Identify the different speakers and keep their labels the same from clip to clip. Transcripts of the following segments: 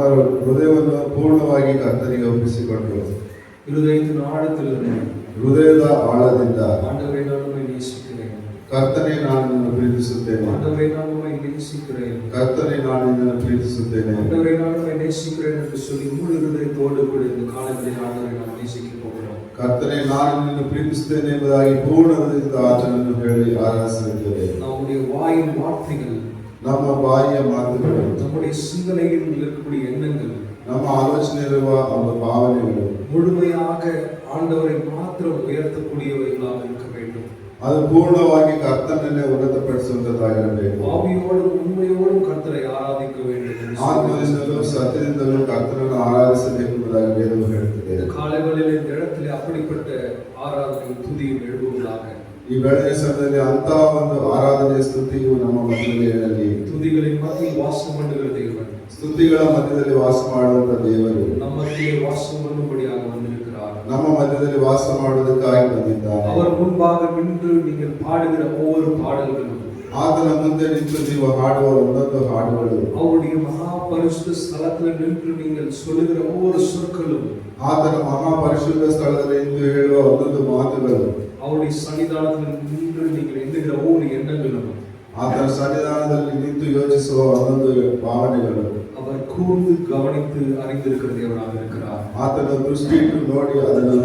Speaker 1: ಅವರು ಹೃದಯವನ್ನು ಪೂರ್ಣವಾಗಿ ಕರ್ತನಿಗೆ ಒಪ್ಪಿಸಿಕೊಂಡರು.
Speaker 2: ಹೃದಯದ ಆಳದಲ್ಲಿ,
Speaker 1: ಹೃದಯದ ಆಳದಿಂದ
Speaker 2: ಆಂಡವರೇ ನಾನು நேசிக்கிறேன்,
Speaker 1: ಕರ್ತನೇ ನಾನು ನಿನ್ನನ್ನು ಪ್ರೀತಿಸುತ್ತೇನೆ,
Speaker 2: ஆண்டவரே நான் உம்மை நேசிக்கிறேன்,
Speaker 1: ಕರ್ತನೇ ನಾನು ನಿನ್ನನ್ನು ಪ್ರೀತಿಸುತ್ತೇನೆ,
Speaker 2: ஆண்டவரே நான் உம்மை நேசிக்கிறேன் என்று சொல்லி முழு இதயத்தோடு கூட இந்த காலங்களில் ஆண்டவரை நாம் நேசிக்க போகிறோம்.
Speaker 1: ಕರ್ತನೇ ನಾನು ನಿನ್ನನ್ನು ಪ್ರೀತಿಸುತ್ತೇನೆ ಎಂಬುದಾಗಿ ಪೂರ್ಣ ಹೃದಯದಿಂದ ಆತನನ್ನು ಹೇಳಿ ಆರಾಧಿಸುತ್ತೇವೆ.
Speaker 2: நம்முடைய வாயின் வார்த்தைகள்,
Speaker 1: ನಮ್ಮ ಬಾಯಿಯ ಮಾತುಗಳು,
Speaker 2: நம்முடைய சிந்தனையில் இருக்கக்கூடிய எண்ணங்கள்,
Speaker 1: ನಮ್ಮ ಆಲೋಚನೆಯಿರುವ ಭಾವನೆಗಳು
Speaker 2: முழுமையாக ஆண்டவரை மாத்திரம் உயர்த்தக்கூடியவைகளாக இருக்க வேண்டும்.
Speaker 1: ಅದು ಪೂರ್ಣವಾಗಿ ಕರ್ತನನ್ನೇ ಉನ್ನತಪಡಿಸುವಂತದ್ದಾಗಿರಬೇಕು.
Speaker 2: ஆவியோடும் உண்மையோடும் கர்த்தரை ஆராதிக்க வேண்டும்.
Speaker 1: ಆತ್ಮದಿಂದಲೂ ಸತ್ಯದಿಂದಲೂ ಕರ್ತನನ್ನು ಆರಾಧಿಸಬೇಕು ಎಂಬುದಾಗಿ ವೇದವು ಹೇಳುತ್ತದೆ.
Speaker 2: இந்த காலைகளில் இந்த இடத்திலே அப்படிப்பட்ட ஆராதனை துதியும் எழுப்புவதாக.
Speaker 1: ಈ ಬೆಳಗಿನ ಸಮಯದಲ್ಲಿ ಅಂತಹ ಒಂದು ಆರಾಧನೆ ಸ್ತುತಿಯು ನಮ್ಮ ಮಧ್ಯದಲ್ಲಿ ಇರಲಿ.
Speaker 2: துதிகளின் மத்தியில் வாசம் பண்ணுகிற தேவன்,
Speaker 1: ಸ್ತುತಿಗಳ ಮಧ್ಯದಲ್ಲಿ ವಾಸ ಮಾಡುವಂತ ದೇವರು
Speaker 2: ನಮ್ಮ ಮಧ್ಯದಲ್ಲಿ வாசம் பண்ணும்படியாக வந்திருக்கிறார்.
Speaker 1: ನಮ್ಮ ಮಧ್ಯದಲ್ಲಿ ವಾಸ ಮಾಡುವುದಕ್ಕಾಗಿ ಬಂದಿದ್ದಾರೆ.
Speaker 2: அவர் முன்பாக நின்று நீங்கள் பாடுகிற ஒவ்வொரு பாடல்களும்,
Speaker 1: ಆತನ ಮುಂದೆ ನಿಂತು ನೀವು ಹಾಡುವ ಒಂದೊಂದು ಹಾಡುಗಳು,
Speaker 2: அவருடைய மகா பரிசுத்த ஸ்தலத்தில் நின்று நீங்கள் சொல்லுகிற ஒவ்வொரு சொற்களும்,
Speaker 1: ಆತನ ಮಹಾಪರಿಶುದ್ಧ ಸ್ಥಳದಲ್ಲಿ ನಿಂತು ಹೇಳುವ ಒಂದೊಂದು ಮಾತುಗಳು,
Speaker 2: அவருடைய சன்னிதானத்தில் நின்று நீங்கள் எண்ணுகிற ஒவ்வொரு எண்ணங்களும்,
Speaker 1: ಆತನ ಸನ್ನಿಧಾನದಲ್ಲಿ ನಿಂತು ಯೋಚಿಸುವ ಒಂದೊಂದು ಭಾವನೆಗಳು,
Speaker 2: அவர் கூர்ந்து கவனித்து அறிந்திருக்கிற தேவனாக இருக்கிறார்.
Speaker 1: ಆತನ ದೃಷ್ಟಿ ಇಟ್ಟು ನೋಡಿ ಅದನ್ನು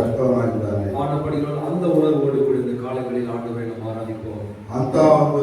Speaker 1: ಅರ್ಥವಾಗಿದ್ದಾನೆ.
Speaker 2: ஆனபடியால் அந்த உணர்வோடு கூட இந்த காலங்களில் ஆண்டவரை நாம் ஆராதிப்போம்.
Speaker 1: ಅಂತ ಒಂದು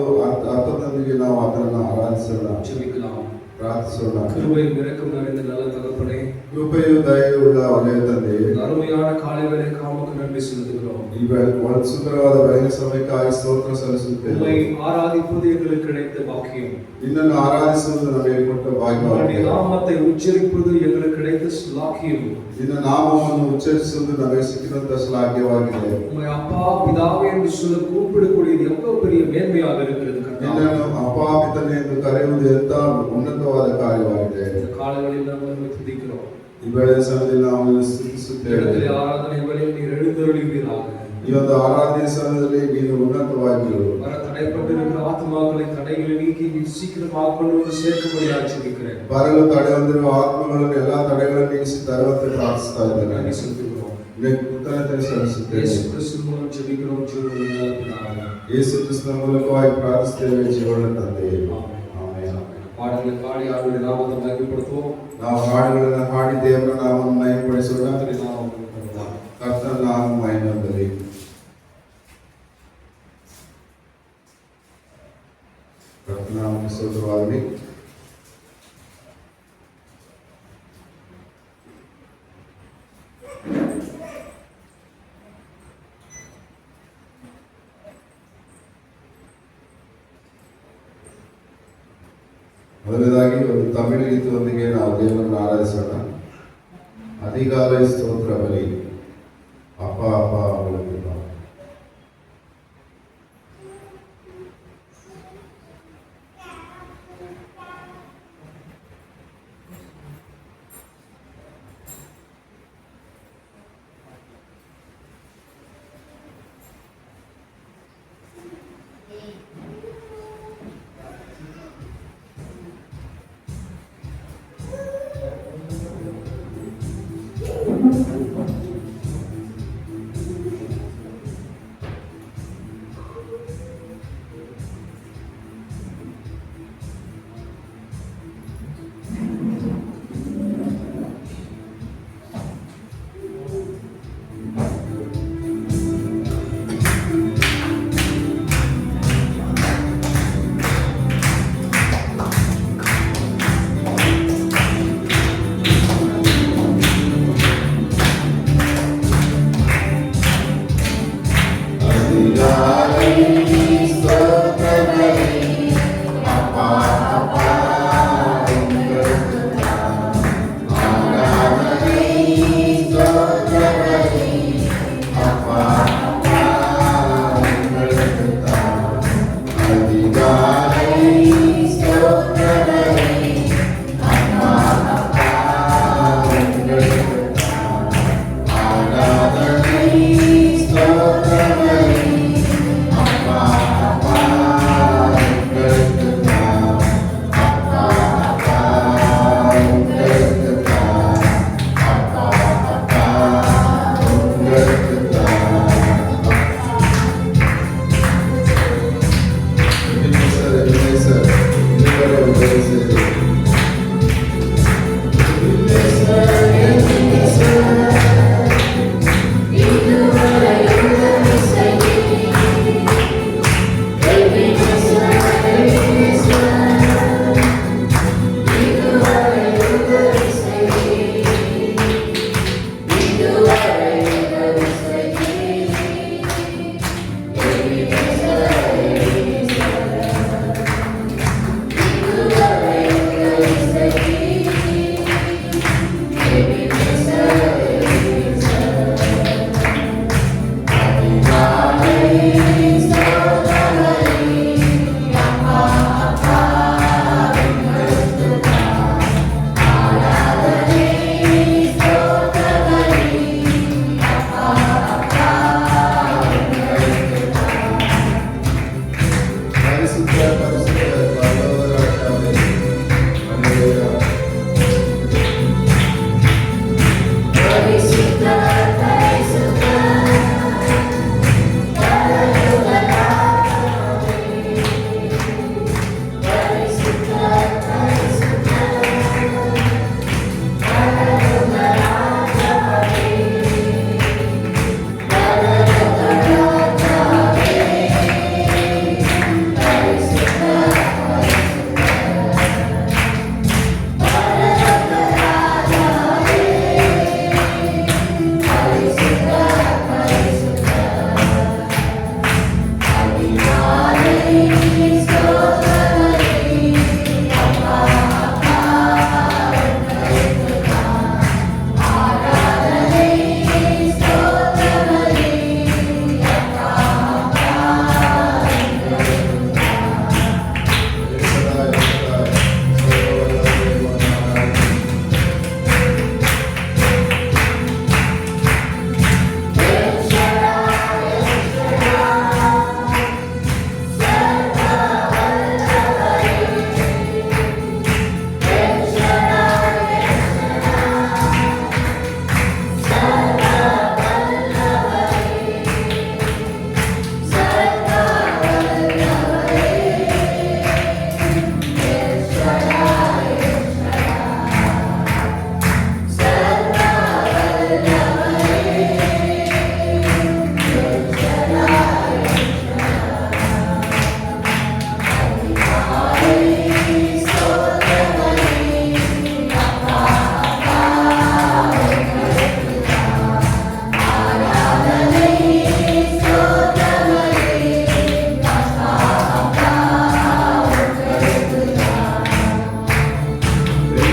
Speaker 1: ಅರ್ಥದೊಂದಿಗೆ ನಾವು ಆತನನ್ನು ಆರಾಧಿಸೋಣ,
Speaker 2: ஜெபிக்கலாம்,
Speaker 1: ಪ್ರಾರ್ಥಿಸೋಣ.
Speaker 2: கிருபையும் இரக்கம் நிறைந்த நல்ல தகப்பனே,
Speaker 1: ಕೃಪೆಯು ದಯೆಯುಳ್ಳ ಒಳ್ಳೆಯ ತಂದೆಯೇ,
Speaker 2: அருமையான காலை வேளை காமக்கு நன்றி செலுத்துகிறோம்.
Speaker 1: ಈ ಒಂದು ಸುಂದರವಾದ ಬೆಳಗಿನ ಸಮಯಕ್ಕಾಗಿ ಸ್ತೋತ್ರ ಸಲ್ಲಿಸುತ್ತೇವೆ.
Speaker 2: உம்மை ஆராதிப்பது எங்களுக்கு கிடைத்த பாக்கியம்,
Speaker 1: ನಿನ್ನನ್ನು ಆರಾಧಿಸುವುದು ನಮಗೆ ಕೊಟ್ಟ ಭಾಗ್ಯವಾಗಿದೆ.
Speaker 2: நாமத்தை உச்சரிப்பது எங்களுக்கு கிடைத்த லாக்கியம்,
Speaker 1: ನಿನ್ನ ನಾಮವನ್ನು ಉಚ್ಚರಿಸುವುದು ನಮಗೆ ಸಿಕ್ಕಿದಂತ ಶ್ಲಾಘ್ಯವಾಗಿದೆ.
Speaker 2: உம்மை அப்பா பிதாவே என்று சொல்ல கூப்பிடக்கூடியது எவ்வளவு பெரிய மேன்மையாக இருக்கிறது.
Speaker 1: ನಿನ್ನನ್ನು ಅಪ್ಪಾ ಪಿತನೇ ಎಂದು ಕರೆಯುವುದು ಎಂತ ಉನ್ನತವಾದ ಕಾರ್ಯವಾಗಿದೆ.
Speaker 2: இந்த காலங்களில் நாம் உம்மை துதிக்கிறோம்.
Speaker 1: ಈ ಬೆಳಗಿನ ಸಮಯದಲ್ಲಿ ನಾವು ನಿನ್ನನ್ನು ಸ್ತುತಿಸುತ್ತೇವೆ.
Speaker 2: ஆராதனை வேளையில் நீர் எழுந்தருளுவீராக.
Speaker 1: ಈ ಒಂದು ಆರಾಧನೆ ಸಮಯದಲ್ಲಿ ನೀನು ಉನ್ನತವಾಗಿರು.
Speaker 2: வர தடைப்பட்டிருக்கிற ஆத்மாக்களை தடைகளை நீக்கி நீர் சீக்கிரமாக கொண்டு வந்து சேர்க்கும்படியாக ஜெபிக்கிறேன்.
Speaker 1: ಬರಲು ತಡೆ ಹೊಂದಿರುವ ಆತ್ಮಗಳನ್ನು ಎಲ್ಲಾ ತಡೆಗಳನ್ನು ನೀಗಿಸಿ ತರುವಂತೆ ಪ್ರಾರ್ಥಿಸ್ತಾ ಇದ್ದೇನೆ.
Speaker 2: நன்றி செலுத்துகிறோம்.
Speaker 1: ನಿನಗೆ ಕೃತಜ್ಞತೆ ಸಲ್ಲಿಸುತ್ತೇವೆ.
Speaker 2: ಯೇಸು ಕ್ರಿಸ್ತನ ಮೂಲಕ ಜೆபிக்கிறோம் ಜೀವನದ ಪಿತಾவே.
Speaker 1: ಯೇಸು ಕ್ರಿಸ್ತನ ಮೂಲಕವಾಗಿ ಪ್ರಾರ್ಥಿಸುತ್ತೇವೆ ಜೀವನ ತಂದೆಯೇ.
Speaker 2: ಆಮೆನ್. பாடல்களை பாடி அவருடைய நாமத்தை மகிமைப்படுத்துவோம்.
Speaker 1: ನಾವು ಹಾಡುಗಳನ್ನು ಹಾಡಿ ದೇವರ ನಾಮವನ್ನು ಮಹಿಮೆಪಡಿಸೋಣ. ಕರ್ತನ ನಾಮ ಮಹಿಮೆ ಹೊಂದಲಿ. ಕರ್ತನ ನಾಮಕ್ಕೆ ಸ್ತೋತ್ರವಾಗಲಿ. ಮೊದಲನೇದಾಗಿ ಒಂದು ತಮಿಳು ಗೀತದೊಂದಿಗೆ ನಾವು ದೇವರನ್ನು ಆರಾಧಿಸೋಣ. அதிகாலை ಸ್ತೋತ್ರ ಬಲಿ. ಅಪ್ಪ ಅಪ್ಪ ಅವಳಿಗೆ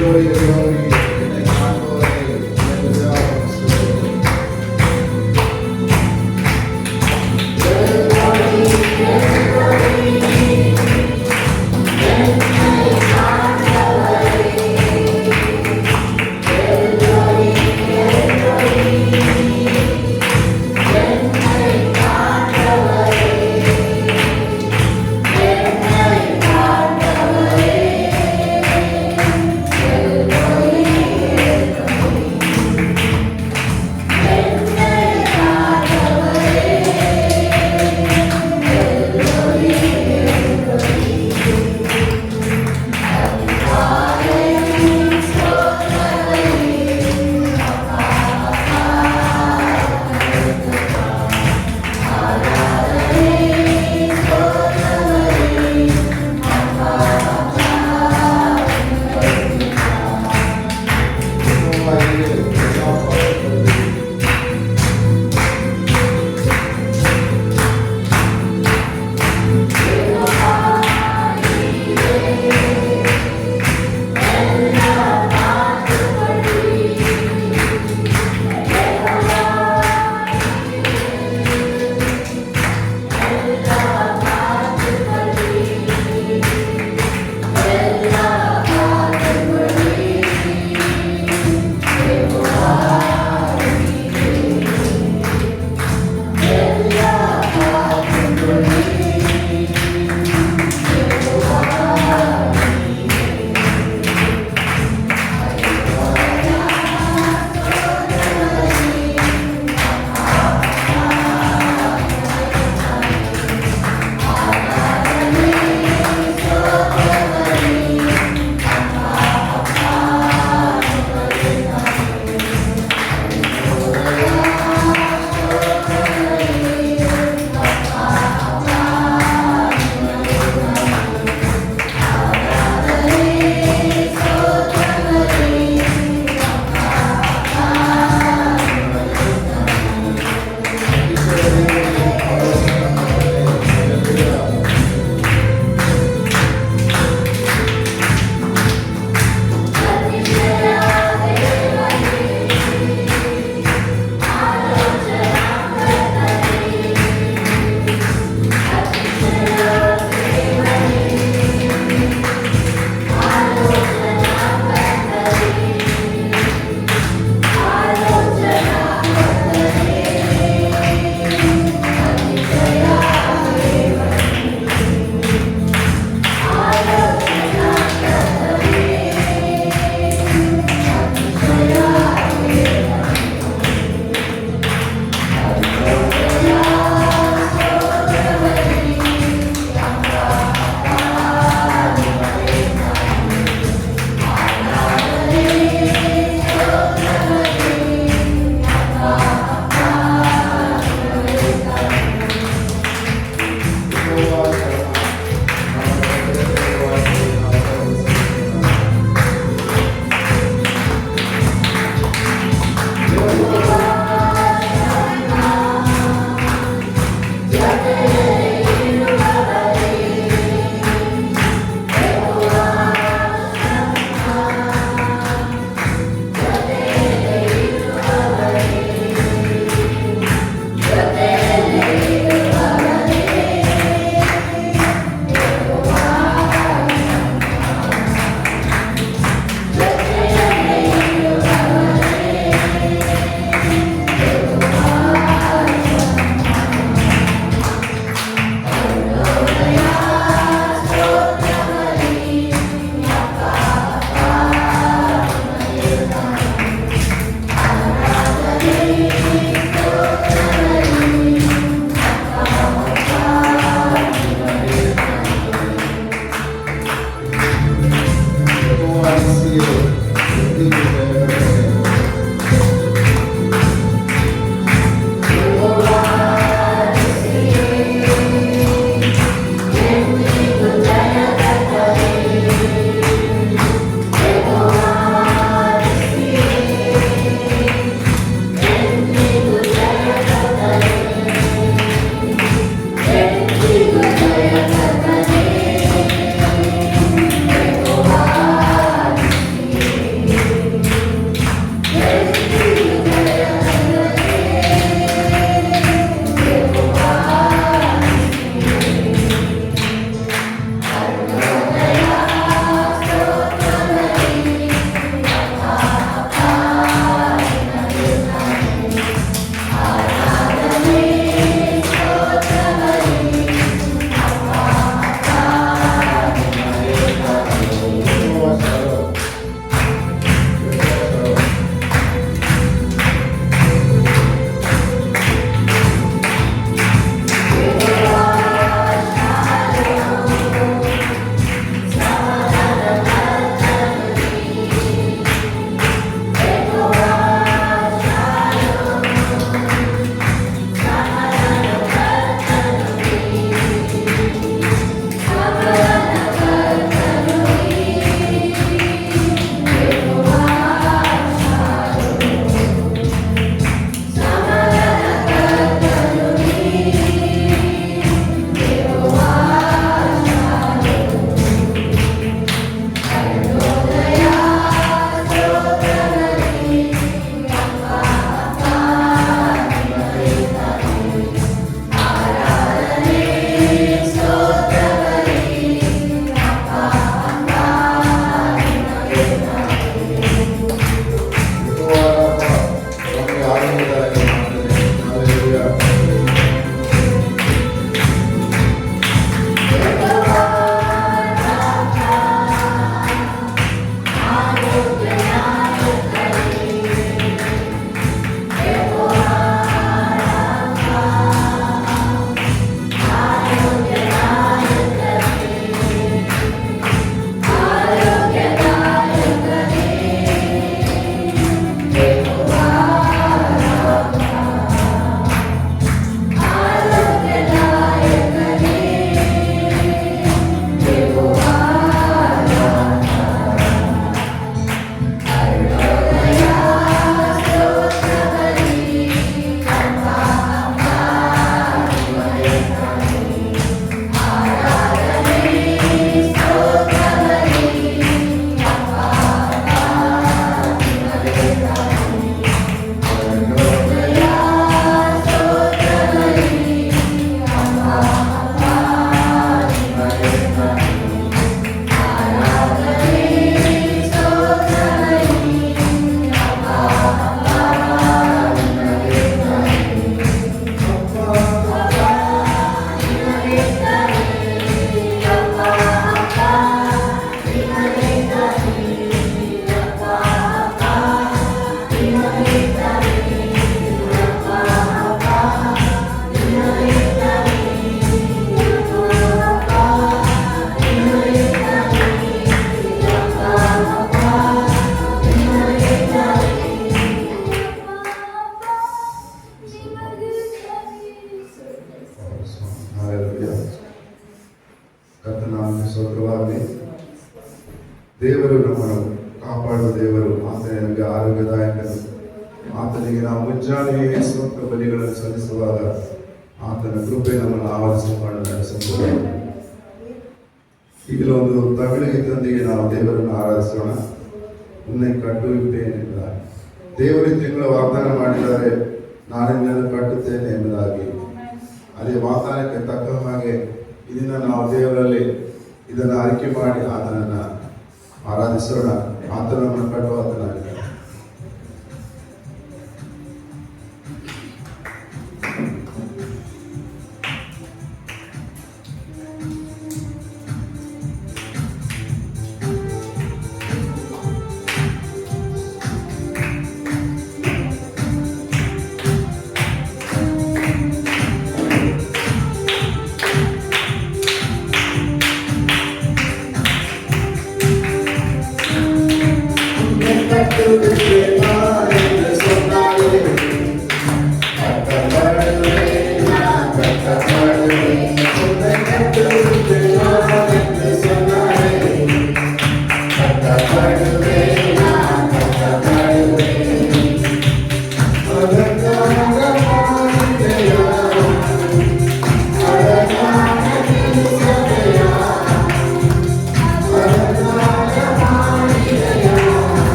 Speaker 1: எங்களுடைய தேவனே, என்னை காண்பவரே, எனக்கு தேவன் சொல்லுங்கள்.
Speaker 3: Thank you.
Speaker 1: ದೇವರು, ಆತನೇ ನಮಗೆ ಆರೋಗ್ಯದಾಯಕನು. ಆತನಿಗೆ ನಾವು ಮುಂಜಾನೆಯೇ ಸ್ವಂತ ಬಲಿಗಳನ್ನು ಸಲ್ಲಿಸುವಾಗ ಆತನ ಕೃಪೆ ನಮ್ಮನ್ನು ಆವರಿಸಿಕೊಂಡು ನಡೆಸಬಹುದು. ಈಗಲೂ ಒಂದು ತಮಿಳಿಗದೊಂದಿಗೆ ನಾವು ದೇವರನ್ನು ಆರಾಧಿಸೋಣ. ಉನ್னை ಕಟ್ಟುವಿಪೇನ್ ಎಂಬುದಾಗಿ ದೇವರು ತಿಂಗಳ ವಾಗ್ದಾನ ಮಾಡಿದ್ದಾರೆ, ನಾನು ನಿನ್ನನ್ನು ಕಟ್ಟುತ್ತೇನೆ ಎಂಬುದಾಗಿ. ಅದೇ ವಾಗ್ದಾನಕ್ಕೆ ತಕ್ಕ ಹಾಗೆ ಇದನ್ನ ನಾವು ದೇವರಲ್ಲಿ ಇದನ್ನು ಆಯ್ಕೆ ಮಾಡಿ ಆತನನ್ನು ಆರಾಧಿಸೋಣ. ಆತನನ್ನು ಕಟ್ಟುವ ಆತನಾಗಿದ್ದಾನೆ.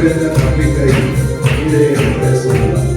Speaker 1: நீர் என்ற நம்பிக்கை நீரே என்று சொல்லலாம்.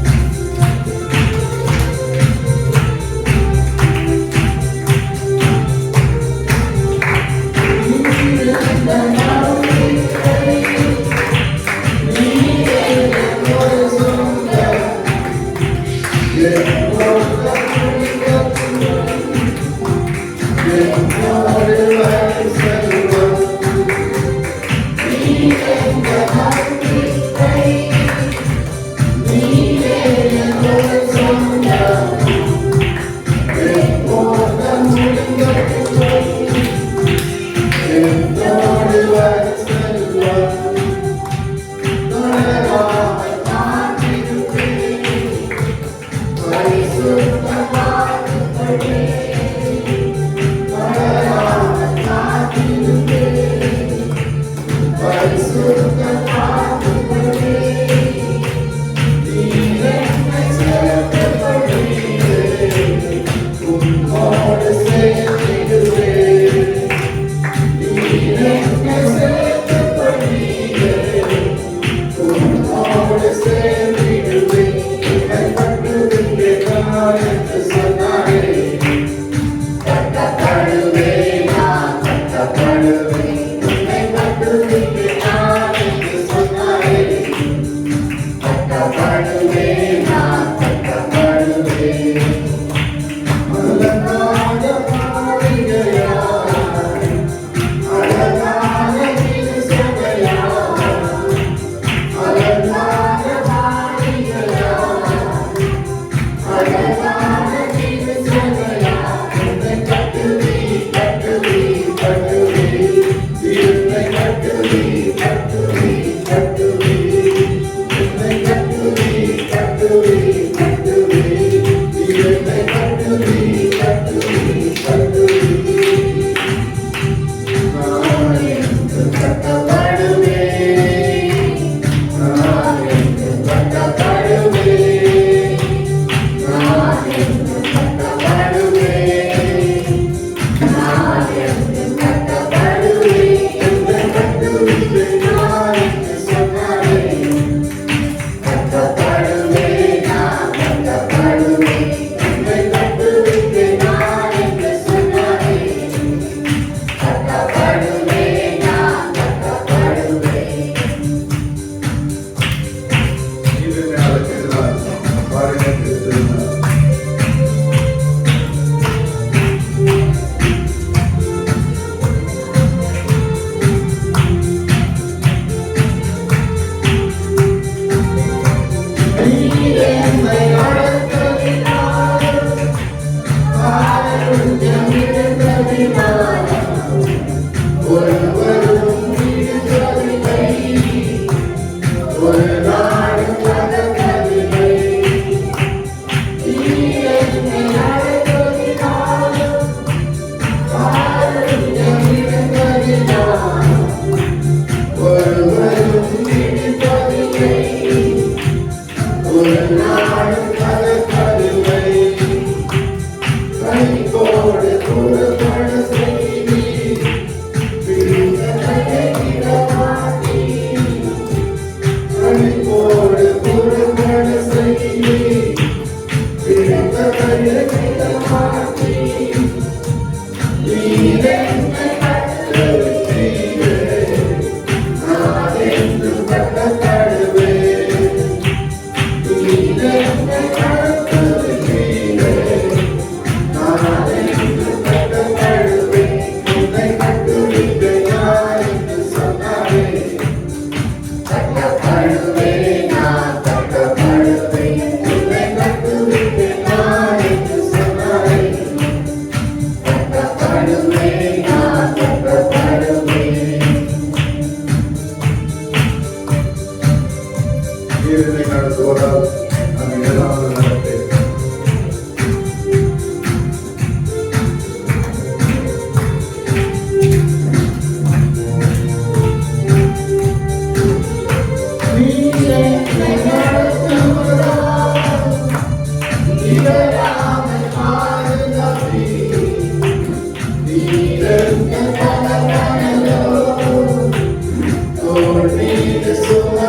Speaker 3: Lord, lead us,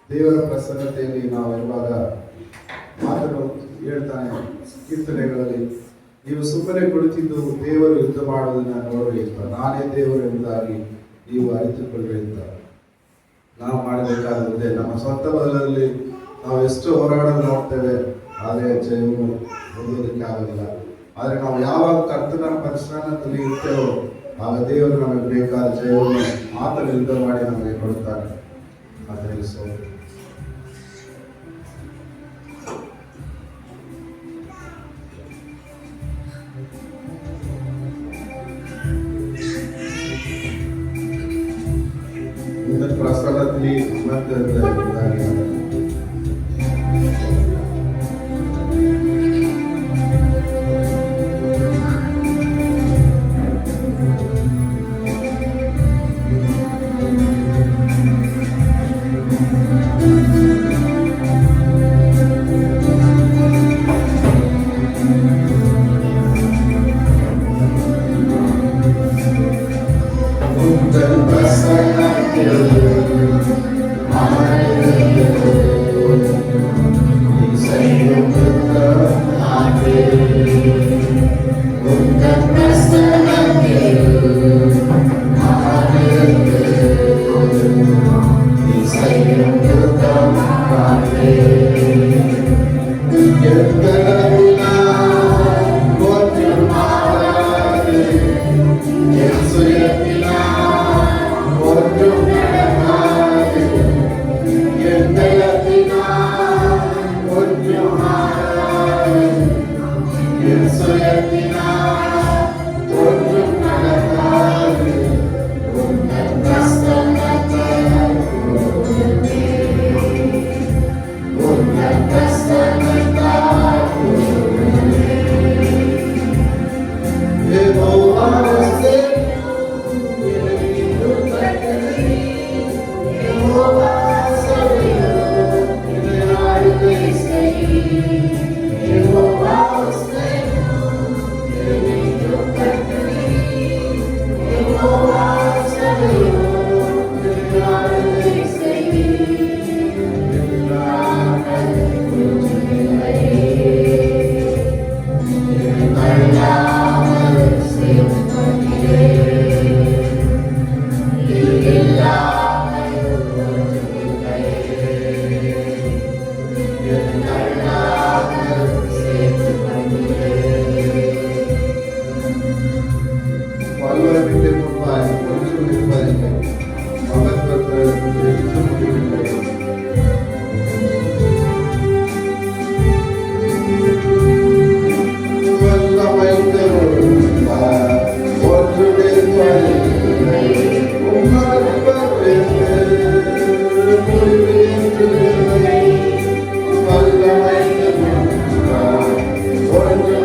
Speaker 1: ದೇವರ ಪ್ರಸನ್ನತೆಯಲ್ಲಿ ನಾವು ಇರುವಾಗ ಮಾತನ್ನು ಹೇಳ್ತಾನೆ ಕೀರ್ತನೆಗಳಲ್ಲಿ, ನೀವು ಸುಮ್ಮನೆ ಕುಳಿತಿದ್ದು ದೇವರು ಯುದ್ಧ ಮಾಡುವುದನ್ನು ನೋಡ್ರಿ ಅಂತ, ನಾನೇ ದೇವರು ಎಂಬುದಾಗಿ ನೀವು ಅರಿತುಕೊಳ್ಳ್ರಿ ಅಂತ. ನಾವು ಮಾಡಬೇಕಾದಂತೆ ನಮ್ಮ ಸ್ವಂತ ಬಲದಲ್ಲಿ ನಾವು ಎಷ್ಟು ಹೋರಾಡಲು ನೋಡ್ತೇವೆ, ಆದರೆ ಜಯವನ್ನು ಹೊಂದೋದಕ್ಕೆ ಆಗೋದಿಲ್ಲ. ಆದರೆ ನಾವು ಯಾವಾಗ ಕರ್ತನ ಪರಿಶ್ರಮದಲ್ಲಿ ಇರ್ತೇವೋ ಆಗ ದೇವರು ನಮಗೆ ಬೇಕಾದ ಜಯವನ್ನು ಆತನ ಯುದ್ಧ ಮಾಡಿ ನಮಗೆ ಕೊಡುತ್ತಾನೆ. ಅದರಲ್ಲಿ ಸೋಲು ಪ್ರಸನ್ನದಲ್ಲಿ ಮತ್ತೆ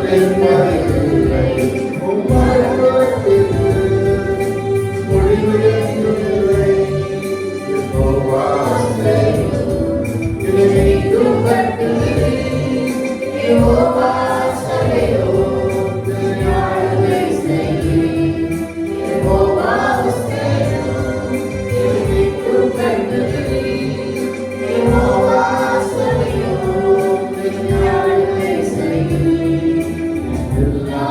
Speaker 1: நிற்பதில்லை. உம் மரணத்திற்கு முடிவு என்றுமில்லை. யெகோவா சேயோன் இணைக்கும் கட்டுரை. யெகோவா சேயோன் ஆளுகை செய்கிறீர். யெகோவா சேயோன் இணைக்கும் கட்டுரை. யெகோவா சேயோன் ஆளுகை செய்கிறீர். எல்லா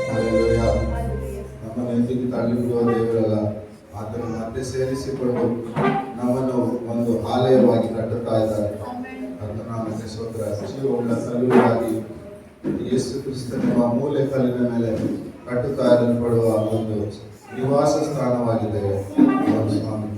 Speaker 1: Hallelujah. ನಮ್ಮನ್ನು ಎಂದಿಗೂ ತಳ್ಳಿಬಿಡುವ ದೇವರಲ್ಲ. ಆತನು ಮತ್ತೆ ಸೇರಿಸಿಕೊಂಡು ನಮ್ಮನ್ನು ಒಂದು ಆಲಯವಾಗಿ ಕಟ್ಟುತ್ತಾ ಇದ್ದಾರೆ. ಕರ್ತನಾಮಕ್ಕೆ ಸ್ತೋತ್ರ. ಜೀವವುಳ್ಳ ಕಲ್ಲುಗಳಾಗಿ ಯೇಸು ಕ್ರಿಸ್ತನೆಂಬ ಮೂಲೆ ಕಲ್ಲಿನ ಮೇಲೆ ಕಟ್ಟುತ್ತಾ ಇರಲ್ಪಡುವ ಒಂದು ನಿವಾಸ ಸ್ಥಾನವಾಗಿದೆ ಸ್ವಾಮಿ.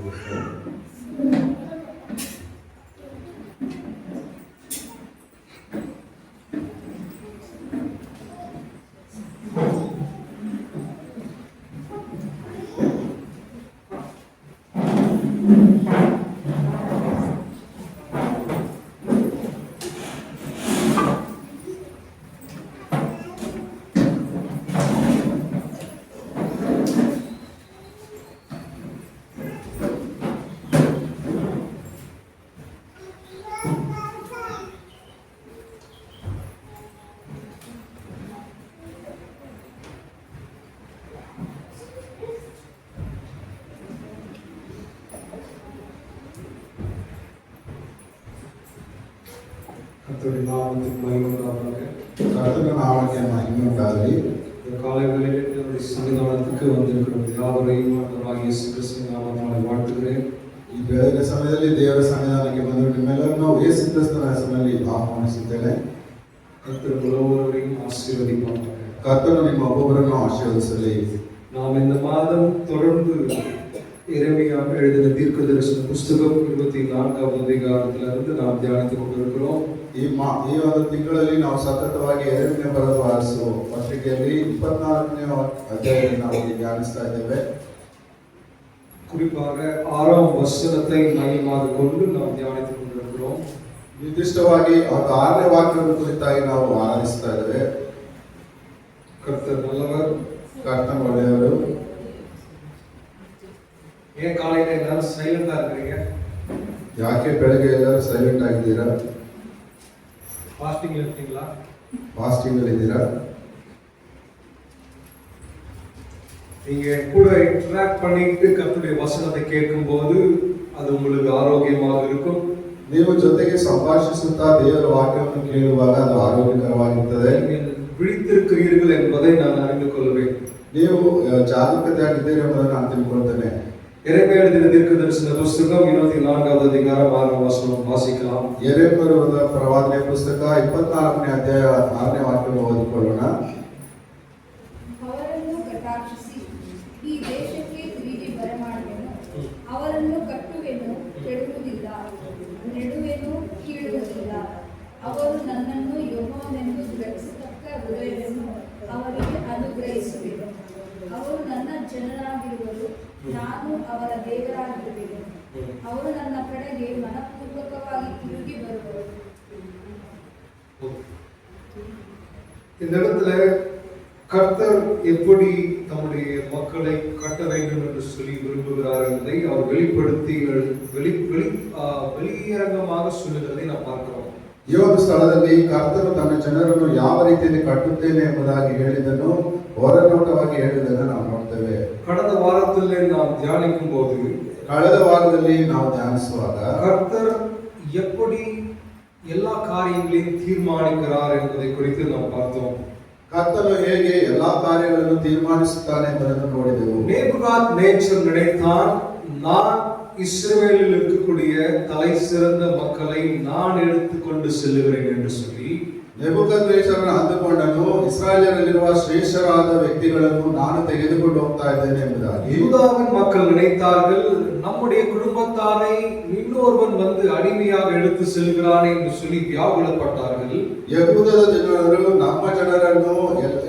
Speaker 2: கர்த்தருடைய நாமத்துக்கு மகிமை உண்டாவதாக.
Speaker 1: கர்த்தருடைய நாமத்துக்கு மகிமை உண்டாகಲಿ.
Speaker 2: இந்த காலை வேளையிலே நம்முடைய சன்னிதானத்துக்கு வந்திருக்கிற யாவரையும் ஆண்டவராகிய இயேசு கிறிஸ்துவின் நாமத்தினாலே வாழ்த்துகிறேன்.
Speaker 1: ಈ ಬೆಳಗಿನ ಸಮಯದಲ್ಲಿ ದೇವರ ಸನ್ನಿಧಾನಕ್ಕೆ ಬಂದ ನಿಮ್ಮೆಲ್ಲರೂ ನಾವು ಯೇಸು ಕ್ರಿಸ್ತನ ಹೆಸರಿನಲ್ಲಿ ಆಹ್ವಾನಿಸುತ್ತೇನೆ.
Speaker 2: கர்த்தர் ஒவ்வொருவரையும் ஆசீர்வதிப்பாராக.
Speaker 1: ಕರ್ತನು ನಿಮ್ಮ ಒಬ್ಬೊಬ್ಬರನ್ನು ಆಶೀರ್ವದಿಸಲಿ.
Speaker 2: நாம் இந்த மாதம் தொடர்ந்து எரேமியா எழுதின தீர்க்கதரிசன புஸ்தகம் 24வது அதிகாரத்திலிருந்து நாம் தியானித்துக் கொண்டிருக்கிறோம்.
Speaker 1: ಈ ಒಂದು ತಿಂಗಳಲ್ಲಿ ನಾವು ಸತತವಾಗಿ ಯೆರೆಮೀಯ ಬರೆದ ಪತ್ರಿಕೆಯಲ್ಲಿ 24ನೇ ಅಧ್ಯಾಯವನ್ನು ನಾವು ಧ್ಯಾನಿಸ್ತಾ ಇದ್ದೇವೆ.
Speaker 2: குறிப்பாக 6ஆம் வசனத்தை மையமாக கொண்டு நாம் தியானித்துக் கொண்டிருக்கிறோம்.
Speaker 1: ನಿರ್ದಿಷ್ಟವಾಗಿ ಅದು 6ನೇ ವಾಕ್ಯದ ಕುರಿತಾಗಿ ನಾವು ಆರಾಧಿಸ್ತಾ ಇದ್ದೇವೆ.
Speaker 2: கர்த்தர் நல்லவர்,
Speaker 1: ಕರ್ತನು ಒಳ್ಳೆಯವರು.
Speaker 2: ஏன் காலையில எல்லாரும் சைலண்டா இருக்கீங்க?
Speaker 1: ಯಾಕೆ ಬೆಳಗ್ಗೆ ಎಲ್ಲರೂ ಸೈಲೆಂಟ್ ಆಗಿದ್ದೀರಾ?
Speaker 2: ஃபாஸ்டிங்ல இருக்கீங்களா?
Speaker 1: ಫಾಸ್ಟಿಂಗ್ ಅಲ್ಲಿ ಇದ್ದೀರಾ?
Speaker 2: நீங்க கூட இன்டராக்ட் பண்ணிட்டு கர்த்தருடைய வசனத்தை கேட்கும்போது அது உங்களுக்கு ஆரோக்கியமாக இருக்கும்.
Speaker 1: ನೀವು ಜೊತೆಗೆ ಸಂಭಾಷಿಸುತ್ತಾ ದೇವರ ವಾಕ್ಯವನ್ನು ಕೇಳುವಾಗ ಅದು ಆರೋಗ್ಯಕರವಾಗಿರುತ್ತದೆ.
Speaker 2: விழித்திருக்கிறீர்கள் என்பதை நான் அறிந்து கொள்வேன்.
Speaker 1: ನೀವು ಜಾಗರೂಕತೆಯಾಗಿದ್ದೀರಿ ಎಂಬುದನ್ನು ನಾನು ತಿಳ್ಕೊಳ್ತೇನೆ.
Speaker 2: எரேமியா எழுதின தீர்க்கதரிசன புஸ்தகம் 24வது அதிகாரம் 6ஆம் வசனம் வாசிக்கலாம்.
Speaker 1: ಯೆರೆಮೀಯ ಬರೆದ ಪ್ರವಾದನೆ ಪುಸ್ತಕ 24ನೇ ಅಧ್ಯಾಯ 6ನೇ ವಾಕ್ಯವನ್ನು ಓದಿಕೊಳ್ಳೋಣ.
Speaker 3: ಅವರನ್ನು ಕಟಾಕ್ಷಿಸಿ ಈ ದೇಶಕ್ಕೆ ತಿರುಗಿ ಬರಮಾಡುವೆನು, ಅವರನ್ನು ಕಟ್ಟುವೆನು, ಕೆಡುವುದಿಲ್ಲ, ನೆಡುವೆನು, ಕೀಳುವುದಿಲ್ಲ. ಅವರು ನನ್ನನ್ನು ಯೆಹೋವನೆಂದು ಗ್ರಹಿಸತಕ್ಕ ಹೃದಯವನ್ನು ಅವರಿಗೆ ಅನುಗ್ರಹಿಸುವೆನು. ಅವರು ನನ್ನ ಜನರಾಗಿರುವರು, ನಾನು ಅವರ ದೇವರಾಗಿರುವೆನು. ಅವರು ನನ್ನ ಕಡೆಗೆ ಮನಪೂರ್ವಕವಾಗಿ ತಿರುಗಿ ಬರುವರು.
Speaker 2: இந்த இடத்துல கர்த்தர் எப்படி தம்முடைய மக்களை கட்ட வேண்டும் என்று சொல்லி விரும்புகிறார் என்பதை அவர் வெளியரங்கமாக சொல்லுகிறதை நாம் பார்க்கிறோம்.
Speaker 1: ಈ ಒಂದು ಸ್ಥಳದಲ್ಲಿ ಕರ್ತನು ತನ್ನ ಜನರನ್ನು ಯಾವ ರೀತಿಯಲ್ಲಿ ಕಟ್ಟುತ್ತೇನೆ ಎಂಬುದಾಗಿ ಹೇಳಿದ್ದನ್ನು ಹೊರನೋಟವಾಗಿ ಹೇಳಿದ್ದನ್ನು ನಾವು ನೋಡ್ತೇವೆ.
Speaker 2: கடந்த வாரத்திலே நாம் தியானிக்கும் போது
Speaker 1: ಕಳೆದ ವಾರದಲ್ಲಿ ನಾವು ಧ್ಯಾನಿಸುವಾಗ
Speaker 2: கர்த்தர் எப்படி எல்லா காரியங்களையும் தீர்மானிக்கிறார் என்பதை குறித்து நாம் பார்த்தோம்.
Speaker 1: ಕರ್ತನು ಹೇಗೆ ಎಲ್ಲಾ ಕಾರ್ಯಗಳನ್ನು ತೀರ್ಮಾನಿಸುತ್ತಾನೆ ಎಂಬುದನ್ನು ನೋಡಿದೆವು.
Speaker 2: நேபுகாத்நேச்சர் நினைத்தான், நான் இஸ்ரவேலில் இருக்கக்கூடிய தலை சிறந்த மக்களை நான் எடுத்துக்கொண்டு செல்லுகிறேன் என்று சொல்லி
Speaker 1: ನೆಬೂಕದ್ನೆಚ್ಚರನು ಅಂದುಕೊಂಡನು, ಇಸ್ರಾಯೇಲರಲ್ಲಿರುವ ಶ್ರೇಷ್ಠರಾದ ವ್ಯಕ್ತಿಗಳನ್ನು ನಾನು ತೆಗೆದುಕೊಂಡು ಹೋಗ್ತಾ ಇದ್ದೇನೆ ಎಂಬುದಾಗಿ.
Speaker 2: யூதாவின் மக்கள் நினைத்தார்கள், நம்முடைய குடும்பத்தாரை இன்னொருவன் வந்து அடிமையாக எடுத்து செல்கிறானே என்று சொல்லி வியாகுலப்பட்டார்கள்.
Speaker 1: ಯಹೂದದ ಜನರು ನಮ್ಮ ಜನರನ್ನು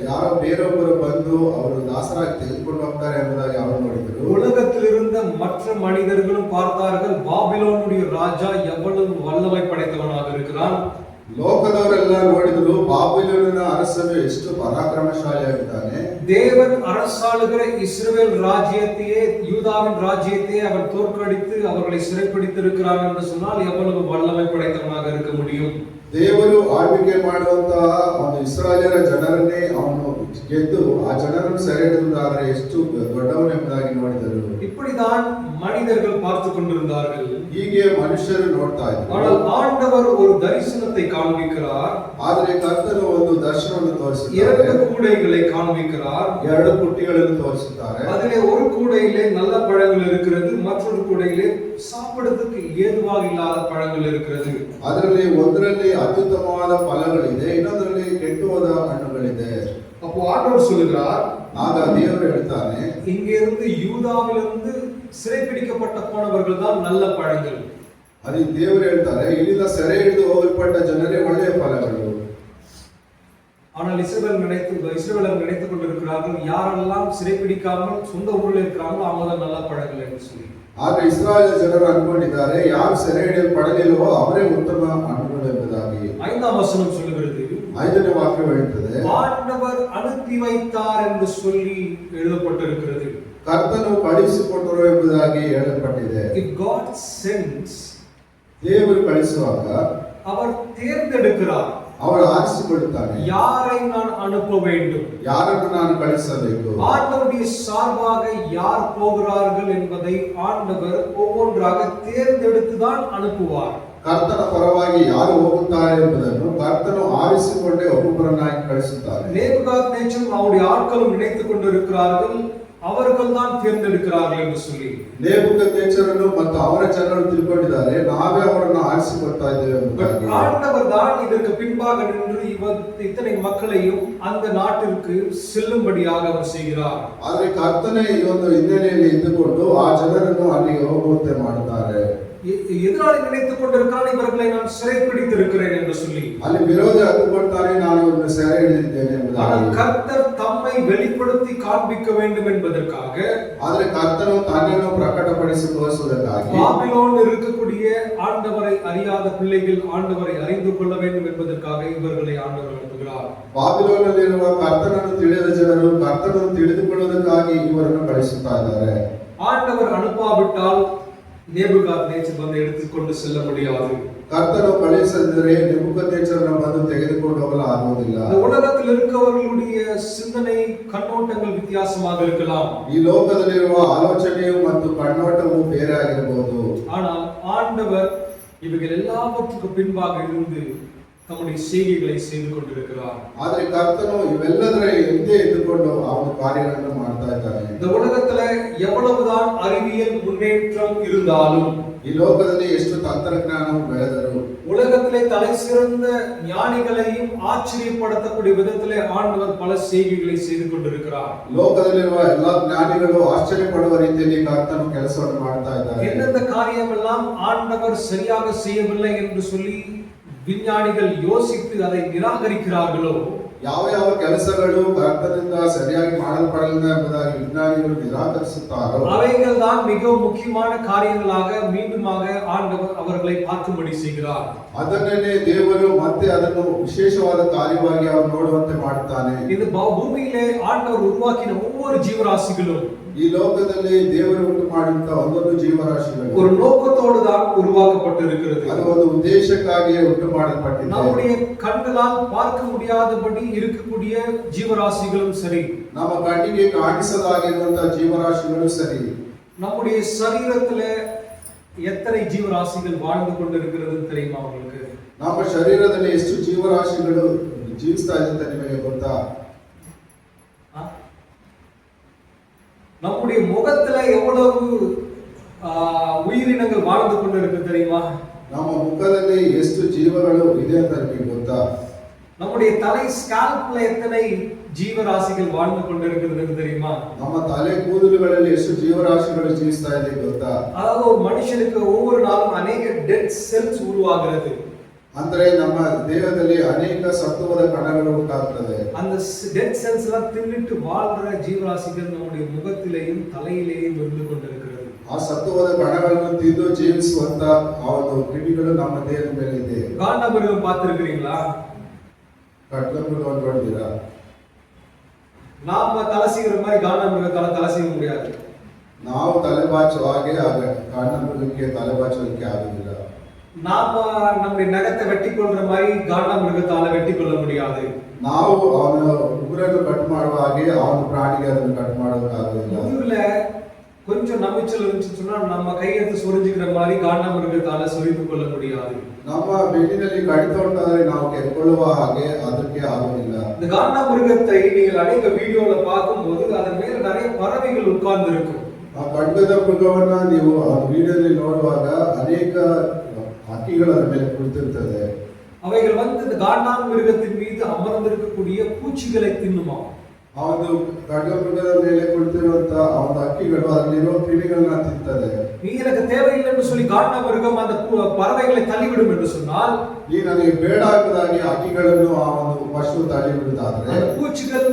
Speaker 1: ಯಾರೋ ಬೇರೊಬ್ಬರು ಬಂದು ಅವರು ದಾಸರಾಗಿ ತೆಗೆದುಕೊಂಡು ಹೋಗ್ತಾರೆ ಎಂಬುದಾಗಿ ಅವರು ನೋಡಿದರು.
Speaker 2: உலகத்தில் இருந்த மற்ற மனிதர்களும் பார்த்தார்கள், பாபிலோனுடைய ராஜா எவ்வளவு வல்லமை படைத்தவனாக இருக்கிறான்.
Speaker 1: ಲೋಕದವರೆಲ್ಲ ನೋಡಿದ್ರು, ಬಾಬಿಲೋನಿನ ಅರಸನು ಎಷ್ಟು ಪರಾಕ್ರಮಶಾಲಿಯಾಗಿದ್ದಾನೆ.
Speaker 2: தேவன் அரசாளுகிற இஸ்ரவேல் ராஜ்யத்தையே, யூதாவின் ராஜ்யத்தையே அவன் தோற்கடித்து அவர்களை சிறைப்பிடித்திருக்கிறான் என்று சொன்னால் எவ்வளவு வல்லமை படைத்தவனாக இருக்க முடியும்.
Speaker 1: ದೇವರು ಆಳ್ವಿಕೆ ಮಾಡುವಂತಹ ಒಂದು ಇಸ್ರಾಯೇಲರ ಜನರನ್ನೇ ಅವನು ಗೆದ್ದು ಆ ಜನರನ್ನು ಸೆರೆ ಹಿಡಿದಾದರೆ ಎಷ್ಟು ದೊಡ್ಡವನೆಂಬುದಾಗಿ ನೋಡಿದರು.
Speaker 2: இப்படிதான் மனிதர்கள் பார்த்து கொண்டிருந்தார்கள்.
Speaker 1: ಹೀಗೆ ಮನುಷ್ಯರು ನೋಡ್ತಾ ಇದ್ದಾರೆ.
Speaker 2: ஆனால் ஆண்டவர் ஒரு தரிசனத்தை காண்பிக்கிறார்.
Speaker 1: ಆದರೆ ಕರ್ತನು ಒಂದು ದರ್ಶನವನ್ನು ತೋರಿಸುತ್ತಾರೆ.
Speaker 2: இரண்டு கூடைகளை காண்பிக்கிறார்.
Speaker 1: ಎರಡು ಪುಟ್ಟಿಗಳನ್ನು ತೋರಿಸುತ್ತಾರೆ.
Speaker 2: அதிலே ஒரு கூடையிலே நல்ல பழங்கள் இருக்கிறது, மற்றொரு கூடையிலே சாப்பிடுவதற்கு ஏதுவாக இல்லாத பழங்கள் இருக்கிறது.
Speaker 1: ಅದರಲ್ಲಿ ಒಂದರಲ್ಲಿ ಅತ್ಯುತ್ತಮವಾದ ಫಲಗಳಿದೆ, ಇನ್ನೊಂದರಲ್ಲಿ ಕೆಟ್ಟು ಹೋದ ಹಣ್ಣುಗಳಿದೆ.
Speaker 2: அப்போ ஆண்டவர் சொல்லுகிறார்,
Speaker 1: ಆಗ ದೇವರು ಹೇಳ್ತಾನೆ,
Speaker 2: இங்கிருந்து யூதாவிலிருந்து சிறைப்பிடிக்கப்பட்ட போனவர்கள் தான் நல்ல பழங்கள்.
Speaker 1: ಅದು ದೇವರು ಹೇಳ್ತಾರೆ, ಇಲ್ಲಿಂದ ಸೆರೆ ಹಿಡಿದು ಹೋಗಲ್ಪಟ್ಟ ಜನರೇ ಒಳ್ಳೆಯ ಫಲಗಳು.
Speaker 2: ஆனால் இஸ்ரவேலர் நினைத்துக் கொண்டிருக்கிறார்கள், யாரெல்லாம் சிறைப்பிடிக்காமல் சொந்த ஊரில் இருக்கிறாங்களோ அவங்க தான் நல்ல பழங்கள் என்று சொல்லி.
Speaker 1: ಆದ್ರೆ ಇಸ್ರಾಯೇಲ್ ಜನರು ಅನ್ಕೊಂಡಿದ್ದಾರೆ, ಯಾರು ಸೆರೆ ಹಿಡಿಯಲ್ಪಡಲಿಲ್ಲವೋ ಅವರೇ ಉತ್ತಮ ಹಣ್ಣುಗಳು ಎಂಬುದಾಗಿ.
Speaker 2: 5ஆம் வசனம் சொல்லுகிறது,
Speaker 1: 5ನೇ ವಾಕ್ಯ ಹೇಳುತ್ತದೆ,
Speaker 2: ஆண்டவர் அனுப்பி வைத்தார் என்று சொல்லி எழுதப்பட்டிருக்கிறது.
Speaker 1: ಕರ್ತನು ಕಳುಹಿಸಿಕೊಟ್ಟರು ಎಂಬುದಾಗಿ ಹೇಳಲ್ಪಟ್ಟಿದೆ.
Speaker 2: If God sends,
Speaker 1: ದೇವರು ಕಳಿಸುವಾಗ
Speaker 2: அவர் தேர்ந்தெடுக்கிறார்.
Speaker 1: ಅವರು ಆರಿಸಿಕೊಳ್ಳುತ್ತಾನೆ,
Speaker 2: யாரை நான் அனுப்ப வேண்டும்,
Speaker 1: ಯಾರನ್ನು ನಾನು ಕಳಿಸಬೇಕು.
Speaker 2: ஆண்டவருடைய சார்பாக யார் போகிறார்கள் என்பதை ஆண்டவர் ஒவ்வொன்றாக தேர்ந்தெடுத்து தான் அனுப்புவார்.
Speaker 1: ಕರ್ತನ ಪರವಾಗಿ ಯಾರು ಹೋಗುತ್ತಾರೆ ಎಂಬುದನ್ನು ಕರ್ತನು ಆರಿಸಿಕೊಂಡೇ ಒಬ್ಬೊಬ್ಬರನ್ನಾಗಿ ಕಳಿಸುತ್ತಾರೆ.
Speaker 2: நேபுகாத்நேச்சரும் அவருடைய ஆட்களும் நினைத்துக் கொண்டிருக்கிறார்கள், அவர்கள் தான் தேர்ந்தெடுக்கிறார்கள் என்று சொல்லி.
Speaker 1: நேபுகத்நேச்சரನು ಮತ್ತು ಅವರ ಜನರು ತಿಳ್ಕೊಂಡಿದ್ದಾರೆ, ನಾವೇ ಅವರನ್ನು ಆರಿಸಿಕೊಳ್ತಾ ಇದ್ದೇವೆ ಎಂಬುದಾಗಿ.
Speaker 2: ஆண்டவர் தான் இதற்கு பின்பாக நின்று இத்தனை மக்களையும் அந்த நாட்டிற்கு செல்லும்படியாக அவர் செய்கிறார்.
Speaker 1: ಆದರೆ ಕರ್ತನೇ ಈ ಒಂದು ಹಿನ್ನೆಲೆಯಲ್ಲಿ ಇದ್ದುಕೊಂಡು ಆ ಜನರನ್ನು ಅಲ್ಲಿಗೆ ಹೋಗುವಂತೆ ಮಾಡುತ್ತಾರೆ.
Speaker 2: எதிராளி நினைத்துக் கொண்டிருக்கிறான், இவர்களை நான் சிறைப்பிடித்திருக்கிறேன் என்று சொல்லி.
Speaker 1: ಅಲ್ಲಿ ವಿರೋಧಿ ಅಂದುಕೊಳ್ತಾನೆ, ನಾನು ಇವರನ್ನು ಸೆರೆ ಹಿಡಿದಿದ್ದೇನೆ ಎಂಬುದಾಗಿ.
Speaker 2: கர்த்தர் தம்மை வெளிப்படுத்தி காண்பிக்க வேண்டும் என்பதற்காக,
Speaker 1: ಆದರೆ ಕರ್ತನು ತನ್ನನ್ನು ಪ್ರಕಟಪಡಿಸಿ ತೋರಿಸುವುದಕ್ಕಾಗಿ,
Speaker 2: பாபிலோன் இருக்கக்கூடிய ஆண்டவரை அறியாத பிள்ளைகள் ஆண்டவரை அறிந்து கொள்ள வேண்டும் என்பதற்காக இவர்களை ஆண்டவர் அனுப்புகிறார்.
Speaker 1: ಬಾಬಿಲೋನಲ್ಲಿರುವ ಕರ್ತನನ್ನು ತಿಳಿದ ಜನರು ಕರ್ತನನ್ನು ತಿಳಿದುಕೊಳ್ಳುವುದಕ್ಕಾಗಿ ಇವರನ್ನು ಕಳಿಸುತ್ತಾ ಇದ್ದಾರೆ.
Speaker 2: ஆண்டவர் அனுப்பாவிட்டால் நேபுகாத்நேச்சர் வந்து எடுத்துக்கொண்டு செல்ல முடியாது.
Speaker 1: ಕರ್ತನು ಕಳಿಸದಿದ್ದರೆ ನೆಬೂಕದ್ನೆಚ್ಚರನು ಬಂದು ತೆಗೆದುಕೊಂಡು ಹೋಗಲು ಆಗುವುದಿಲ್ಲ.
Speaker 2: இந்த உலகத்தில் இருக்கவர்களுடைய சிந்தனை கண்ணோட்டங்கள் வித்தியாசமாக இருக்கலாம்.
Speaker 1: ಈ ಲೋಕದಲ್ಲಿರುವ ಆಲೋಚನೆಯು ಮತ್ತು ಕಣ್ಣೋಟವು ಬೇರೆ ಆಗಿರಬಹುದು.
Speaker 2: ஆனால் ஆண்டவர் இவைகள் எல்லாவற்றுக்கும் பின்பாக இருந்து தம்முடைய செய்கைகளை செய்து கொண்டிருக்கிறார்.
Speaker 1: ಆದರೆ ಕರ್ತನು ಇವೆಲ್ಲದರ ಹಿಂದೆ ಇದ್ದುಕೊಂಡು ಅವನ ಕಾರ್ಯಗಳನ್ನು ಮಾಡ್ತಾ ಇದ್ದಾನೆ.
Speaker 2: இந்த உலகத்துல எவ்வளவுதான் அறிவியல் முன்னேற்றம் இருந்தாலும்,
Speaker 1: ಈ ಲೋಕದಲ್ಲಿ ಎಷ್ಟು ತಂತ್ರಜ್ಞಾನವು ಬೆಳೆದರು,
Speaker 2: உலகத்திலே தலை சிறந்த ஞானிகளையும் ஆச்சரியப்படுத்தக்கூடிய விதத்திலே ஆண்டவர் பல செய்கைகளை செய்து கொண்டிருக்கிறார்.
Speaker 1: ಲೋಕದಲ್ಲಿರುವ ಎಲ್ಲಾ ಜ್ಞಾನಿಗಳು ಆಶ್ಚರ್ಯಪಡುವ ರೀತಿಯಲ್ಲಿ ಕರ್ತನು ಕೆಲಸವನ್ನು ಮಾಡ್ತಾ ಇದ್ದಾರೆ.
Speaker 2: எந்தெந்த காரியம் எல்லாம் ஆண்டவர் சரியாக செய்யவில்லை என்று சொல்லி விஞ்ஞானிகள் யோசித்து அதை நிராகரிக்கிறார்களோ,
Speaker 1: ಯಾವ ಯಾವ ಕೆಲಸಗಳು ಕರ್ತನಿಂದ ಸರಿಯಾಗಿ ಮಾಡಲ್ಪಡಲಿಲ್ಲ ಎಂಬುದಾಗಿ ವಿಜ್ಞಾನಿಗಳು ನಿರಾಕರಿಸುತ್ತಾರೋ
Speaker 2: அவைகள் தான் மிகவும் முக்கியமான காரியங்களாக மீண்டுமாக ஆண்டவர் அவர்களை பார்க்கும்படி செய்கிறார்.
Speaker 1: ಅದನ್ನೇ ದೇವರು ಮತ್ತೆ ಅದನ್ನು ವಿಶೇಷವಾದ ಕಾರ್ಯವಾಗಿ ಅವರು ನೋಡುವಂತೆ ಮಾಡುತ್ತಾನೆ.
Speaker 2: இந்த பூமியிலே ஆண்டவர் உருவாக்கின ஒவ்வொரு ஜீவராசிகளும்
Speaker 1: ಈ ಲೋಕದಲ್ಲಿ ದೇವರು ಉಂಟು ಮಾಡಿದಂತ ಒಂದೊಂದು ಜೀವರಾಶಿಗಳು
Speaker 2: ஒரு நோக்கத்தோடு தான் உருவாக்கப்பட்டிருக்கிறது.
Speaker 1: ಅದು ಒಂದು ಉದ್ದೇಶಕ್ಕಾಗಿಯೇ ಉಂಟು ಮಾಡಲ್ಪಟ್ಟಿದೆ.
Speaker 2: நம்முடைய கண்களால் பார்க்க முடியாதபடி இருக்கக்கூடிய ஜீவராசிகளும் சரி,
Speaker 1: ನಮ್ಮ ಕಣ್ಣಿಗೆ ಕಾಣಿಸದಾಗಿರುವಂತಹ ಜೀವರಾಶಿಗಳು ಸರಿ,
Speaker 2: நம்முடைய சரீரத்துல எத்தனை ஜீவராசிகள் வாழ்ந்து கொண்டிருக்கிறது தெரியுமா உங்களுக்கு?
Speaker 1: ನಮ್ಮ ಶರೀರದಲ್ಲಿ ಎಷ್ಟು ಜೀವರಾಶಿಗಳು ಜೀವಿಸ್ತಾ ಇದೆ ಅಂತ ನಿಮಗೆ ಗೊತ್ತಾ?
Speaker 2: நம்முடைய முகத்துல எவ்வளவு உயிரினங்கள் வாழ்ந்து கொண்டு இருக்கு தெரியுமா?
Speaker 1: ನಮ್ಮ ಮುಖದಲ್ಲಿ ಎಷ್ಟು ಜೀವಗಳು ಇದೆ ಅಂತ ನಿಮಗೆ ಗೊತ್ತಾ?
Speaker 2: நம்முடைய தலை ஸ்கால்ப்ல எத்தனை ஜீவராசிகள் வாழ்ந்து கொண்டிருக்கிறது தெரியுமா?
Speaker 1: ನಮ್ಮ ತಲೆ ಕೂದಲುಗಳಲ್ಲಿ ಎಷ್ಟು ಜೀವರಾಶಿಗಳು ಜೀವಿಸ್ತಾ ಇದೆ ಗೊತ್ತಾ?
Speaker 2: அதாவது ஒரு மனுஷனுக்கு ஒவ்வொரு நாளும் அநேக டெட் செல்ஸ் உருவாகிறது.
Speaker 1: ಅಂದ್ರೆ ನಮ್ಮ ದೇಹದಲ್ಲಿ ಅನೇಕ ಸತ್ವದ ಕಣಗಳು ಉಂಟಾಗ್ತದೆ.
Speaker 2: அந்த டெட் செல்ஸ் எல்லாம் தின்னுட்டு வாழ்ற ஜீவராசிகள் நம்முடைய முகத்திலேயும் தலையிலேயும் இருந்து கொண்டிருக்கிறது.
Speaker 1: ಆ ಸತ್ವದ ಕಣಗಳನ್ನು ತಿಂದು ಜೀವಿಸುವಂತ ಆ ಒಂದು ಕ್ರಿಮಿಗಳು ನಮ್ಮ ದೇಹದ ಮೇಲೆ ಇದೆ.
Speaker 2: காண்டாமிருகம் பார்த்திருக்கிறீங்களா?
Speaker 1: ಕಟ್ಲಮೃಗವನ್ನು ನೋಡಿದ್ದೀರಾ?
Speaker 2: நாம தலை சீவுற மாதிரி காண்டாமிருகத்தால தலை சீவ முடியாது.
Speaker 1: ನಾವು ತಲೆ ಬಾಚುವ ಹಾಗೆ ಕಾಂಡಮೃಗಕ್ಕೆ ತಲೆ ಬಾಚುವುದಕ್ಕೆ ಆಗುದಿಲ್ಲ.
Speaker 2: நாம நம்முடைய நகத்தை வெட்டி கொள்ற மாதிரி காண்டாமிருகத்தால வெட்டி கொள்ள முடியாது.
Speaker 1: ನಾವು ಅವನ ಉಗುರನ್ನು ಕಟ್ ಮಾಡುವ ಹಾಗೆ ಅವನ ಪ್ರಾಣಿಗೆ ಅದನ್ನು ಕಟ್ ಮಾಡೋದಕ್ಕಾಗುದಿಲ್ಲ.
Speaker 2: முதுகுல கொஞ்சம் நம்பிச்சல் இருந்துச்சுன்னு சொன்னா நம்ம கையெழுத்து சொரிஞ்சுக்கிற மாதிரி காண்டாமிருகத்தால சொரிந்து கொள்ள முடியாது.
Speaker 1: ನಮ್ಮ ಬೆನ್ನಿನಲ್ಲಿ ಕಡಿತ ಉಂಟಾದರೆ ನಾವು ಕೆರ್ಕೊಳ್ಳುವ ಹಾಗೆ ಅದಕ್ಕೆ ಆಗುವುದಿಲ್ಲ.
Speaker 2: இந்த காண்டாமிருகத்தை நீங்கள் அநேக வீடியோல பார்க்கும்போது அதன் மேல நிறைய பறவைகள் உட்கார்ந்து இருக்கும்.
Speaker 1: ಆ ಖಡ್ಗದ ಮೃಗವನ್ನ ನೀವು ಆ ವಿಡಿಯೋದಲ್ಲಿ ನೋಡುವಾಗ ಅನೇಕ ಹಕ್ಕಿಗಳು ಅದರ ಮೇಲೆ ಕುಳಿತಿರ್ತದೆ.
Speaker 2: அவைகள் வந்து இந்த காண்டாமிருகத்தின் மீது அமர்ந்திருக்கக்கூடிய பூச்சிகளை தின்னுமா.
Speaker 1: ಆ ಒಂದು ಖಡ್ಗ ಮೃಗದ ಮೇಲೆ ಕುಳಿತಿರುವಂತ ಆ ಒಂದು ಹಕ್ಕಿಗಳು ಅದರಲ್ಲಿರುವ ಕ್ರಿಮಿಗಳನ್ನ ತಿಂತದೆ.
Speaker 2: நீ எனக்கு தேவையில்லை என்று சொல்லி காண்டாமிருகம் அந்த பறவைகளை தள்ளிவிடும் என்று சொன்னால்,
Speaker 1: ಈ ನನಗೆ ಬೇಡ ಆಗದಾಗಿ ಹಕ್ಕಿಗಳನ್ನು ಆ ಒಂದು ಪಶು ತಳ್ಳಿ ಬಿಡುತ್ತಾದ್ರೆ
Speaker 2: அந்த பூச்சிகள்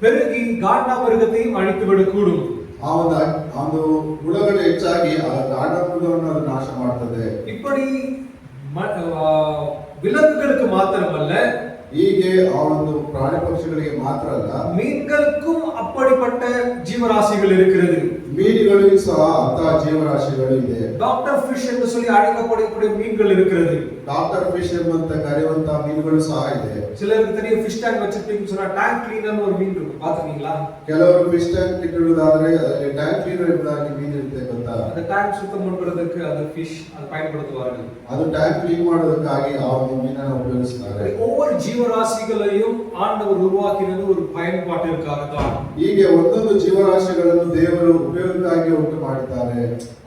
Speaker 2: பெருகி காண்டாமிருகத்தையும் அழித்து விடக்கூடும்.
Speaker 1: ಆ ಒಂದು ಹುಳಗಳು ಹೆಚ್ಚಾಗಿ ಆ ಕಾಂಡಮೃಗವನ್ನು ಅದು ನಾಶ ಮಾಡ್ತದೆ.
Speaker 2: இப்படி விலங்குகளுக்கு மாத்திரமல்ல,
Speaker 1: ಹೀಗೆ ಆ ಒಂದು ಪ್ರಾಣಿ ಪಕ್ಷಿಗಳಿಗೆ ಮಾತ್ರ ಅಲ್ಲ,
Speaker 2: மீன்களுக்கும் அப்படிப்பட்ட ஜீவராசிகள் இருக்கிறது.
Speaker 1: ಮೀನುಗಳಿಗೂ ಸಹ ಅಂತಹ ಜೀವರಾಶಿಗಳು ಇದೆ.
Speaker 2: டாக்டர் ஃபிஷ் என்று சொல்லி அழைக்கப்படக்கூடிய மீன்கள் இருக்கிறது.
Speaker 1: டாக்டರ್ ಫಿಶ್ ಎಂಬಂತ ಕರೆಯುವಂತ ಮೀನುಗಳು ಸಹ ಇದೆ.
Speaker 2: சிலருக்கு தெரியும் ஃபிஷ் டேங்க் வச்சிருப்பீங்கன்னு சொன்னா டேங்க் கிளீனர்னு ஒரு மீன் இருக்கு, பாத்துக்கீங்களா?
Speaker 1: ಕೆಲವರು ಫಿಶ್ ಟ್ಯಾಂಕ್ ಇಟ್ಟಿರುವುದಾದ್ರೆ ಅದರಲ್ಲಿ ಟ್ಯಾಂಕ್ ಕ್ಲೀನರ್ ಎಂಬುದಾಗಿ ಮೀನು ಇರುತ್ತೆ ಗೊತ್ತಾ?
Speaker 2: அந்த டேங்க் சுத்தம் பண்றதுக்கு அந்த ஃபிஷ் அது பயன்படுத்துவார்கள்.
Speaker 1: ಅದು ಟ್ಯಾಂಕ್ ಕ್ಲೀನ್ ಮಾಡೋದಕ್ಕಾಗಿ ಆ ಒಂದು ಮೀನನ್ನು ಉಪಯೋಗಿಸುತ್ತಾರೆ.
Speaker 2: ஒவ்வொரு ஜீவராசிகளையும் ஆண்டவர் உருவாக்கினது ஒரு பயன்பாட்டிற்காக தான்.
Speaker 1: ಹೀಗೆ ಒಂದೊಂದು ಜೀವರಾಶಿಗಳನ್ನು ದೇವರು ಉಪಯೋಗಕ್ಕಾಗಿ ಉಂಟು ಮಾಡಿದ್ದಾರೆ.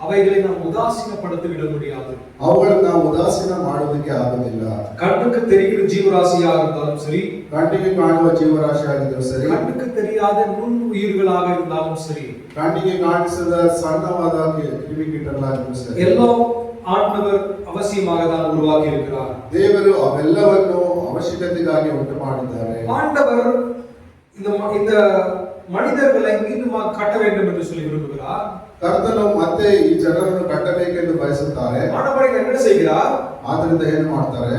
Speaker 2: அவைகளை நாம் உதாசீனப்படுத்தி விட முடியாது.
Speaker 1: ಅವುಗಳನ್ನು ನಾವು ಉದಾಸೀನ ಮಾಡೋದಕ್ಕೆ ಆಗುವುದಿಲ್ಲ.
Speaker 2: கண்ணுக்கு தெரிகிற ஜீவராசியாக இருந்தாலும் சரி,
Speaker 1: ಕಣ್ಣಿಗೆ ಕಾಣುವ ಜೀವರಾಶಿ ಆಗಿದ್ದರೂ ಸರಿ,
Speaker 2: கண்ணுக்கு தெரியாத நுண் உயிர்களாக இருந்தாலும் சரி,
Speaker 1: ಕಣ್ಣಿಗೆ ಕಾಣಿಸದ ಸಣ್ಣವಾದ ಕ್ರಿಮಿಕೀಟಗಳಾಗಿದ್ದರೂ ಸರಿ,
Speaker 2: எல்லாம் ஆண்டவர் அவசியமாக தான் உருவாக்கி இருக்கிறார்.
Speaker 1: ದೇವರು ಅವೆಲ್ಲವನ್ನು ಅವಶ್ಯಕತೆಗಾಗಿ ಉಂಟು ಮಾಡಿದ್ದಾರೆ.
Speaker 2: ஆண்டவர் இந்த மனிதர்களை மீண்டும் கட்ட வேண்டும் என்று சொல்லி விரும்புகிறார்.
Speaker 1: ಕರ್ತನು ಮತ್ತೆ ಈ ಜನರನ್ನು ಕಟ್ಟಬೇಕೆಂದು ಬಯಸುತ್ತಾರೆ.
Speaker 2: ஆண்டவர் என்ன செய்கிறார்?
Speaker 1: ಆದ್ದರಿಂದ ಏನು ಮಾಡ್ತಾರೆ?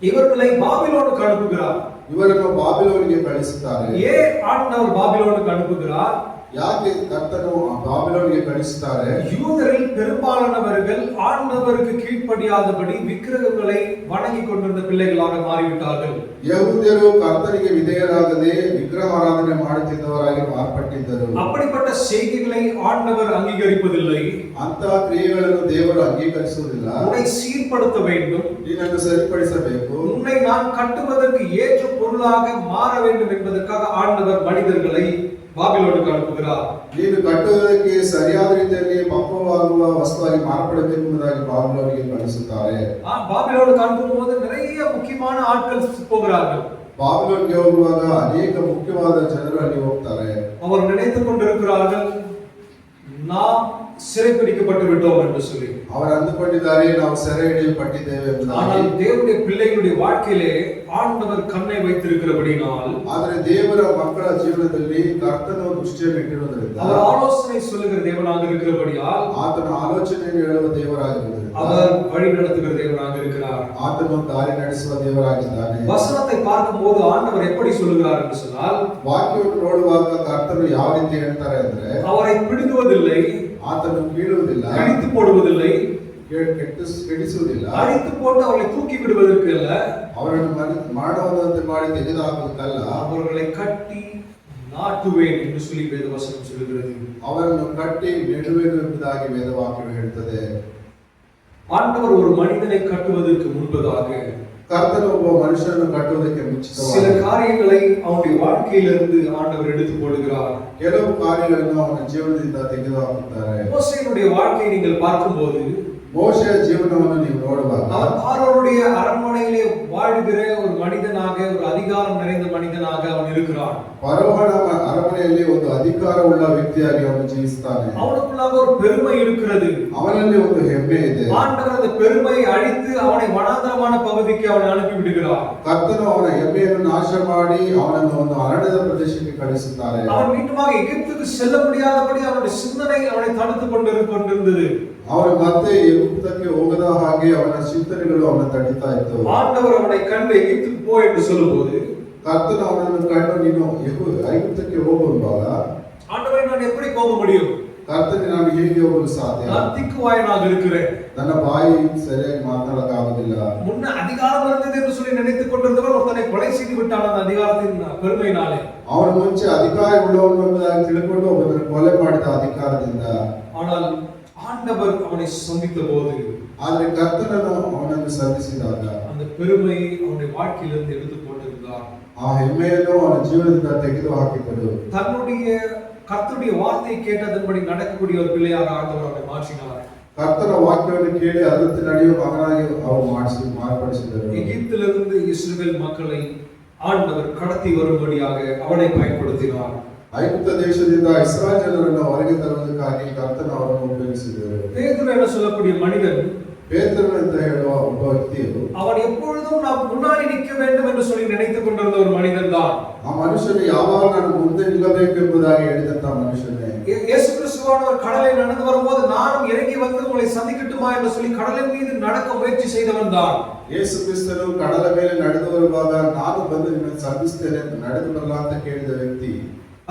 Speaker 2: இவர்களை பாபிலோனுக்கு அனுப்புகிறார்.
Speaker 1: ಇವರನ್ನು ಬಾಬಿಲೋನಿಗೆ ಕಳಿಸುತ್ತಾರೆ.
Speaker 2: ஏன் ஆண்டவர் பாபிலோனுக்கு அனுப்புகிறார்?
Speaker 1: ಯಾಕೆ ಕರ್ತನು ಬಾಬಿಲೋನಿಗೆ ಕಳಿಸುತ್ತಾರೆ?
Speaker 2: யூதரில் பெரும்பாலானவர்கள் ஆண்டவருக்கு கீழ்ப்படியாதபடி விக்கிரகங்களை வணங்கி கொண்டிருந்த பிள்ளைகளாக மாறிவிட்டார்கள்.
Speaker 1: ಯಹೂದ್ಯರು ಕರ್ತನಿಗೆ ವಿಧೇಯರಾಗದೆ ವಿಗ್ರಹಾರಾಧನೆ ಮಾಡುತ್ತಿದ್ದವರಾಗಿ ಮಾರ್ಪಟ್ಟಿದ್ದರು.
Speaker 2: அப்படிப்பட்ட செய்கைகளை ஆண்டவர் அங்கீகரிப்பதில்லை.
Speaker 1: ಅಂತಹ ಕ್ರಿಯೆಗಳನ್ನು ದೇವರು ಅಂಗೀಕರಿಸುವುದಿಲ್ಲ.
Speaker 2: உன்னை சீர்படுத்த வேண்டும்,
Speaker 1: ನೀನನ್ನು ಸರಿಪಡಿಸಬೇಕು,
Speaker 2: உன்னை நான் கட்டுவதற்கு ஏற்ற பொருளாக மாற வேண்டும் என்பதற்காக ஆண்டவர் மனிதர்களை ಬಾಬಿಲೋನಿಗೆ ಅನುப்புகிறார்.
Speaker 1: ನೀನು ಕಟ್ಟುವುದಕ್ಕೆ ಸರಿಯಾದ ರೀತಿಯಲ್ಲಿ ಪಕ್ವವಾಗುವ ವಸ್ತುವಾಗಿ ಮಾರ್ಪಡಬೇಕೆಂಬುದಾಗಿ ಬಾಬಿಲೋನಿಗೆ ಕಳಿಸುತ್ತಾರೆ.
Speaker 2: ಬಾಬಿಲೋನಿಗೆ ಅನುப்பும்போது நிறைய முக்கியமான ஆட்கள் போகிறார்கள்.
Speaker 1: ಬಾಬಿಲೋನಿಗೆ ಹೋಗುವಾಗ ಅನೇಕ ಮುಖ್ಯವಾದ ಜನರು ಅಲ್ಲಿ ಹೋಗ್ತಾರೆ.
Speaker 2: அவர் நினைத்துக் கொண்டிருக்கிறார்கள் நாம் சிறைப்பிடிக்கப்பட்டு விட்டோம் என்று சொல்லி.
Speaker 1: ಅವರು ಅಂದುಕೊಂಡಿದ್ದಾರೆ ನಾವು ಸೆರೆ ಹಿಡಿಯಲ್ಪಟ್ಟಿದ್ದೇವೆ ಎಂಬುದಾಗಿ.
Speaker 2: ஆனால் தேவனுடைய பிள்ளைகளுடைய வாழ்க்கையிலே ஆண்டவர் கண்ணை வைத்திருக்கிறபடியால்,
Speaker 1: ಆದರೆ ದೇವರ ಮಕ್ಕಳ ಜೀವನದಲ್ಲಿ ಕರ್ತನ ದೃಷ್ಟಿಯನ್ನು ಇಟ್ಟಿರುವುದರಿಂದ,
Speaker 2: அவர் ஆலோசனை சொல்லுகிற தேவனாக இருக்கிறபடியால்,
Speaker 1: ಆತನ ಆಲೋಚನೆಯನ್ನು ಹೇಳುವ ದೇವರಾಗಿರುವುದರಿಂದ,
Speaker 2: அவர் வழி நடத்துகிற தேவனாக இருக்கிறார்.
Speaker 1: ಆತನು ದಾರಿ ನಡೆಸುವ ದೇವರಾಗಿದ್ದಾನೆ.
Speaker 2: வசனத்தை பார்க்கும்போது ஆண்டவர் எப்படி சொல்லுகிறார் என்று சொன்னால்,
Speaker 1: ವಾಕ್ಯವನ್ನು ನೋಡುವಾಗ ಕರ್ತನು ಯಾವ ರೀತಿ ಹೇಳ್ತಾರೆ ಅಂದ್ರೆ,
Speaker 2: அவரை பிடுங்குவதில்லை,
Speaker 1: ಆತನು ಕೀಳುವುದಿಲ್ಲ,
Speaker 2: அழித்து போடுவதில்லை,
Speaker 1: ಕೆಡಿಸುವುದಿಲ್ಲ,
Speaker 2: அழித்து போட்டு அவர்களை தூக்கி விடுவதற்கு அல்ல,
Speaker 1: ಅವರನ್ನು ಮಾಡುವಂತೆ ಮಾಡಿ ತೆಗೆದುಹಾಕುವುದಲ್ಲ,
Speaker 2: அவர்களை கட்டி நாட்டுவேன் என்று சொல்லி வேதவசனம் சொல்லுகிறது.
Speaker 1: ಅವರನ್ನು ಕಟ್ಟಿ ನೆಡುವೆನು ಎಂಬುದಾಗಿ ವೇದವಾಕ್ಯವು ಹೇಳುತ್ತದೆ.
Speaker 2: ஆண்டவர் ஒரு மனிதனை கட்டுவதற்கு முன்பதாக
Speaker 1: ಕರ್ತನು ಒಬ್ಬ ಮನುಷ್ಯನನ್ನು ಕಟ್ಟುವುದಕ್ಕೆ
Speaker 2: சில
Speaker 1: ಮುಂಚಿತವಾಗಿ
Speaker 2: காரியங்களை அவனுடைய வாழ்க்கையிலிருந்து ஆண்டவர் எடுத்து போடுகிறார்.
Speaker 1: ಕೆಲವು ಕಾರ್ಯಗಳನ್ನು ಅವನ ಜೀವನದಿಂದ ತೆಗೆದುಹಾಕುತ್ತಾರೆ.
Speaker 2: மோசேயினுடைய வாழ்க்கையை நீங்கள் பார்க்கும்போது
Speaker 1: ಮೋಶೆಯ ಜೀವನವನ್ನು ನೀವು ನೋಡುವಾಗ
Speaker 2: அவன் பார்வோனுடைய அரண்மனையிலே வாழ்கிற ஒரு மனிதனாக, ஒரு அதிகாரம் நிறைந்த மனிதனாக அவன் இருக்கிறான்.
Speaker 1: ಫರೋಹನ ಅರಮನೆಯಲ್ಲಿ ಒಂದು ಅಧಿಕಾರವುಳ್ಳ ವ್ಯಕ್ತಿಯಾಗಿ ಅವನು ಜೀವಿಸ್ತಾನೆ.
Speaker 2: அவனுக்குள்ளாக ஒரு பெருமை இருக்கிறது.
Speaker 1: ಅವನಲ್ಲಿ ಒಂದು ಹೆಮ್ಮೆ ಇದೆ.
Speaker 2: ஆண்டவர் அந்த பெருமையை அழித்து அவனை வனாந்தரமான பகுதிக்கு அவனை அனுப்பி விடுகிறார்.
Speaker 1: ಕರ್ತನು ಅವನ ಹೆಮ್ಮೆಯನ್ನು ನಾಶ ಮಾಡಿ ಅವನನ್ನು ಒಂದು ಅರಣ್ಯದ ಪ್ರದೇಶಕ್ಕೆ ಕಳಿಸುತ್ತಾರೆ.
Speaker 2: அவன் மீண்டுமாக எகிப்துக்கு செல்ல முடியாதபடி அவனுடைய சிந்தனை அவனை தடுத்துக் கொண்டிருந்தது.
Speaker 1: ಅವನು ಮತ್ತೆ ಎಗುಪ್ತಕ್ಕೆ ಹೋಗದ ಹಾಗೆ ಅವನ ಚಿಂತನೆಗಳು ಅವನ ತಡಿತಾ ಇತ್ತು.
Speaker 2: ஆண்டவர் அவனை கண்டு எகிப்துக்கு போ என்று சொல்லும்போது
Speaker 1: ಕರ್ತನು ಅವನನ್ನು ಕಂಡು ನೀನು ಐಗುಪ್ತಕ್ಕೆ ಹೋಗುವಾಗ
Speaker 2: ஆண்டவரை நான் எப்படி போக முடியும்?
Speaker 1: ಕರ್ತನೆ ನಾನು ಹೇಗೆ ಹೋಗಲು ಸಾಧ್ಯ?
Speaker 2: நான் திக்குவாயனாக இருக்கிறேன்.
Speaker 1: ನನ್ನ ಬಾಯಿ ಸರಿಯಾಗಿ ಮಾತನಾಡಕ್ಕಾಗುವುದಿಲ್ಲ.
Speaker 2: முன்ன அதிகாரம் இருந்தது என்று சொல்லி நினைத்துக் கொண்டிருந்தவன் ஒருத்தனை கொலை செய்து விட்டான் அந்த அதிகாரத்தின் பெருமையினாலே.
Speaker 1: ಅವನು ಮುಂಚೆ ಅಧಿಕಾರ ಉಳ್ಳವನು ಎಂಬುದಾಗಿ ತಿಳ್ಕೊಂಡು ಒಬ್ಬನನ್ನು ಕೊಲೆ ಮಾಡಿದ ಅಧಿಕಾರದಿಂದ.
Speaker 2: ஆனால் ஆண்டவர் அவனை சந்தித்த போது
Speaker 1: ಆದರೆ ಕರ್ತನನ್ನು ಅವನನ್ನು ಸಂಧಿಸಿದಾಗ
Speaker 2: அந்த பெருமை அவனுடைய வாழ்க்கையிலிருந்து எடுத்து போட்டிருந்தார்.
Speaker 1: ಆ ಹೆಮ್ಮೆಯನ್ನು ಅವನ ಜೀವನದಿಂದ ತೆಗೆದು ಹಾಕಿದರು.
Speaker 2: தன்னுடைய கர்த்தருடைய வார்த்தையை கேட்டதன்படி நடக்கக்கூடிய ஒரு பிள்ளையாக ஆண்டவர் அவனை மாற்றினார்.
Speaker 1: ಕರ್ತನ ವಾಕ್ಯವನ್ನು ಕೇಳಿ ಅದರಂತೆ ನಡೆಯುವ ಮಗನಾಗಿ ಅವರು ಮಾರ್ಪಡಿಸಿದರು.
Speaker 2: எகிப்திலிருந்து இஸ்ரவேல் மக்களை ஆண்டவர் கடத்தி வரும்படியாக அவனை பயன்படுத்தினார்.
Speaker 1: ಐಗುಪ್ತ ದೇಶದಿಂದ ಇಸ್ರಾಯೇಲ್ ಜನರನ್ನು ಹೊರಗೆ ತರುವುದಕ್ಕಾಗಿ ಕರ್ತನ ಅವರನ್ನು ಉಪಯೋಗಿಸಿದರು.
Speaker 2: பேதுரு என சொல்லக்கூடிய மனிதன்,
Speaker 1: ಪೇತ್ರನು ಅಂತ ಹೇಳುವ ಒಬ್ಬ ವ್ಯಕ್ತಿಯು,
Speaker 2: அவன் எப்பொழுதும் நாம் முன்னாடி நிற்க வேண்டும் என்று சொல்லி நினைத்துக் கொண்டிருந்த ஒரு மனிதன் தான்.
Speaker 1: ಆ ಮನುಷ್ಯನು ಯಾವಾಗ ನಾನು ಮುಂದೆ ನಿಲ್ಲಬೇಕು ಎಂಬುದಾಗಿ ಹೇಳಿದಂತ ಮನುಷ್ಯನೇ.
Speaker 2: இயேசு கிறிஸ்துவானவர் கடலை நடந்து வரும்போது நானும் இறங்கி வந்து உங்களை சந்திக்கட்டுமா என்று சொல்லி கடலின் மீது நடக்க முயற்சி செய்தவன் தான்.
Speaker 1: ಯೇಸು ಕ್ರಿಸ್ತನು ಕಡಲ ಮೇಲೆ ನಡೆದು ಬರುವಾಗ ನಾನು ಬಂದು ನಿಮ್ಮನ್ನು ಸಂಧಿಸ್ತೇನೆ ಎಂದು ನಡೆದು ಬರಲ್ಲ ಅಂತ ಕೇಳಿದ ವ್ಯಕ್ತಿ.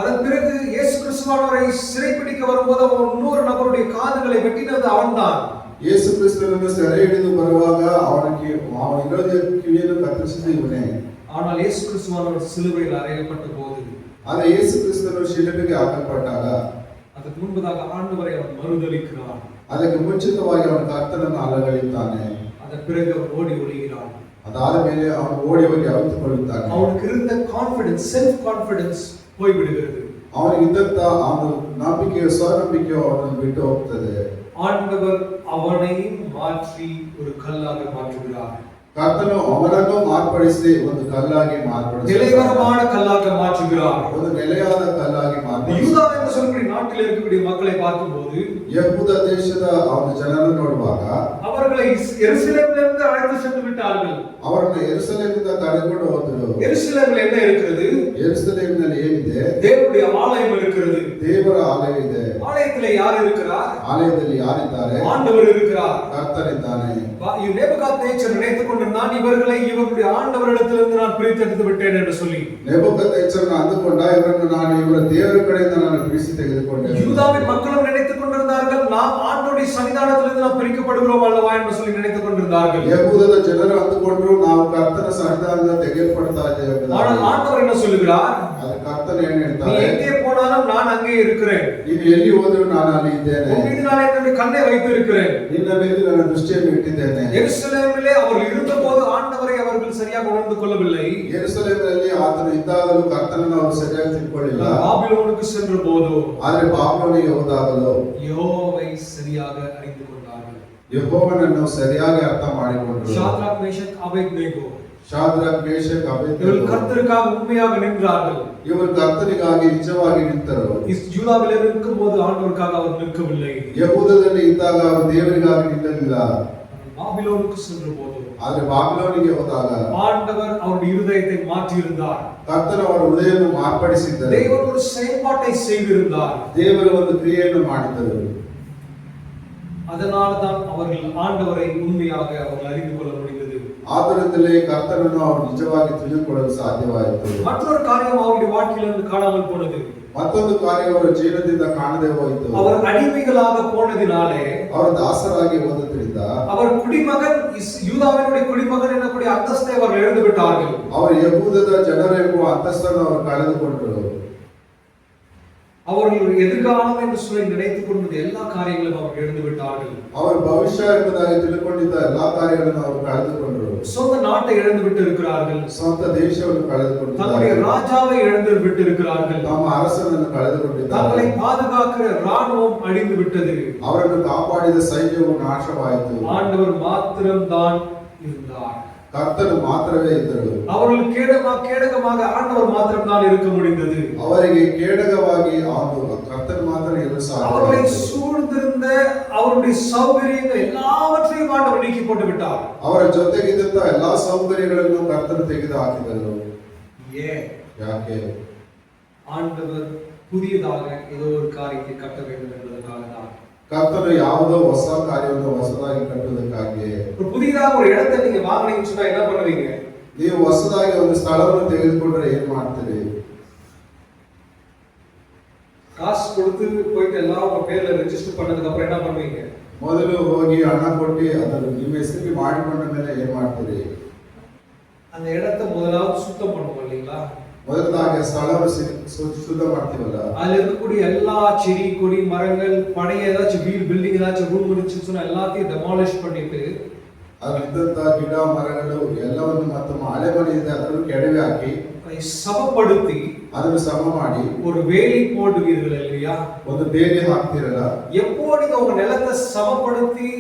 Speaker 2: அதன் பிறகு இயேசு கிறிஸ்துவானவரை சிறைப்பிடிக்க வரும்போது அவன் இன்னொரு நபருடைய காதுகளை வெட்டினது அவன்தான்.
Speaker 1: ಯೇಸು ಕ್ರಿಸ್ತನನ್ನು ಸೆರೆ ಹಿಡಿದು ಬರುವಾಗ ಅವನ ವಿರೋಧಿಯ ಕಿವಿಯನ್ನು ಕತ್ತರಿಸಿದ ಇವನೇ.
Speaker 2: ஆனால் இயேசு கிறிஸ்துவானவர் சிலுவையில் அறையப்பட்ட போது,
Speaker 1: ಆದರೆ ಯೇಸು ಕ್ರಿಸ್ತನು ಶಿಲುಬೆಗೆ ಹಾಕಲ್ಪಟ್ಟಾಗ
Speaker 2: ಅದಕ್ಕೆ முன்பதாக ஆண்டவரை அவன் மறுதலிக்கிறான்.
Speaker 1: ಅದಕ್ಕೆ ಮುಂಚಿತವಾಗಿ ಅವನ ಕರ್ತನನ್ನು ಅಲಗಲಿದ್ದಾನೆ.
Speaker 2: அதன் பிறகு அவன் ஓடி ஒளிகிறான்.
Speaker 1: ಅದಾದ ಮೇಲೆ ಅವನು ಓಡಿ ಹೋಗಿ ಅವಿತುಕೊಳ್ಳುತ್ತಾನೆ.
Speaker 2: அவனுக்கு இருந்த கான்ஃபிடன்ஸ், செல்ஃப் கான்ஃபிடன்ஸ் போய்விடுகிறது.
Speaker 1: ಅವನಿಗೆ ಇದ್ದಂತ ಅವನ ನಂಬಿಕೆಯು ಸ್ವನಂಬಿಕೆಯು ಅವನನ್ನು ಬಿಟ್ಟು ಹೋಗ್ತದೆ.
Speaker 2: ஆண்டவர் அவனை மாற்றி ஒரு கல்லாக மாற்றுகிறார்.
Speaker 1: ಕರ್ತನು ಅವನನ್ನು ಮಾರ್ಪಡಿಸಿ ಒಂದು ಕಲ್ಲಾಗಿ ಮಾರ್ಪಡಿಸಿ
Speaker 2: நிலைவரமான கல்லாக மாற்றுகிறார்.
Speaker 1: ಒಂದು ನೆಲೆಯಾದ ಕಲ್ಲಾಗಿ ಮಾರ್ಪಡಿಸಿ.
Speaker 2: யூதா என்று சொல்லக்கூடிய நாட்டில் இருக்கக்கூடிய மக்களை பார்க்கும்போது
Speaker 1: ಯಹೂದ ದೇಶದ ಅವನ ಜನರನ್ನು ನೋಡುವಾಗ
Speaker 2: அவர்களை எருசலேமிலிருந்து அழைத்து சென்று விட்டார்கள்.
Speaker 1: ಅವರನ್ನು ಯೆರೂಸಲೇಮಿನಿಂದ ಕರೆದುಕೊಂಡು ಹೋದರು.
Speaker 2: எருசலேமில் என்ன இருக்கிறது?
Speaker 1: ಯೆರೂಸಲೇಮಿನಲ್ಲಿ ಏನಿದೆ?
Speaker 2: தேவனுடைய ஆலயம் இருக்கிறது.
Speaker 1: ದೇವರ ಆಲಯ ಇದೆ.
Speaker 2: ஆலயத்திலே யார் இருக்கிறார்?
Speaker 1: ಆಲಯದಲ್ಲಿ ಯಾರಿದ್ದಾರೆ?
Speaker 2: ஆண்டவர் இருக்கிறார்.
Speaker 1: ಕರ್ತನಿದ್ದಾನೆ.
Speaker 2: நேபுகாத்நேச்சர் நினைத்துக் கொண்டிருந்தான், இவர்களை இவருடைய ஆண்டவரிடத்திலிருந்து நான் பிரித்தெடுத்து விட்டேன் என்று சொல்லி.
Speaker 1: ನೆಬೂಕದ್ನೆಚ್ಚರನು ಅಂದುಕೊಂಡ, ಇವರನ್ನು ನಾನು ಇವರ ದೇವರ ಕಡೆಯಿಂದ ನಾನು ಬಿಡಿಸಿ ತೆಗೆದುಕೊಂಡೆ.
Speaker 2: யூதாவின் மக்களும் நினைத்துக் கொண்டிருந்தார்கள், நாம் ஆண்டவருடைய சன்னிதானத்திலிருந்து நாம் பிரிக்கப்படுகிறோம் அல்லவா என்று சொல்லி நினைத்துக் கொண்டிருந்தார்கள்.
Speaker 1: ಯಹೂದದ ಜನರು ಅಂದುಕೊಂಡರು, ನಾವು ಕರ್ತನ ಸನ್ನಿಧಾನದಿಂದ ತೆಗೆಯಲ್ಪಡ್ತಾ ಇದ್ದೇವೆ.
Speaker 2: ஆனால் ಆண்டவர் என்ன சொல்லுகிறார்?
Speaker 1: ಅದು ಕರ್ತನ ಏನು
Speaker 2: நீ
Speaker 1: ಹೇಳ್ತಾರೆ?
Speaker 2: எங்கே போனாலும் நான் அங்கே இருக்கிறேன்.
Speaker 1: ನೀನು ಎಲ್ಲಿ ಹೋದರೂ ನಾನು ಅಲ್ಲಿ ಇದ್ದೇನೆ.
Speaker 2: உன் மீது நான் என்னுடைய கண்ணை வைத்து இருக்கிறேன்.
Speaker 1: ನಿನ್ನ ಮೇಲೆ ನನ್ನ ದೃಷ್ಟಿಯನ್ನು ಇಟ್ಟಿದ್ದೇನೆ.
Speaker 2: எருசலேமிலே அவர்கள் இருந்தபோது ஆண்டவரை அவர்கள் சரியாக உணர்ந்து கொள்ளவில்லை.
Speaker 1: ಯೆರೂಸಲೇಮಿನಲ್ಲಿ ಆತನು ಇದ್ದಾಗಲೂ ಕರ್ತನನ್ನು ಅವರು ಸರಿಯಾಗಿ ತಿಳ್ಕೊಳ್ಳಿಲ್ಲ.
Speaker 2: பாபிலோனுக்கு சென்ற போது
Speaker 1: ಆದರೆ ಬಾಬಿಲೋನಿಗೆ ಹೋದಾಗಲೂ
Speaker 2: யெகோவாவை சரியாக அறிந்து கொண்டார்கள்.
Speaker 1: ಯೆಹೋವನನ್ನು ಸರಿಯಾಗಿ ಅರ್ಥ ಮಾಡಿಕೊಂಡರು.
Speaker 2: ஷாத்ராக், மேஷக், அபேத்நேகோ
Speaker 1: ಶಾದ್ರಕ್, ಮೇಷಕ್,
Speaker 2: இவர்கள்
Speaker 1: ಅಬೇದ್ನೆಗೋ
Speaker 2: கர்த்தருக்காக உண்மையாக நின்றார்கள்.
Speaker 1: ಇವರು ಕರ್ತನಿಗಾಗಿ ನಿಜವಾಗಿ ನಿಂತರು.
Speaker 2: யூதாவில் இருக்கும் போது ஆண்டவருக்காக அவர் நிற்கவில்லை.
Speaker 1: ಯಹೂದದಲ್ಲಿ ಇದ್ದಾಗ ಅವರು ದೇವರಿಗಾಗಿ ನಿಲ್ಲಲಿಲ್ಲ.
Speaker 2: பாபிலோனுக்கு சென்ற போது
Speaker 1: ಆದರೆ ಬಾಬಿಲೋನಿಗೆ ಹೋದಾಗ
Speaker 2: ஆண்டவர் அவருடைய இருதயத்தை மாற்றி இருந்தார்.
Speaker 1: ಕರ್ತನ ಅವರ ಹೃದಯವನ್ನು ಮಾರ್ಪಡಿಸಿದ್ದರು.
Speaker 2: தேவன் ஒரு செயல்பாட்டை செய்திருந்தார்.
Speaker 1: ದೇವರು ಒಂದು ಕ್ರಿಯೆಯನ್ನು ಮಾಡಿದರು.
Speaker 2: அதனால தான் அவர்கள் ஆண்டவரை உண்மையாக அவர்கள் அறிந்து கொள்ள முடிந்தது.
Speaker 1: ಆದ್ದರಿಂದಲೇ ಕರ್ತನನ್ನು ಅವರು ನಿಜವಾಗಿ ತಿಳಿದುಕೊಳ್ಳಲು ಸಾಧ್ಯವಾಯಿತು.
Speaker 2: மற்றொரு காரியம் அவருடைய வாழ்க்கையிலிருந்து காணாமல் போனது.
Speaker 1: ಮತ್ತೊಂದು ಕಾರ್ಯ ಅವರ ಜೀವನದಿಂದ ಕಾಣದೆ ಹೋಯಿತು.
Speaker 2: அவர் அடிமைகளாக போனதினாலே,
Speaker 1: ಅವರು ದಾಸರಾಗಿ ಹೋದದ್ರಿಂದ
Speaker 2: அவர் குடிமகன், யூதாவினுடைய குடிமகன் என்னக்கூடிய அந்தஸ்தை அவர்கள் இழந்து விட்டார்கள்.
Speaker 1: ಅವರು ಯಹೂದದ ಜನರು ಎಂಬುವ ಅಂತಸ್ತನ್ನು ಅವರು ಕಳೆದುಕೊಂಡರು.
Speaker 2: அவர்கள் எதிர்காலம் என்று சொல்லி நினைத்துக் கொண்டிருந்த எல்லா காரியங்களும் அவர்கள் இழந்து விட்டார்கள்.
Speaker 1: ಅವರು ಭವಿಷ್ಯ ಎಂಬುದಾಗಿ ತಿಳ್ಕೊಂಡಿದ್ದ ಎಲ್ಲಾ ಕಾರ್ಯಗಳನ್ನು ಅವರು ಕಳೆದುಕೊಂಡರು.
Speaker 2: சொந்த நாட்டை இழந்து விட்டு இருக்கிறார்கள்.
Speaker 1: ಸ್ವಂತ ದೇಶವನ್ನು
Speaker 2: தங்களுடைய
Speaker 1: ಕಳೆದುಕೊಂಡಿದ್ದಾರೆ.
Speaker 2: ராஜாவை இழந்து விட்டு இருக்கிறார்கள்.
Speaker 1: ತಮ್ಮ ಅರಸನನ್ನು ಕಳೆದುಕೊಂಡಿದ್ದಾರೆ.
Speaker 2: தங்களை பாதுகாக்கிற ராணுவம் அழிந்து விட்டது.
Speaker 1: ಅವರನ್ನು ಕಾಪಾಡಿದ ಸೈನ್ಯವು ನಾಶವಾಯಿತು.
Speaker 2: ஆண்டவர் மாத்திரம்தான் இருந்தார்.
Speaker 1: ಕರ್ತನು ಮಾತ್ರವೇ ಇದ್ದರು.
Speaker 2: அவர்கள் கேடகமாக ஆண்டவர் மாத்திரம்தான் இருக்க முடிந்தது.
Speaker 1: ಅವರಿಗೆ ಕೇಡಗವಾಗಿ ಕರ್ತನು ಮಾತ್ರ ಇರಲು
Speaker 2: அவர்களை
Speaker 1: ಸಾಧ್ಯ.
Speaker 2: சூழ்ந்திருந்த அவருடைய சௌகரியங்கள் எல்லாவற்றையும் ஆண்டவர் நீக்கி போட்டு விட்டார்.
Speaker 1: ಅವರ ಜೊತೆಗಿದ್ದಂತ ಎಲ್ಲಾ ಸೌಕರ್ಯಗಳನ್ನು ಕರ್ತನು ತೆಗೆದು ಹಾಕಿದರು.
Speaker 2: ஏன்?
Speaker 1: ಯಾಕೆ?
Speaker 2: ஆண்டவர் புதியதாக ஏதோ ஒரு காரியத்தை கட்ட வேண்டும் என்பதற்காக தான்.
Speaker 1: ಕರ್ತನು ಯಾವುದೋ ಹೊಸ ಕಾರ್ಯವನ್ನು ಹೊಸದಾಗಿ ಕಟ್ಟುವುದಕ್ಕಾಗಿ.
Speaker 2: புதிதாக ஒரு இடத்தை நீங்க வாங்குனீங்கன்னு சொன்னா என்ன பண்ணுவீங்க?
Speaker 1: ನೀವು ಹೊಸದಾಗಿ ಒಂದು ಸ್ಥಳವನ್ನು ತೆಗೆದುಕೊಂಡ್ರೆ ಏನ್ ಮಾಡ್ತೀರಿ?
Speaker 2: காசு கொடுத்து போயிட்டு எல்லாம் உங்க பேர்ல ரெஜிஸ்டர் பண்ணதுக்கு அப்புறம் என்ன பண்ணுவீங்க?
Speaker 1: ಮೊದಲು ಹೋಗಿ ಹಣ ಕೊಟ್ಟು ಅದನ್ನು ನಿಮ್ಮ ಹೆಸರಿಗೆ ಮಾಡಿಕೊಂಡ ಮೇಲೆ ಏನ್ ಮಾಡ್ತೀರಿ?
Speaker 2: அந்த இடத்தை முதலாவது சுத்தம் பண்ணுவோம் இல்லைங்களா?
Speaker 1: ಮೊದಲಾಗಿ ಸ್ಥಳವನ್ನು ಶುದ್ಧ ಮಾಡ್ತೀವಲ್ಲ.
Speaker 2: அதுல இருக்கக்கூடிய எல்லா செடி கொடி மரங்கள் பழைய ஏதாச்சும் பில்டிங் ஏதாச்சும் ரூம் இருந்துச்சுன்னு சொன்னா எல்லாத்தையும் டெமாலிஷ் பண்ணிட்டு
Speaker 1: ಅಲ್ಲಿದ್ದಂತ ಗಿಡ ಮರಗಳು ಎಲ್ಲವನ್ನು ಮತ್ತು ಹಳೆ ಮನೆ ಇದೆ ಅದನ್ನು ಕೆಡವಿ ಹಾಕಿ
Speaker 2: அதை சமப்படுத்தி
Speaker 1: ಅದನ್ನು ಸಮ ಮಾಡಿ
Speaker 2: ஒரு வேலி போடுவீர்கள் இல்லையா?
Speaker 1: ಒಂದು ಬೇಲಿ ಹಾಕ್ತಿರಲ್ಲ.
Speaker 2: எப்போ நீங்க உங்க நிலத்தை சமப்படுத்தி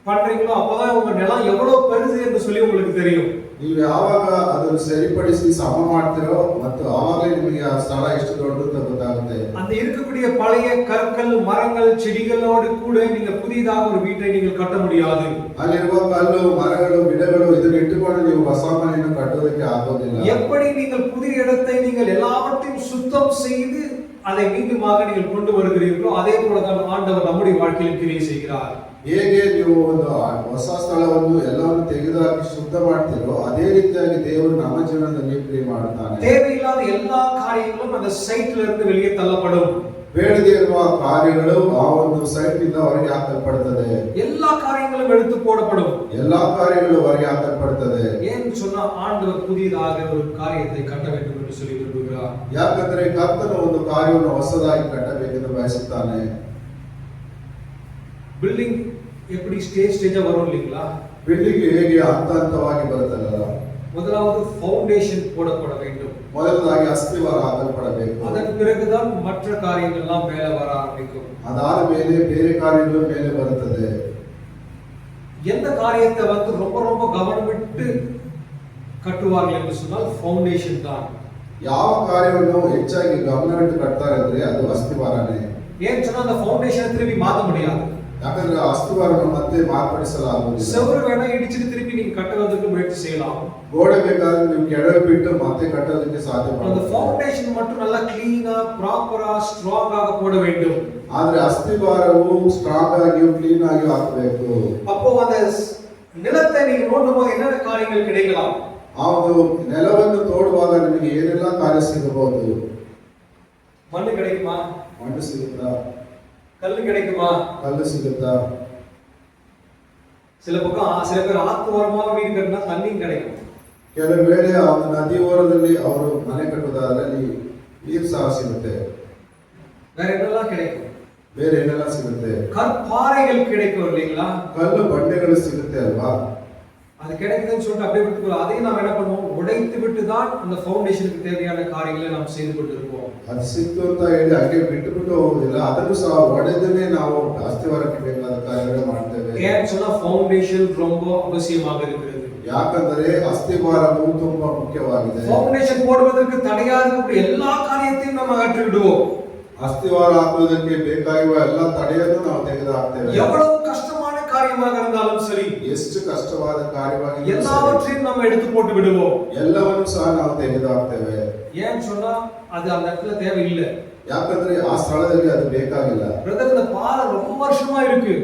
Speaker 2: பண்றீங்களோ அப்பதான் உங்க நிலம் எவ்வளவு பெருசு என்று சொல்லி உங்களுக்கு தெரியும்.
Speaker 1: ನೀವು ಯಾವಾಗ ಅದನ್ನು ಸರಿಪಡಿಸಿ ಸಮ ಮಾಡ್ತಿರೋ ಮತ್ತು ಆವಾಗಲೇ ನಿಮಗೆ ಆ ಸ್ಥಳ ಎಷ್ಟು ದೊಡ್ಡದು ಅಂತ ಗೊತ್ತಾಗುತ್ತೆ.
Speaker 2: அந்த இருக்கக்கூடிய பழைய கற்கள் மரங்கள் செடிகளோடு கூட நீங்க புதிதாக ஒரு வீட்டை நீங்கள் கட்ட முடியாது.
Speaker 1: ಅಲ್ಲಿರುವ ಕಲ್ಲು ಮರಗಳು ಗಿಡಗಳು ಇದನ್ನು ಇಟ್ಟುಕೊಂಡು ನೀವು ಹೊಸ ಮನೆಯನ್ನು ಕಟ್ಟೋದಕ್ಕೆ ಆಗೋದಿಲ್ಲ.
Speaker 2: எப்படி நீங்கள் புதிய இடத்தை நீங்கள் எல்லாவற்றையும் சுத்தம் செய்து அதை மீண்டுமாக நீங்கள் கொண்டு வருகிறீர்களோ அதே போலதான் ஆண்டவர் நம்முடைய வாழ்க்கையில் கிரியை செய்கிறார்.
Speaker 1: ಹೇಗೆ ನೀವು ಒಂದು ಹೊಸ ಸ್ಥಳವನ್ನು ಎಲ್ಲವನ್ನು ತೆಗೆದುಹಾಕಿ ಶುದ್ಧ ಮಾಡ್ತೀರೋ ಅದೇ ರೀತಿಯಾಗಿ ದೇವರು ನಮ್ಮ ಜೀವನದಲ್ಲಿ ಕ್ರಿಯೆ ಮಾಡುತ್ತಾನೆ.
Speaker 2: தேவையில்லாத எல்லா காரியங்களும் அந்த சைட்ல இருந்து வெளியே தள்ளப்படும்.
Speaker 1: ಬೇಡದೇ ಇರುವ ಕಾರ್ಯಗಳು ಆ ಒಂದು ಸೈಟ್ ನಿಂದ ಹೊರಗೆ ಹಾಕಲ್ಪಡುತ್ತದೆ.
Speaker 2: எல்லா காரியங்களும் எடுத்து போடப்படும்.
Speaker 1: ಎಲ್ಲಾ ಕಾರ್ಯಗಳು ಹೊರಗೆ ಹಾಕಲ್ಪಡುತ್ತದೆ.
Speaker 2: ஏன்னு சொன்னா ஆண்டவர் புதியதாக ஒரு காரியத்தை கட்ட வேண்டும் என்று சொல்லி விரும்புகிறார்.
Speaker 1: ಯಾಕಂದ್ರೆ ಕರ್ತನು ಒಂದು ಕಾರ್ಯವನ್ನು ಹೊಸದಾಗಿ ಕಟ್ಟಬೇಕೆಂದು ಬಯಸುತ್ತಾನೆ.
Speaker 2: பில்டிங் எப்படி ஸ்டேஜா வரும் இல்லைங்களா?
Speaker 1: ಬಿಲ್ಡಿಂಗ್ ಹೇಗೆ ಹಂತ ಹಂತವಾಗಿ ಬರುತ್ತಲ್ಲ.
Speaker 2: முதலாவது ஃபவுண்டேஷன் போடப்பட வேண்டும்.
Speaker 1: ಮೊದಲದಾಗಿ ಅಸ್ಥಿವಾರ ಹಾಕಲ್ಪಡಬೇಕು.
Speaker 2: அதன் பிறகுதான் மற்ற காரியங்கள் எல்லாம் மேலே வர ஆரம்பிக்கும்.
Speaker 1: ಅದಾದ ಮೇಲೆ ಬೇರೆ ಕಾರ್ಯಗಳು ಮೇಲೆ ಬರುತ್ತದೆ.
Speaker 2: எந்த காரியத்தை வந்து ரொம்ப ரொம்ப கவனமிட்டு கட்டுவார்கள் என்று சொன்னால் ஃபவுண்டேஷன் தான்.
Speaker 1: ಯಾವ ಕಾರ್ಯವನ್ನು ಹೆಚ್ಚಾಗಿ ಗಮನವಿಟ್ಟು ಕಟ್ತಾರೆ ಅಂದ್ರೆ ಅದು ಅಸ್ಥಿವಾರನೇ.
Speaker 2: ஏன்னு சொன்னா அந்த ஃபவுண்டேஷனை திருப்பி மாத்த முடியாது.
Speaker 1: ಯಾಕಂದ್ರೆ ಅಸ್ಥಿವಾರವನ್ನು ಮತ್ತೆ ಮಾರ್ಪಡಿಸಲಾಗುವುದಿಲ್ಲ.
Speaker 2: செவுரு வேணா இடிச்சிட்டு திருப்பி நீங்க கட்டுவதற்கு முயற்சி செய்யலாம்.
Speaker 1: ಗೋಡೆ ಬೇಕಾದ್ರೆ ನೀವು ಕೆಡವಿ ಬಿಟ್ಟು ಮತ್ತೆ ಕಟ್ಟೋದಕ್ಕೆ ಸಾಧ್ಯ
Speaker 2: அந்த
Speaker 1: ಮಾಡುತ್ತೆ.
Speaker 2: ஃபவுண்டேஷன் மட்டும் நல்லா கிளீனா ப்ராப்பரா ஸ்ட்ராங்காக போட வேண்டும்.
Speaker 1: ಆದ್ರೆ ಅಸ್ಥಿವಾರವು ಸ್ಟ್ರಾಂಗ್ ಆಗಿ ಕ್ಲೀನ್ ಆಗಿ ಹಾಕಬೇಕು.
Speaker 2: அப்போ அந்த நிலத்தை நீங்க நோண்டும் போது என்னென்ன காரியங்கள் கிடைக்கலாம்?
Speaker 1: ಆ ಒಂದು ನೆಲವನ್ನು ತೋಡುವಾಗ ನಿಮಗೆ ಏನೆಲ್ಲ ಕಾರ್ಯ ಸಿಗಬಹುದು?
Speaker 2: மண்ணு கிடைக்குமா?
Speaker 1: ಮಣ್ಣು ಸಿಗುತ್ತಾ?
Speaker 2: கல்லு கிடைக்குமா?
Speaker 1: ಕಲ್ಲು ಸಿಗುತ್ತಾ?
Speaker 2: சில பேர் ஆத்து ஓரமாக வீடு கட்டினா தண்ணியும் கிடைக்கும்.
Speaker 1: ಕೆಲವು ವೇಳೆ ಆ ಒಂದು ನದಿ ಓರದಲ್ಲಿ ಅವರು ಮನೆ ಕಟ್ಟುವುದಾದ್ರೆ ನೀರು ಸಹ ಸಿಗುತ್ತೆ.
Speaker 2: வேற என்னெல்லாம் கிடைக்கும்?
Speaker 1: ಬೇರೆ ಏನೆಲ್ಲ ಸಿಗುತ್ತೆ?
Speaker 2: கற்பாறைகள் கிடைக்கும் இல்லைங்களா?
Speaker 1: ಕಲ್ಲು ಬಂಡೆಗಳು ಸಿಗುತ್ತೆ ಅಲ್ವಾ?
Speaker 2: அது கிடைக்குதுன்னு சொல்லிட்டு அப்படியே விட்டுக்கலாம். அதையும் நாம் என்ன பண்ணுவோம்? உடைத்து விட்டு தான் அந்த ஃபவுண்டேஷனுக்கு தேவையான காரியங்களை நாம் செய்து கொண்டிருப்போம்.
Speaker 1: ಅದು ಸಿಕ್ತು ಅಂತ ಹೇಳಿ ಹಾಗೆ ಬಿಟ್ಟು ಹೋಗುದಿಲ್ಲ. ಅದನ್ನು ಸಹ ಒಡೆದನೇ ನಾವು ಅಸ್ಥಿವಾರಕ್ಕೆ ಬೇಕಾದ ಕಾರ್ಯಗಳು ಮಾಡ್ತೇವೆ.
Speaker 2: ஏன்னு சொன்னா ஃபவுண்டேஷன் ரொம்ப அவசியமாக இருக்கிறது.
Speaker 1: ಯಾಕಂದರೆ ಅಸ್ಥಿವಾರವು ತುಂಬಾ ಮುಖ್ಯವಾಗಿದೆ.
Speaker 2: ஃபவுண்டேஷன் போடுவதற்கு தடையா இருக்கக்கூடிய எல்லா காரியத்தையும் நம்ம அகற்றி விடுவோம்.
Speaker 1: ಅಸ್ಥಿವಾರ ಹಾಕುವುದಕ್ಕೆ ಬೇಕಾಗಿರುವ ಎಲ್ಲ ತಡೆಯನ್ನು ನಾವು ತೆಗೆದು ಹಾಕ್ತೇವೆ.
Speaker 2: எவ்வளவு கஷ்டமான காரியமாக இருந்தாலும் சரி,
Speaker 1: ಎಷ್ಟು ಕಷ್ಟವಾದ ಕಾರ್ಯವಾಗಿ
Speaker 2: எல்லாவற்றையும் நம்ம எடுத்து போட்டு விடுவோம்.
Speaker 1: ಎಲ್ಲವನ್ನೂ ಸಹ ನಾವು ತೆಗೆದು ಹಾಕ್ತೇವೆ.
Speaker 2: ஏன்னு சொன்னா அது அந்த இடத்துல தேவையில்லை.
Speaker 1: ಯಾಕಂದ್ರೆ ಆ ಸ್ಥಳದಲ್ಲಿ ಅದು ಬೇಕಾಗಿಲ್ಲ.
Speaker 2: பிரதர் இந்த பாறை ரொம்ப வருஷமா இருக்கு.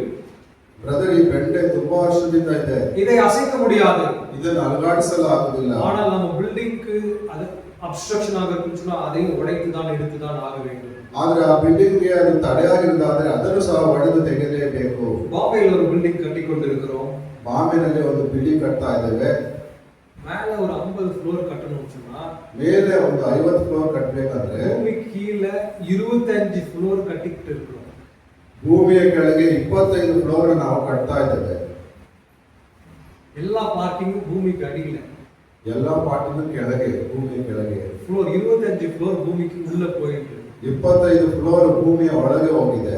Speaker 1: ಬ್ರದರ್ ಈ ಬೆಂಡೆ ತುಂಬಾ ವರ್ಷದಿಂದ ಇದೆ.
Speaker 2: இதை அசைக்க முடியாது.
Speaker 1: ಇದನ್ನು ಅಲುಗಾಡಿಸಲು ಆಗುದಿಲ್ಲ.
Speaker 2: ஆனால் நம்ம பில்டிங்க்கு அது அப்ஸ்ட்ரக்ஷன் ஆக இருக்குன்னு சொன்னா அதையும் உடைத்து தான் எடுத்து தான் ஆக வேண்டும்.
Speaker 1: ಆದ್ರೆ ಆ ಬಿಲ್ಡಿಂಗ್ಗೆ ಅದು ತಡೆಯಾಗಿರುವುದಾದ್ರೆ ಅದನ್ನು ಸಹ ಒಡೆದು ತೆಗೆಯಲೇಬೇಕು.
Speaker 2: பாம்பேல ஒரு பில்டிங் கட்டி கொண்டிருக்கிறோம்.
Speaker 1: ಬಾಂಬೆನಲ್ಲಿ ಒಂದು ಬಿಲ್ಡಿಂಗ್ ಕಟ್ತಾ ಇದ್ದೇವೆ.
Speaker 2: மேல ஒரு 50 ಫ್ಲೋರ್ கட்டணும்னு சொன்னா
Speaker 1: ಮೇಲೆ ಒಂದು 50 ಫ್ಲೋರ್ ಕಟ್ಟಬೇಕಂದ್ರೆ
Speaker 2: பூமி கீழே 25 ಫ್ಲೋರ್ கட்டிக்கிட்டு இருக்கிறோம்.
Speaker 1: ಭೂಮಿಯ ಕೆಳಗೆ 25 ಫ್ಲೋರ್ ನಾವು ಕಟ್ತಾ ಇದ್ದೇವೆ.
Speaker 2: எல்லா பார்க்கிங்கும் பூமிக்கு அடியில.
Speaker 1: ಎಲ್ಲ ಪಾರ್ಟಿನೂ ಕೆಳಗೆ, ಭೂಮಿಯ ಕೆಳಗೆ.
Speaker 2: ஃப்ளோர் 25 ஃப்ளோர் பூமிக்கு உள்ள போயிட்டு.
Speaker 1: 25 ಫ್ಲೋರ್ ಭೂಮಿಯ ಒಳಗೆ ಹೋಗಿದೆ.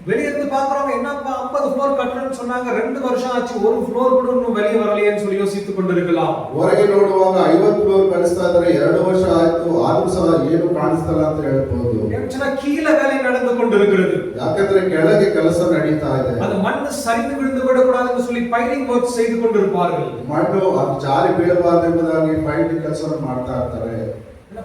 Speaker 2: வெளிய இருந்து பாக்குறவங்க என்னப்பா 50 ஃப்ளோர் கட்டணும்னு சொன்னாங்க, 2 வருஷம் ஆச்சு, ஒரு ஃப்ளோர் கூட இன்னும் வெளிய வரலையேன்னு சொல்லி யோசித்துக் கொண்டிருக்கலாம்.
Speaker 1: ಹೊರಗೆ ನೋಡುವಾಗ 50 ಫ್ಲೋರ್ ಕಳಿಸ್ತಾ ಇದ್ದಾರೆ, 2 ವರ್ಷ ಆಯ್ತು, ಆದ್ರೂ ಸಹ ಏನು ಕಾಣಿಸ್ತಲ್ಲ ಅಂತ ಹೇಳ್ಬೋದು.
Speaker 2: ஏன்னா கீழ வேலை நடந்து கொண்டிருக்கிறது.
Speaker 1: ಯಾಕಂದ್ರೆ ಕೆಳಗೆ ಕೆಲಸ ನಡೀತಾ ಇದೆ.
Speaker 2: அந்த மண் சரிந்து விழுந்து விடக்கூடாதுன்னு சொல்லி பைலிங் வர்க் செய்து கொண்டிருப்பார்கள்.
Speaker 1: ಮಣ್ಣು ಅದು ಜಾರಿ ಬೀಳಬಾರದು ಎಂಬುದಾಗಿ ಫೈಟಿಂಗ್ ಕೆಲಸವನ್ನು ಮಾಡ್ತಾ ಇರ್ತಾರೆ.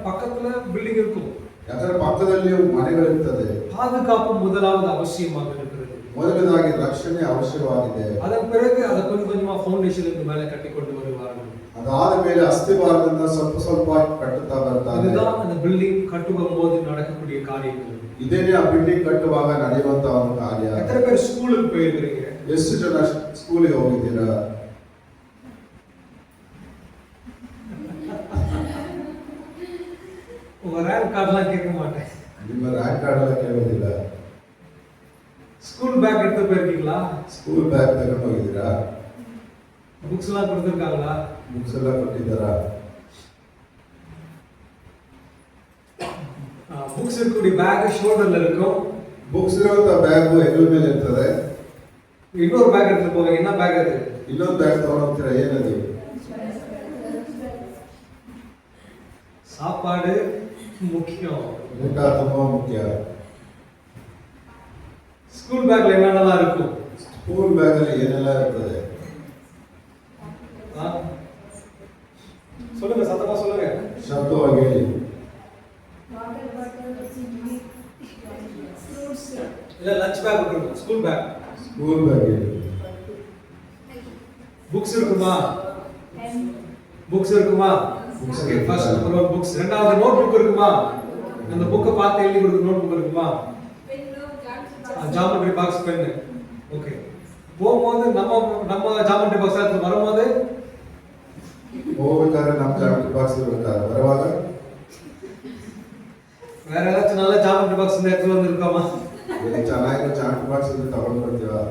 Speaker 2: பக்கத்துல பில்டிங் இருக்கும்.
Speaker 1: ಯಾಕಂದ್ರೆ ಪಕ್ಕದಲ್ಲಿಯೂ ಮನೆಗಳಿರ್ತದೆ.
Speaker 2: பாதுகாப்பு முதலாவது அவசியமாக இருக்கிறது.
Speaker 1: ಮೊದಲನೇದಾಗಿ ರಕ್ಷಣೆ ಅವಶ್ಯವಾಗಿದೆ.
Speaker 2: அதன் பிறகு அதை கொஞ்சம் கொஞ்சமா ஃபவுண்டேஷனுக்கு மேல கட்டி கொண்டு வருவார்கள்.
Speaker 1: ಅದಾದ ಮೇಲೆ ಅಸ್ಥಿವಾರದಿಂದ ಸ್ವಲ್ಪ ಸ್ವಲ್ಪ ಕಟ್ಟುತ್ತಾ ಬರ್ತಾರೆ.
Speaker 2: இதுதான் அந்த பில்டிங் கட்டும்போது நடக்கக்கூடிய காரியங்கள்.
Speaker 1: ಇದೇನೇ ಆ ಬಿಲ್ಡಿಂಗ್ ಕಟ್ಟುವಾಗ ನಡೆಯುವಂತ ಒಂದು ಕಾರ್ಯ.
Speaker 2: எத்தனை பேர் ஸ்கூலுக்கு போயிருக்கீங்க?
Speaker 1: ಎಷ್ಟು ಜನ ಸ್ಕೂಲಿಗೆ ಹೋಗಿದ್ದೀರಾ?
Speaker 2: உங்க ரேங்க் கார்டெல்லாம் கேட்க மாட்டேன்.
Speaker 1: ನಿಮ್ಮ ರ್ಯಾಂಕ್ ಕಾರ್ಡ್ ಎಲ್ಲ ಕೇಳೋದಿಲ್ಲ.
Speaker 2: ஸ்கூல் பேக் எடுத்து போயிருக்கீங்களா?
Speaker 1: ಸ್ಕೂಲ್ ಬ್ಯಾಗ್ ತಗೊಂಡು ಹೋಗಿದ್ದೀರಾ?
Speaker 2: புக்ஸ் எல்லாம் கொடுத்துருக்காங்களா?
Speaker 1: ಬುಕ್ಸ್ ಎಲ್ಲ ಕೊಟ್ಟಿದ್ದಾರಾ?
Speaker 2: புக்ஸ் இருக்கக்கூடிய பேக் ஷோல்டர்ல இருக்கும்.
Speaker 1: ಬುಕ್ಸ್ ಇರುವಂತ ಬ್ಯಾಗ್ ಹೆಗಲ ಮೇಲೆ ಇರ್ತದೆ.
Speaker 2: இன்னொரு பேக் எடுத்து போவீங்க. என்ன பேக் அது?
Speaker 1: ಇನ್ನೊಂದು ಬ್ಯಾಗ್ ತಗೊಂಡು ಹೋಗ್ತೀರಾ, ಏನದು?
Speaker 2: சாப்பாடு முக்கியம்.
Speaker 1: ಊಟ ತುಂಬಾ ಮುಖ್ಯ.
Speaker 2: ஸ்கூல் பேக்ல என்னென்னலாம் இருக்கும்?
Speaker 1: ಸ್ಕೂಲ್ ಬ್ಯಾಗ್ ಅಲ್ಲಿ ಏನೆಲ್ಲ ಇರ್ತದೆ?
Speaker 2: சொல்லுங்க, சத்தமா சொல்லுங்க.
Speaker 1: ಶಬ್ದವಾಗಿ ಹೇಳಿ.
Speaker 3: ವಾಟರ್ ಬಾಟಲ್, ಫ್ರೂಟ್ಸ್,
Speaker 2: இல்ல லஞ்ச் பேக் இருக்கும். School bag.
Speaker 1: ಸ್ಕೂಲ್ ಬ್ಯಾಗ್ ಹೇಳಿ.
Speaker 2: புக்ஸ் இருக்குமா?
Speaker 3: ಪೆನ್,
Speaker 2: புக்ஸ் இருக்குமா?
Speaker 1: Books
Speaker 2: ஓகே,
Speaker 1: இருக்கு.
Speaker 2: First number books. ரெண்டாவது நோட் புக் இருக்குமா? அந்த புக்கை பார்த்து எழுதி கொடுக்க நோட் புக் இருக்குமா? Geometry box, pen. ஓகே. போகும்போது நம்ம ஜாமெட்ரி பாக்ஸ் எடுத்து வரும்போது
Speaker 1: ಹೋಗ್ಬೇಕಾದ್ರೆ ನಮ್ಮ ಜಾಮೆಟ್ರಿ ಬಾಕ್ಸ್ ಇರ್ಬೇಕಾದ್ರೆ ಬರುವಾಗ
Speaker 2: வேற ஏதாச்சும் நல்ல ஜாமெட்ரி பாக்ஸ் இந்த இடத்துல வந்திருக்காமா?
Speaker 1: ಚೆನ್ನಾಗಿರೋ ಜಾಮೆಟ್ರಿ ಬಾಕ್ಸ್ ಇದ್ರೆ ತಗೊಂಡು ಬರ್ತೀವಾ?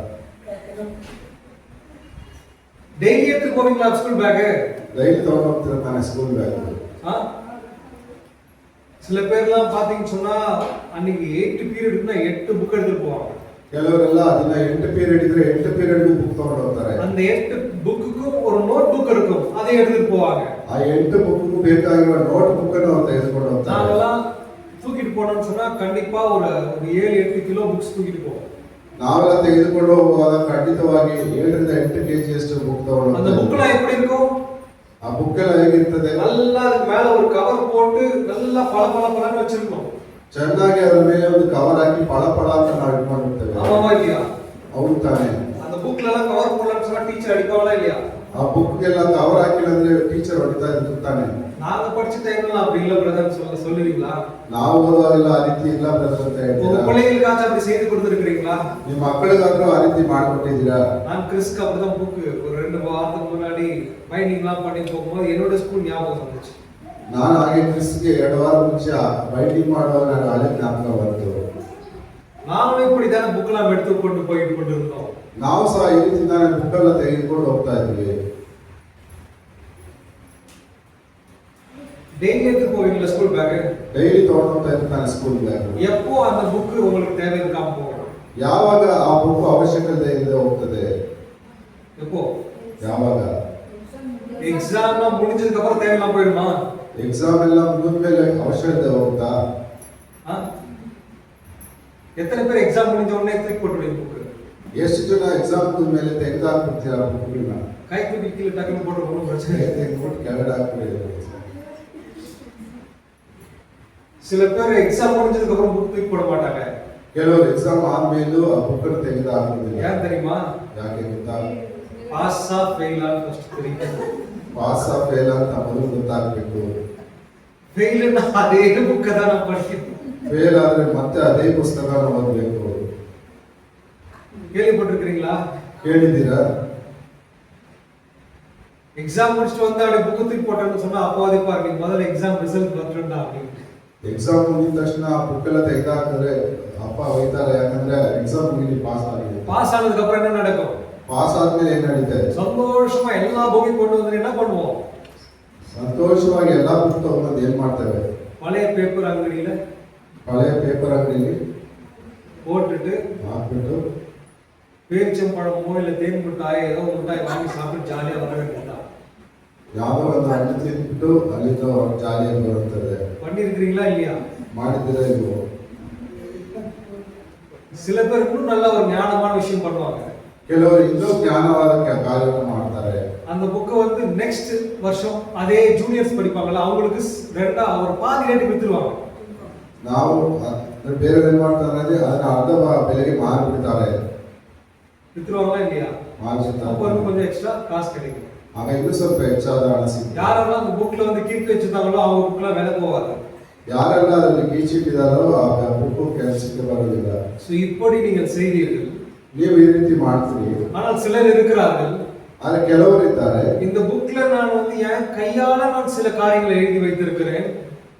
Speaker 2: டெய்லி எடுத்து போவீங்களா ஸ்கூல் பேக்?
Speaker 1: ಡೈಲಿ ತಗೊಂಡು ಹೋಗ್ತೀರಾ ತಾನೇ ಸ್ಕೂಲ್ ಬ್ಯಾಗ್?
Speaker 2: சில பேர்லாம் பாத்தீங்கன்னு சொன்னா அன்னைக்கு 8 பீரியட்னா 8 புக் எடுத்துட்டு போவாங்க.
Speaker 1: ಕೆಲವರೆಲ್ಲ ಅದನ್ನ 8 ಪೀರಿಯಡ್ ಇದ್ರೆ 8 ಪೀರಿಯಡ್ ಬುಕ್ ತಗೊಂಡು ಹೋಗ್ತಾರೆ.
Speaker 2: அந்த 8 புக்குக்கும் ஒரு நோட் புக் இருக்கும், அதை எடுத்துட்டு போவாங்க.
Speaker 1: ಆ 8 ಬುಕ್ಗೂ ಬೇಕಾಗಿರುವ ನೋಟ್ ಬುಕ್ ಅನ್ನು ಅವರು ತೆಗೆದುಕೊಂಡು ಹೋಗ್ತಾರೆ.
Speaker 2: நாங்கெல்லாம் தூக்கிட்டு போனோம்னு சொன்னா கண்டிப்பா ஒரு 7-8 கிலோ புக்ஸ் தூக்கிட்டு போவோம்.
Speaker 1: ನಾವೆಲ್ಲ ತೆಗೆದುಕೊಂಡು ಹೋಗುವಾಗ ಖಂಡಿತವಾಗಿ 7ರಿಂದ 8 ಕೆಜಿ ಅಷ್ಟು ಬುಕ್ ತಗೊಂಡು
Speaker 2: அந்த புக்ல எப்படி இருக்கும்?
Speaker 1: ಆ ಬುಕ್ ಎಲ್ಲ ಹೇಗಿರ್ತದೆ?
Speaker 2: நல்லா அதுக்கு மேல ஒரு கவர் போட்டு நல்லா பளபளன்னு வச்சிருக்கோம்.
Speaker 1: ಚೆನ್ನಾಗಿ ಅದರ ಮೇಲೆ ಒಂದು ಕವರ್ ಹಾಕಿ ಪಳ ಪಳ ಅಂತ ನಾವು ಇಟ್ಕೊಂಡಿರ್ತೇವೆ.
Speaker 2: ஆமாவா இல்லையா?
Speaker 1: ಹೌದು ತಾನೇ.
Speaker 2: அந்த புக்ல எல்லாம் கவர் போடலன்னு சொன்னா டீச்சர் அடிப்பாங்களா இல்லையா?
Speaker 1: ಆ ಬುಕ್ಗೆಲ್ಲ ಕವರ್ ಹಾಕಿಲ್ಲ ಅಂದ್ರೆ ಟೀಚರ್ ಹೊಡಿತಾ ಇದ್ರು ತಾನೆ.
Speaker 2: நாங்க படிச்ச டைம்ல அப்படி இல்ல பிரதர், சொல்லுவீங்களா?
Speaker 1: ನಾವು ಓದುವಾಗೆಲ್ಲ ಆ ರೀತಿ ಇಲ್ಲ ಬ್ರದರ್ ಅಂತ
Speaker 2: உங்க
Speaker 1: ಹೇಳ್ತೀರಾ?
Speaker 2: பிள்ளைகளுக்காச்சும் அப்படி செய்து கொடுத்துருக்கீங்களா?
Speaker 1: ನಿಮ್ಮ ಮಕ್ಕಳಿಗಾದ್ರೂ ಆ ರೀತಿ ಮಾಡಿಕೊಟ್ಟಿದ್ದೀರಾ?
Speaker 2: நான் கிறிஸ்க்கு அப்படிதான் புக் ஒரு 2 வாரத்துக்கு முன்னாடி பைண்டிங்லாம் பண்ணி போகும்போது என்னோட ஸ்கூல் ஞாபகம் வந்துச்சு.
Speaker 1: ನಾನು ಹಾಗೆ ಕ್ರಿಸ್ಗೆ 2 ವಾರ ಮುಂಚೆ ಬೈಂಡಿಂಗ್ ಮಾಡುವಾಗ ನಾನು ಹಳೆ ಜ್ಞಾಪಕ ಬಂತು.
Speaker 2: நானும் இப்படிதானே புக்லாம் எடுத்து கொண்டு போயிட்டு கொண்டிருந்தோம்.
Speaker 1: ನಾವು ಸಹ ಈ ರೀತಿ ನಾನು ಬುಕ್ ಎಲ್ಲ ತೆಗೆದುಕೊಂಡು ಹೋಗ್ತಾ ಇದ್ವಿ.
Speaker 2: டெய்லி எடுத்து போவீங்களா ஸ்கூல் பேக்?
Speaker 1: ಡೈಲಿ ತಗೊಂಡು ಹೋಗ್ತಾ ಇದ್ದೆ ನಾನು ಸ್ಕೂಲ್ ಬ್ಯಾಗ್.
Speaker 2: எப்போ அந்த புக் உங்களுக்கு தேவை இருக்காம போகும்?
Speaker 1: ಯಾವಾಗ ಆ ಬುಕ್ ಅವಶ್ಯಕತೆ ಇಲ್ಲದೆ ಹೋಗ್ತದೆ?
Speaker 2: எப்போ?
Speaker 1: ಯಾವಾಗ?
Speaker 2: எக்ஸாம்லாம் முடிஞ்சதுக்கு அப்புறம் தேவையில்லாம போயிடுமா?
Speaker 1: ಎಕ್ಸಾಮ್ ಎಲ್ಲ ಮುಗಿದ ಮೇಲೆ ಅವಶ್ಯಕತೆ ಹೋಗ್ತಾ?
Speaker 2: எத்தனை பேர் எக்ஸாம் முடிஞ்ச உடனே தூக்கி போட்டுருவீங்க புக்?
Speaker 1: ಎಷ್ಟು ಜನ ಎಕ್ಸಾಮ್ ಮುಗಿದ ಮೇಲೆ ತೆಗೆದು ಹಾಕ್ಬಿಡ್ತೀರಾ ಬುಕ್ಗಳನ್ನ?
Speaker 2: கை தூக்கி கீழே டக்குன்னு போட்டு ஒன்றும் பிரச்சனை இல்லை.
Speaker 1: ತೆಗೆದ್ಬಿಟ್ಟು ಕೆಳಗಡೆ ಹಾಕ್ಬಿಡಿ.
Speaker 2: சில பேர் எக்ஸாம் முடிஞ்சதுக்கு அப்புறம் புக் தூக்கி போட மாட்டாங்க.
Speaker 1: ಕೆಲವರು ಎಕ್ಸಾಮ್ ಆದ್ಮೇಲೂ ಆ ಬುಕ್ ಅನ್ನು ತೆಗೆದು ಹಾಕುವುದಿಲ್ಲ.
Speaker 2: ஏன் தெரியுமா?
Speaker 1: ಯಾಕೆ ಗೊತ್ತಾ?
Speaker 2: பாஸா ஃபெயிலா ஃபர்ஸ்ட் தெரியும்.
Speaker 1: ಪಾಸ್ ಆ ಫೇಲ್ ಅಂತ ಮೊದಲು ಗೊತ್ತಾಗಬೇಕು.
Speaker 2: ஃபெயில்னா அதே புக் தான் நான் படிக்கணும்.
Speaker 1: ಫೇಲ್ ಆದ್ರೆ ಮತ್ತೆ ಅದೇ ಪುಸ್ತಕನ ಓದಬೇಕು.
Speaker 2: கேள்விப்பட்டிருக்கீங்களா?
Speaker 1: ಕೇಳಿದ್ದೀರಾ?
Speaker 2: எக்ஸாம் முடிச்சுட்டு வந்து அப்படியே புக் தூக்கி போட்டேன்னு சொன்னா அப்போதே பாருங்க முதல்ல எக்ஸாம் ரிசல்ட் வரட்டும்டா அப்படின்னு.
Speaker 1: ಎಕ್ಸಾಮ್ ಮುಗಿದ ತಕ್ಷಣ ಆ ಬುಕ್ ಎಲ್ಲ ತೆಗೆದಾಕಿದ್ರೆ ಅಪ್ಪ ಹೋಯ್ತಾರೆ, ಯಾಕಂದ್ರೆ ಎಕ್ಸಾಮ್ ಮುಗಿದು ಪಾಸ್ ಆಗಿದೆ.
Speaker 2: பாஸ் ஆனதுக்கு அப்புறம் என்ன நடக்கும்?
Speaker 1: ಪಾಸ್ ಆದ್ಮೇಲೆ ಏನ್ ನಡೀತಾ ಇದೆ?
Speaker 2: சந்தோஷமா எல்லா புக்கையும் கொண்டு வந்து என்ன பண்ணுவோம்?
Speaker 1: ಸಂತೋಷವಾಗಿ ಎಲ್ಲಾ ಬುಕ್ ತಗೊಂಡು ಏನ್ ಮಾಡ್ತೇವೆ?
Speaker 2: பழைய பேப்பர் ಅಂಗಡಿயில
Speaker 1: ಹಳೆಯ ಪೇಪರ್ ಅಂಗಡಿಯಲ್ಲಿ
Speaker 2: போட்டுட்டு
Speaker 1: ಹಾಕ್ಬಿಟ್ಟು
Speaker 2: பேரிச்சம்பழமோ இல்ல தேன் மிட்டாய் ஏதோ மிட்டாய் வாங்கி சாப்பிட்டு ஜாலியா வர வேண்டியதுதான்.
Speaker 1: ಯಾವುದೋ ಒಂದು ಹಣ್ಣು ತಿಂದ್ಬಿಟ್ಟು ಅಲ್ಲಿಂದ ಜಾಲಿಯಾಗಿ ಬರುತ್ತದೆ.
Speaker 2: பண்ணிருக்கீங்களா இல்லையா?
Speaker 1: ಮಾಡಿದ್ರೆ ಇವು
Speaker 2: சில பேர் இன்னும் நல்ல ஒரு ஞானமான விஷயம் பண்ணுவாங்க.
Speaker 1: ಕೆಲವರು ಇನ್ನೂ ಜ್ಞಾನವಾದ ಕಾರ್ಯವನ್ನು ಮಾಡ್ತಾರೆ.
Speaker 2: அந்த புக்கை வந்து நெக்ஸ்ட் வருஷம் அதே ஜூனியர்ஸ் படிப்பாங்கல்ல அவங்களுக்கு ரெண்டா ஒரு பாதி ரேட்டு வித்துருவாங்க.
Speaker 1: ನಾವು ಬೇರೆ ಏನ್ ಮಾಡ್ತಾರೆ ಅಂದ್ರೆ ಅದನ್ನ ಅರ್ಧ ಬೆಲೆಗೆ ಮಾರಿಬಿಡ್ತಾರೆ.
Speaker 2: வித்துருவாங்களா இல்லையா?
Speaker 1: ಮಾರಿಬಿಡ್ತಾರೆ.
Speaker 2: அப்போ இன்னும் கொஞ்சம் எக்ஸ்ட்ரா காசு கிடைக்கும்.
Speaker 1: ಆಗ ಇನ್ನೂ ಸ್ವಲ್ಪ ಹೆಚ್ಚಾದ ಹಣ ಸಿಗುತ್ತೆ.
Speaker 2: யாரெல்லாம் அந்த புக்ல வந்து கீர்த்தி வச்சிருந்தாங்களோ அவங்க புக்ல விலை போவாது.
Speaker 1: ಯಾರೆಲ್ಲ ಅದರಲ್ಲಿ ಗೀಚಿಟ್ಟಿದಾರೋ ಆ ಬುಕ್ಕು ಕೆಲಸಕ್ಕೆ ಬರೋದಿಲ್ಲ.
Speaker 2: சோ இப்படி நீங்கள் செய்தீர்கள்.
Speaker 1: ನೀವು ಈ ರೀತಿ ಮಾಡ್ತೀರಿ.
Speaker 2: ஆனால் சிலர் இருக்கிறார்கள்.
Speaker 1: ಆದ್ರೆ ಕೆಲವರು ಇದ್ದಾರೆ.
Speaker 2: இந்த புக்ல நான் வந்து என் கையால நான் சில காரியங்களை எழுதி வைத்திருக்கிறேன்.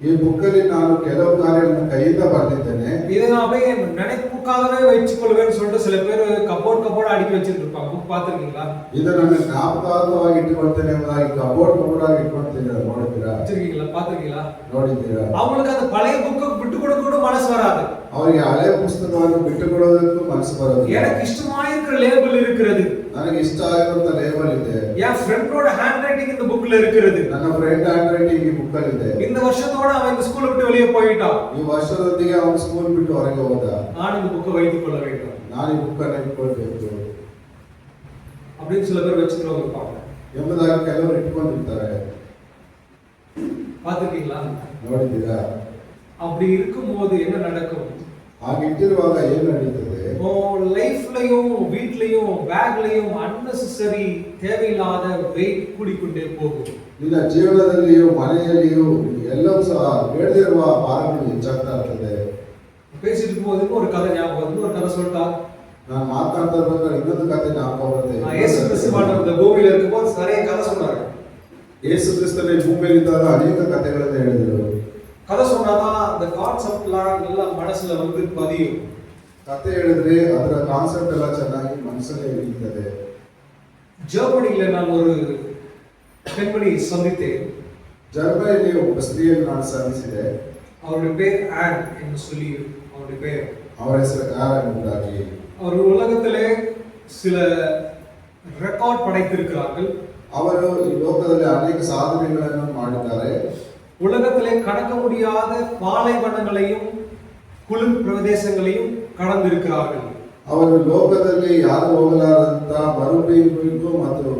Speaker 1: ಈ ಬುಕ್ಕಲ್ಲಿ ನಾನು ಕೆಲವು ಕಾರ್ಯಗಳನ್ನು ಕೈಯಿಂದ ಬರೆದಿದ್ದೇನೆ.
Speaker 2: இதை நான் அப்படியே நினைப்புக்காகவே வச்சுக்கொள்வேன்னு சொல்லிட்டு சில பேர் கபோர்ட் அடுக்கி வச்சிட்டு இருப்பாங்க. புக் பாத்துருக்கீங்களா?
Speaker 1: ಇದನ್ನು ಜ್ಞಾಪಕಾರ್ಥವಾಗಿ ಇಟ್ಟುಕೊಳ್ತೇನೆ ಎಂಬುದಾಗಿ ಕಬೋರ್ಡ್ ಇಟ್ಕೊಳ್ತೇನೆ. ನೋಡಿದ್ದೀರಾ?
Speaker 2: வச்சிருக்கீங்களா? பாத்துருக்கீங்களா?
Speaker 1: ನೋಡಿದ್ದೀರಾ?
Speaker 2: அவங்களுக்கு அந்த பழைய புக்கை விட்டு கொடுக்க கூட மனசு வராது.
Speaker 1: ಅವರಿಗೆ ಹಳೆ ಪುಸ್ತಕವನ್ನು ಬಿಟ್ಟುಕೊಡೋದಕ್ಕೂ ಮನಸ್ಸು ಬರೋದಿಲ್ಲ.
Speaker 2: எனக்கு இஷ்டமாயிருக்கிற லேபிள் இருக்கிறது.
Speaker 1: ನನಗೆ ಇಷ್ಟ ಆಗಿರುವಂತ ಲೇಬಲ್ ಇದೆ.
Speaker 2: என் ஃப்ரெண்டோட ஹேண்ட் ரைட்டிங் இந்த புக்ல இருக்கிறது.
Speaker 1: ನನ್ನ ಫ್ರೆಂಡ್ ಹ್ಯಾಂಡ್ ರೈಟಿಂಗ್ ಈ ಬುಕ್ ಅಲ್ಲಿ ಇದೆ.
Speaker 2: இந்த வருஷத்தோட அவன் இந்த ஸ்கூல் விட்டு வெளியே போயிட்டான்.
Speaker 1: ಈ ವರ್ಷದೊಂದಿಗೆ ಅವನು ಸ್ಕೂಲ್ ಬಿಟ್ಟು ಹೊರಗೆ ಹೋದ.
Speaker 2: நான் இந்த புக்கை வைத்துக் கொள்ள வேண்டும்.
Speaker 1: ನಾನು ಈ ಬುಕ್ ಅನ್ನು ಇಟ್ಕೊಳ್ಬೇಕು
Speaker 2: அப்படின்னு சில பேர் வச்சுக்கிறவங்க இருப்பாங்க.
Speaker 1: ಎಂಬುದಾಗಿ ಕೆಲವರು ಇಟ್ಕೊಂಡಿರ್ತಾರೆ.
Speaker 2: பாத்துருக்கீங்களா?
Speaker 1: ನೋಡಿದ್ದೀರಾ?
Speaker 2: அப்படி இருக்கும்போது என்ன நடக்கும்?
Speaker 1: ಹಾಗೆ ಇಟ್ಟಿರುವಾಗ ಏನು ನಡೀತದೆ?
Speaker 2: லைஃப்லயும் வீட்லயும் பேக்லயும் ಅನ್ನೆಸೆಸರಿ தேவையில்லாத weight கூடிக்கொண்டே போகும்.
Speaker 1: ನಿನ್ನ ಜೀವನದಲ್ಲಿಯೂ ಮನೆಯಲ್ಲಿಯೂ ಎಲ್ಲವೂ ಸಹ ಬೇಡದಿರುವ ಭಾರಗಳು ಹೆಚ್ಚಾಗ್ತಾ ಇರ್ತದೆ.
Speaker 2: பேசிட்டு இருக்கும்போது ஒரு கதை ஞாபகம் வந்து ஒரு கதை சொல்லிட்டா.
Speaker 1: ನಾನು ಮಾತಾಡ್ತಾ ಇರ್ಬೇಕಾದ್ರೆ ಇನ್ನೊಂದು ಕಥೆ ಜ್ಞಾಪಕ ಬರುತ್ತೆ.
Speaker 2: ಯೇಸು ಕ್ರಿಸ್ತು இந்த பூமியில இருக்கும்போது நிறைய கதை சொன்னாரு.
Speaker 1: ಯೇಸು ಕ್ರಿಸ್ತನೇ ಭೂಮಿಯಲ್ಲಿದ್ದಾಗ ಅನೇಕ ಕಥೆಗಳನ್ನು ಹೇಳಿದರು.
Speaker 2: கதை சொன்னாதான் அந்த கான்செப்ட்லாம் நல்லா மனசுல வந்து பதியும்.
Speaker 1: ಕಥೆ ಹೇಳಿದ್ರೆ ಅದರ ಕಾನ್ಸೆಪ್ಟ್ ಎಲ್ಲ ಚೆನ್ನಾಗಿ ಮನಸ್ಸಲ್ಲಿ ಇರ್ತದೆ.
Speaker 2: ஜெர்மனியில நான் ஒரு பெண்மணி சந்தித்தேன்.
Speaker 1: ಜರ್ಮನಿಯಲ್ಲಿ ಒಬ್ಬ ಸ್ತ್ರೀಯನ್ನು ನಾನು ಸಂಧಿಸಿದೆ.
Speaker 2: அவருடைய பேர் ஆன் என்று சொல்லி அவருடைய பேர்.
Speaker 1: ಅವರ ಹೆಸರು ಆನ್ ಎಂಬುದಾಗಿ.
Speaker 2: அவர் உலகத்திலே சில ரெக்கார்ட் படைத்திருக்கிறார்கள்.
Speaker 1: ಅವರು ಈ ಲೋಕದಲ್ಲಿ ಅನೇಕ ಸಾಧನೆಗಳನ್ನು ಮಾಡಿದ್ದಾರೆ.
Speaker 2: உலகத்திலே கடக்க முடியாத பாலைவனங்களையும் குளிர் பிரதேசங்களையும் கடந்திருக்கிறார்கள்.
Speaker 1: ಅವರು ಲೋಕದಲ್ಲಿ ಯಾರು ಹೋಗಲಾರಂತ ಮರುಭೂಮಿಗೂ ಮತ್ತು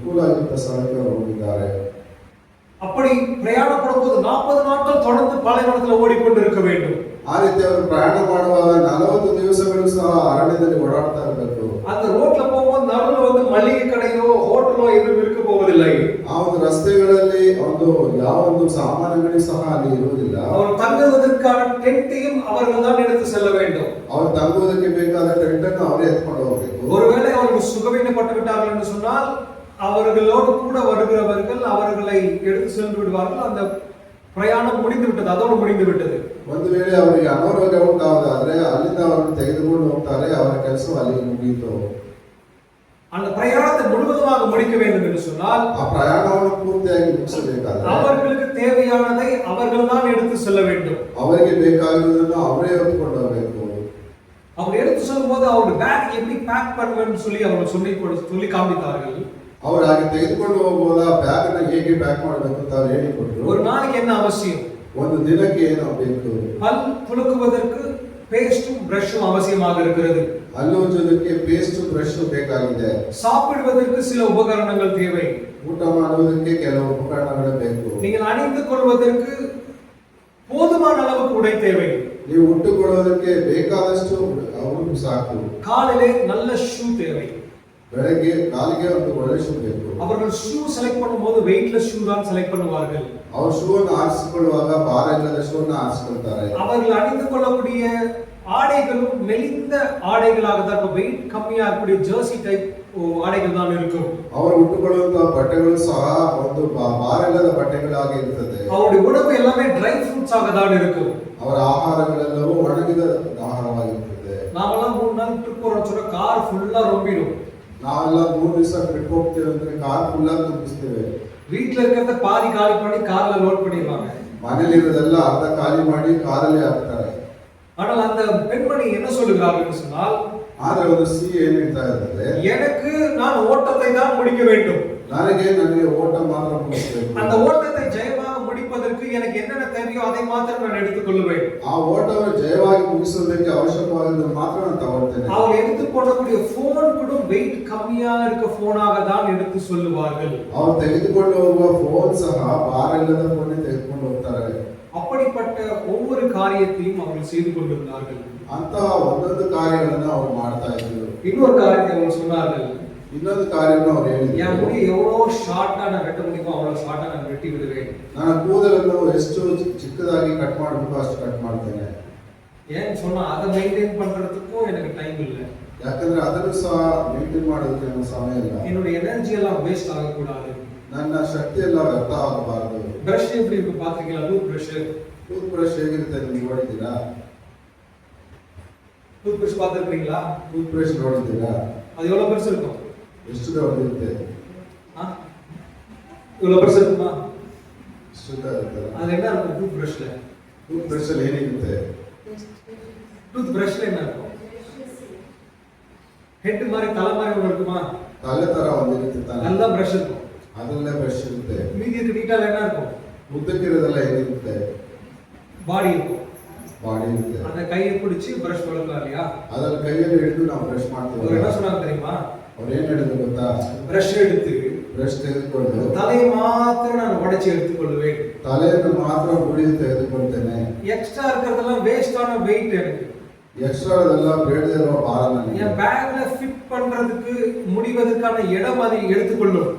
Speaker 1: ಕೂಲಾಗಿದ್ದ ಸ್ಥಳಕ್ಕೆ ಹೋಗಿದ್ದಾರೆ.
Speaker 2: அப்படி பிரயாணப்படும் போது 40 நாட்கள் தொடர்ந்து பாலைவனத்தில் ஓடிக்கொண்டிருக்க வேண்டும்.
Speaker 1: ಆ ರೀತಿ ಅವರು ಪ್ರಯಾಣ ಮಾಡುವಾಗ 40 ದಿವಸಗಳು ಸಹ ಅರಣ್ಯದಲ್ಲಿ ಓಡಾಡ್ತಾ ಇರಬೇಕು.
Speaker 2: அந்த ரோட்ல போகும்போது நடுவுல வந்து மளிகை கடையோ ஹோட்டலோ எதுவும் இருக்க போவதில்லை.
Speaker 1: ಆ ಒಂದು ರಸ್ತೆಗಳಲ್ಲಿ ಯಾವ ಒಂದು ಸಾಮಾನು ಅಂಗಡಿ ಸಹ ಅಲ್ಲಿ ಇರುವುದಿಲ್ಲ.
Speaker 2: அவர் தங்குவதற்கான டென்ட்டையும் அவர்கள் தான் எடுத்து செல்ல வேண்டும்.
Speaker 1: ಅವರು ತಂಗುವುದಕ್ಕೆ ಬೇಕಾದ ಟೆಂಟ್ ಅನ್ನು ಅವರೇ ಎತ್ಕೊಂಡು ಹೋಗಬೇಕು.
Speaker 2: ஒருவேளை அவர்கள் சுகவீனப்பட்டு விட்டார்கள் என்று சொன்னால் அவர்களோடு கூட வருகிறவர்கள் அவர்களை எடுத்து சென்று விடுவார்கள். அந்த பிரயாணம் முடிந்து விட்டது, அதோடு முடிந்து விட்டது.
Speaker 1: ಒಂದು ವೇಳೆ ಅವರಿಗೆ ಅನಾರೋಗ್ಯ ಉಂಟಾದರೆ ಅಲ್ಲಿಂದ ಅವರನ್ನು ತೆಗೆದುಕೊಂಡು ಹೋಗ್ತಾರೆ. ಅವರ ಕೆಲಸ ಅಲ್ಲಿ ಮುಗಿಯಿತು.
Speaker 2: அந்த பிரயாணத்தை முழுவதுமாக முடிக்க வேண்டும் என்று சொன்னால்
Speaker 1: ಆ ಪ್ರಯಾಣವನ್ನು ಪೂರ್ತಿಯಾಗಿ ಮುಗಿಸಬೇಕಾದರೆ
Speaker 2: அவர்களுக்கு தேவையானதை அவர்கள் தான் எடுத்து செல்ல வேண்டும்.
Speaker 1: ಅವರಿಗೆ ಬೇಕಾಗಿರುವುದನ್ನು ಅವರೇ ಹೊತ್ತುಕೊಂಡು ಹೋಗಬೇಕು.
Speaker 2: அவர் எடுத்து செல்லும்போது அவருடைய பேக் எப்படி பேக் பண்ணுவேன்னு சொல்லி அவர்கள் சொல்லி காண்பித்தார்கள்.
Speaker 1: ಅವರು ಹಾಗೆ ತೆಗೆದುಕೊಂಡು ಹೋಗುವಾಗ ಬ್ಯಾಗ್ ಅನ್ನು ಹೇಗೆ ಪ್ಯಾಕ್ ಮಾಡಬೇಕು ಅಂತ ಅವರು ಹೇಳಿಕೊಟ್ರು.
Speaker 2: ஒரு நாளைக்கு என்ன அவசியம்?
Speaker 1: ಒಂದು ದಿನಕ್ಕೆ ಏನು ಬೇಕು?
Speaker 2: பல் துலக்குவதற்கு பேஸ்டும் பிரஷும் அவசியமாக இருக்கிறது.
Speaker 1: ಹಲ್ಲು ಉಜ್ಜೋದಕ್ಕೆ ಪೇಸ್ಟ್ ಬ್ರಷ್ ಬೇಕಾಗಿದೆ.
Speaker 2: சாப்பிடுவதற்கு சில உபகரணங்கள் தேவை.
Speaker 1: ಊಟ ಮಾಡುವುದಕ್ಕೆ ಕೆಲವು ಉಪಕರಣಗಳು ಬೇಕು.
Speaker 2: நீங்கள் அணிந்து கொள்வதற்கு போதுமான அளவுக்கு உடை தேவை.
Speaker 1: ನೀವು ಉಟ್ಟುಕೊಳ್ಳೋದಕ್ಕೆ ಬೇಕಾದಷ್ಟು ಅವರು ಸಾಕು.
Speaker 2: காலிலே நல்ல ஷூ தேவை.
Speaker 1: ಬೆಳಗ್ಗೆ ಕಾಲಿಗೆ ಒಂದು ಒಳ್ಳೆ ಶೂ ಬೇಕು.
Speaker 2: அவர்கள் ஷூ செலக்ட் பண்ணும்போது வெயிட்லெஸ் ஷூ தான் செலக்ட் பண்ணுவார்கள்.
Speaker 1: ಅವರು ಶೂ ಅನ್ನು ಆರಿಸಿಕೊಳ್ಳುವಾಗ ಭಾರ ಇಲ್ಲದ ಶೂ ಅನ್ನು ಆರಿಸಿಕೊಳ್ತಾರೆ.
Speaker 2: அவர்கள் அணிந்து கொள்ளக்கூடிய ஆடைகளும் மெலிந்த ஆடைகளாக தான் இருக்கும். வெயிட் கம்மியா இருக்கக்கூடிய ஜெர்சி டைப் ஆடைகள் தான் இருக்கும்.
Speaker 1: ಅವರು ಉಟ್ಟುಕೊಳ್ಳುವಂತಹ ಬಟ್ಟೆಗಳು ಸಹ ಒಂದು ಭಾರ ಇಲ್ಲದ ಬಟ್ಟೆಗಳಾಗಿ ಇರುತ್ತದೆ.
Speaker 2: அவருடைய உணவு எல்லாமே ட்ரை ஃப்ரூட்ஸ் ஆக தான் இருக்கும்.
Speaker 1: ಅವರ ಆಹಾರಗಳೆಲ್ಲವೂ ಒಣಗಿದ ಆಹಾರವಾಗಿರುತ್ತದೆ.
Speaker 2: நாமெல்லாம் 3 நாள் ட்ரிப் போறோம் சொன்னா கார் ஃபுல்லா ரொம்பிடும்.
Speaker 1: ನಾವೆಲ್ಲ 3 ದಿವಸ ಟ್ರಿಪ್ ಹೋಗ್ತೀವಿ ಅಂದ್ರೆ ಕಾರ್ ಫುಲ್ ಆಗಿ ತುಂಬಿಸ್ತೇವೆ.
Speaker 2: வீட்ல இருக்கிறத பாதி காலி பண்ணி கார்ல லோட் பண்ணிடுவாங்க.
Speaker 1: ಮನೇಲಿ ಇರೋದೆಲ್ಲ ಅರ್ಧ ಖಾಲಿ ಮಾಡಿ ಕಾರಲ್ಲಿ ಹಾಕ್ತಾರೆ.
Speaker 2: ஆனால் அந்த பெண்மணி என்ன சொல்லுகிறார்கள் என்று சொன்னால்,
Speaker 1: ಆದ್ರೆ ಒಂದು ಸಿ ಏನ್ ಹೇಳ್ತಾ ಇದ್ದಾರೆ,
Speaker 2: எனக்கு நான் ஓட்டத்தை தான் முடிக்க வேண்டும்.
Speaker 1: ನನಗೆ ಓಟ ಮಾತ್ರ ಮುಗಿಸಬೇಕು.
Speaker 2: அந்த ஓட்டத்தை ஜெயமாக முடிப்பதற்கு எனக்கு என்னென்ன தேவையோ அதை மாத்திரம் நான் எடுத்துக்கொள்வேன்.
Speaker 1: ಆ ಓಟವನ್ನು ಜಯವಾಗಿ ಮುಗಿಸೋದಕ್ಕೆ ಅವಶ್ಯಕವಾದದ್ದು ಮಾತ್ರ ನಾನು ತಗೊಳ್ತೇನೆ.
Speaker 2: அவர் எடுத்துக்கொள்ளக்கூடிய போன் கூட வெயிட் கம்மியா இருக்க போனாக தான் எடுத்து சொல்லுவார்கள்.
Speaker 1: ಅವರು ತೆಗೆದುಕೊಂಡು ಹೋಗುವ ಫೋನ್ ಸಹ ಭಾರ ಇಲ್ಲದ ಫೋನ್ ತೆಗೆದುಕೊಂಡು ಹೋಗ್ತಾರೆ.
Speaker 2: அப்படிப்பட்ட ஒவ்வொரு காரியத்தையும் அவர்கள் செய்து கொண்டிருந்தார்கள்.
Speaker 1: ಅಂತ ಒಂದೊಂದು ಕಾರ್ಯಗಳನ್ನು ಅವರು ಮಾಡ್ತಾ ಇದ್ರು.
Speaker 2: இன்னொரு காரியத்தை அவர் சொன்னார்கள்,
Speaker 1: ಇನ್ನೊಂದು ಕಾರ್ಯವನ್ನು ಅವರು ಹೇಳಿದ್ರು,
Speaker 2: என் முடி எவ்வளவு ஷார்ட்டா நான் வெட்ட முடியுமோ அவ்வளவு ஷார்ட்டா நான் வெட்டி விடுவேன்.
Speaker 1: ನನ್ನ ಕೂದಲನ್ನು ಎಷ್ಟು ಚಿಕ್ಕದಾಗಿ ಕಟ್ ಮಾಡಬೇಕು ಅಷ್ಟು ಕಟ್ ಮಾಡ್ತೇನೆ.
Speaker 2: ஏன்னு சொன்னா அதை மெயின்டைன் பண்றதுக்கும் எனக்கு டைம் இல்லை.
Speaker 1: ಯಾಕಂದ್ರೆ ಅದನ್ನು ಸಹ ಮೇಂಟೈನ್ ಮಾಡೋದಕ್ಕೆ ನನಗೆ ಸಮಯ ಇಲ್ಲ.
Speaker 2: என்னுடைய எனர்ஜி எல்லாம் வேஸ்ட் ஆகக்கூடாது.
Speaker 1: ನನ್ನ ಶಕ್ತಿ ಎಲ್ಲ ವ್ಯರ್ಥ ಆಗಬಾರದು.
Speaker 2: பிரஷ் எப்படி இருக்கு பாத்தீங்களா?
Speaker 1: ಟೂತ್ ಬ್ರಷ್ ಹೇಗಿರುತ್ತೆ ನೀವು ನೋಡಿದ್ದೀರಾ?
Speaker 2: டூத் பிரஷ் பார்த்திருக்கீங்களா?
Speaker 1: ಟೂತ್ ಬ್ರಷ್ ನೋಡಿದ್ದೀರಾ?
Speaker 2: அது எவ்வளவு பெருசு இருக்கும்?
Speaker 1: ಎಷ್ಟು ದೊಡ್ಡದಿರುತ್ತೆ?
Speaker 2: இவ்வளவு பெருசு இருக்குமா?
Speaker 1: ಸುದ್ದ ಇರುತ್ತೆ.
Speaker 2: அது என்ன இருக்கும் டூத் பிரஷ்ல?
Speaker 1: ಟೂತ್ ಬ್ರಷ್ ಅಲ್ಲಿ ಏನಿರುತ್ತೆ?
Speaker 2: டூத் பிரஷ்ல என்ன இருக்கும்? ஹெட் மாதிரி தலை மாதிரி ஒன்று இருக்குமா?
Speaker 1: ತಲೆ ತರ ಒಂದಿರುತ್ತೆ ತಾನೆ.
Speaker 2: நல்லா பிரஷ் இருக்கும்.
Speaker 1: ಅದರಲ್ಲೇ ಬ್ರಷ್ ಇರುತ್ತೆ.
Speaker 2: மீதி இருக்க டீட்டால என்ன இருக்கும்?
Speaker 1: ಉದ್ದಕ್ಕಿರೋದೆಲ್ಲ ಏನಿರುತ್ತೆ?
Speaker 2: பாடி இருக்கும்.
Speaker 1: ಬಾಡಿ ಇರುತ್ತೆ.
Speaker 2: அந்த கையை பிடிச்சி பிரஷ் வளர்க்கலாம் இல்லையா?
Speaker 1: ಅದನ್ನ ಕೈಯಲ್ಲಿ ಹಿಡಿದು ನಾವು ಬ್ರಷ್ ಮಾಡ್ತೀವಿ.
Speaker 2: அவர் என்ன சொன்னாங்க தெரியுமா?
Speaker 1: ಅವ್ರು ಏನ್ ಹೇಳಿದ್ರು ಗೊತ್ತಾ?
Speaker 2: பிரஷ் எடுத்து
Speaker 1: ಬ್ರಷ್ ತೆಗೆದುಕೊಂಡು
Speaker 2: தலையை மாத்திரம் நான் உடைச்சி எடுத்துக்கொள்வேன்.
Speaker 1: ತಲೆಯನ್ನು ಮಾತ್ರ ಮುರಿದು ತೆಗೆದುಕೊಳ್ತೇನೆ.
Speaker 2: எக்ஸ்ட்ரா இருக்கிறதெல்லாம் வேஸ்டான வெயிட் எனக்கு.
Speaker 1: ಎಕ್ಸ್ಟ್ರಾ ಅದೆಲ್ಲ ಬೇಡದೇ ಇರೋ ಭಾರ ನನಗೆ.
Speaker 2: என் பேக்ல ஃபிட் பண்றதுக்கு முடிவதற்கான இடம் அதை எடுத்துக்கொள்ளும்.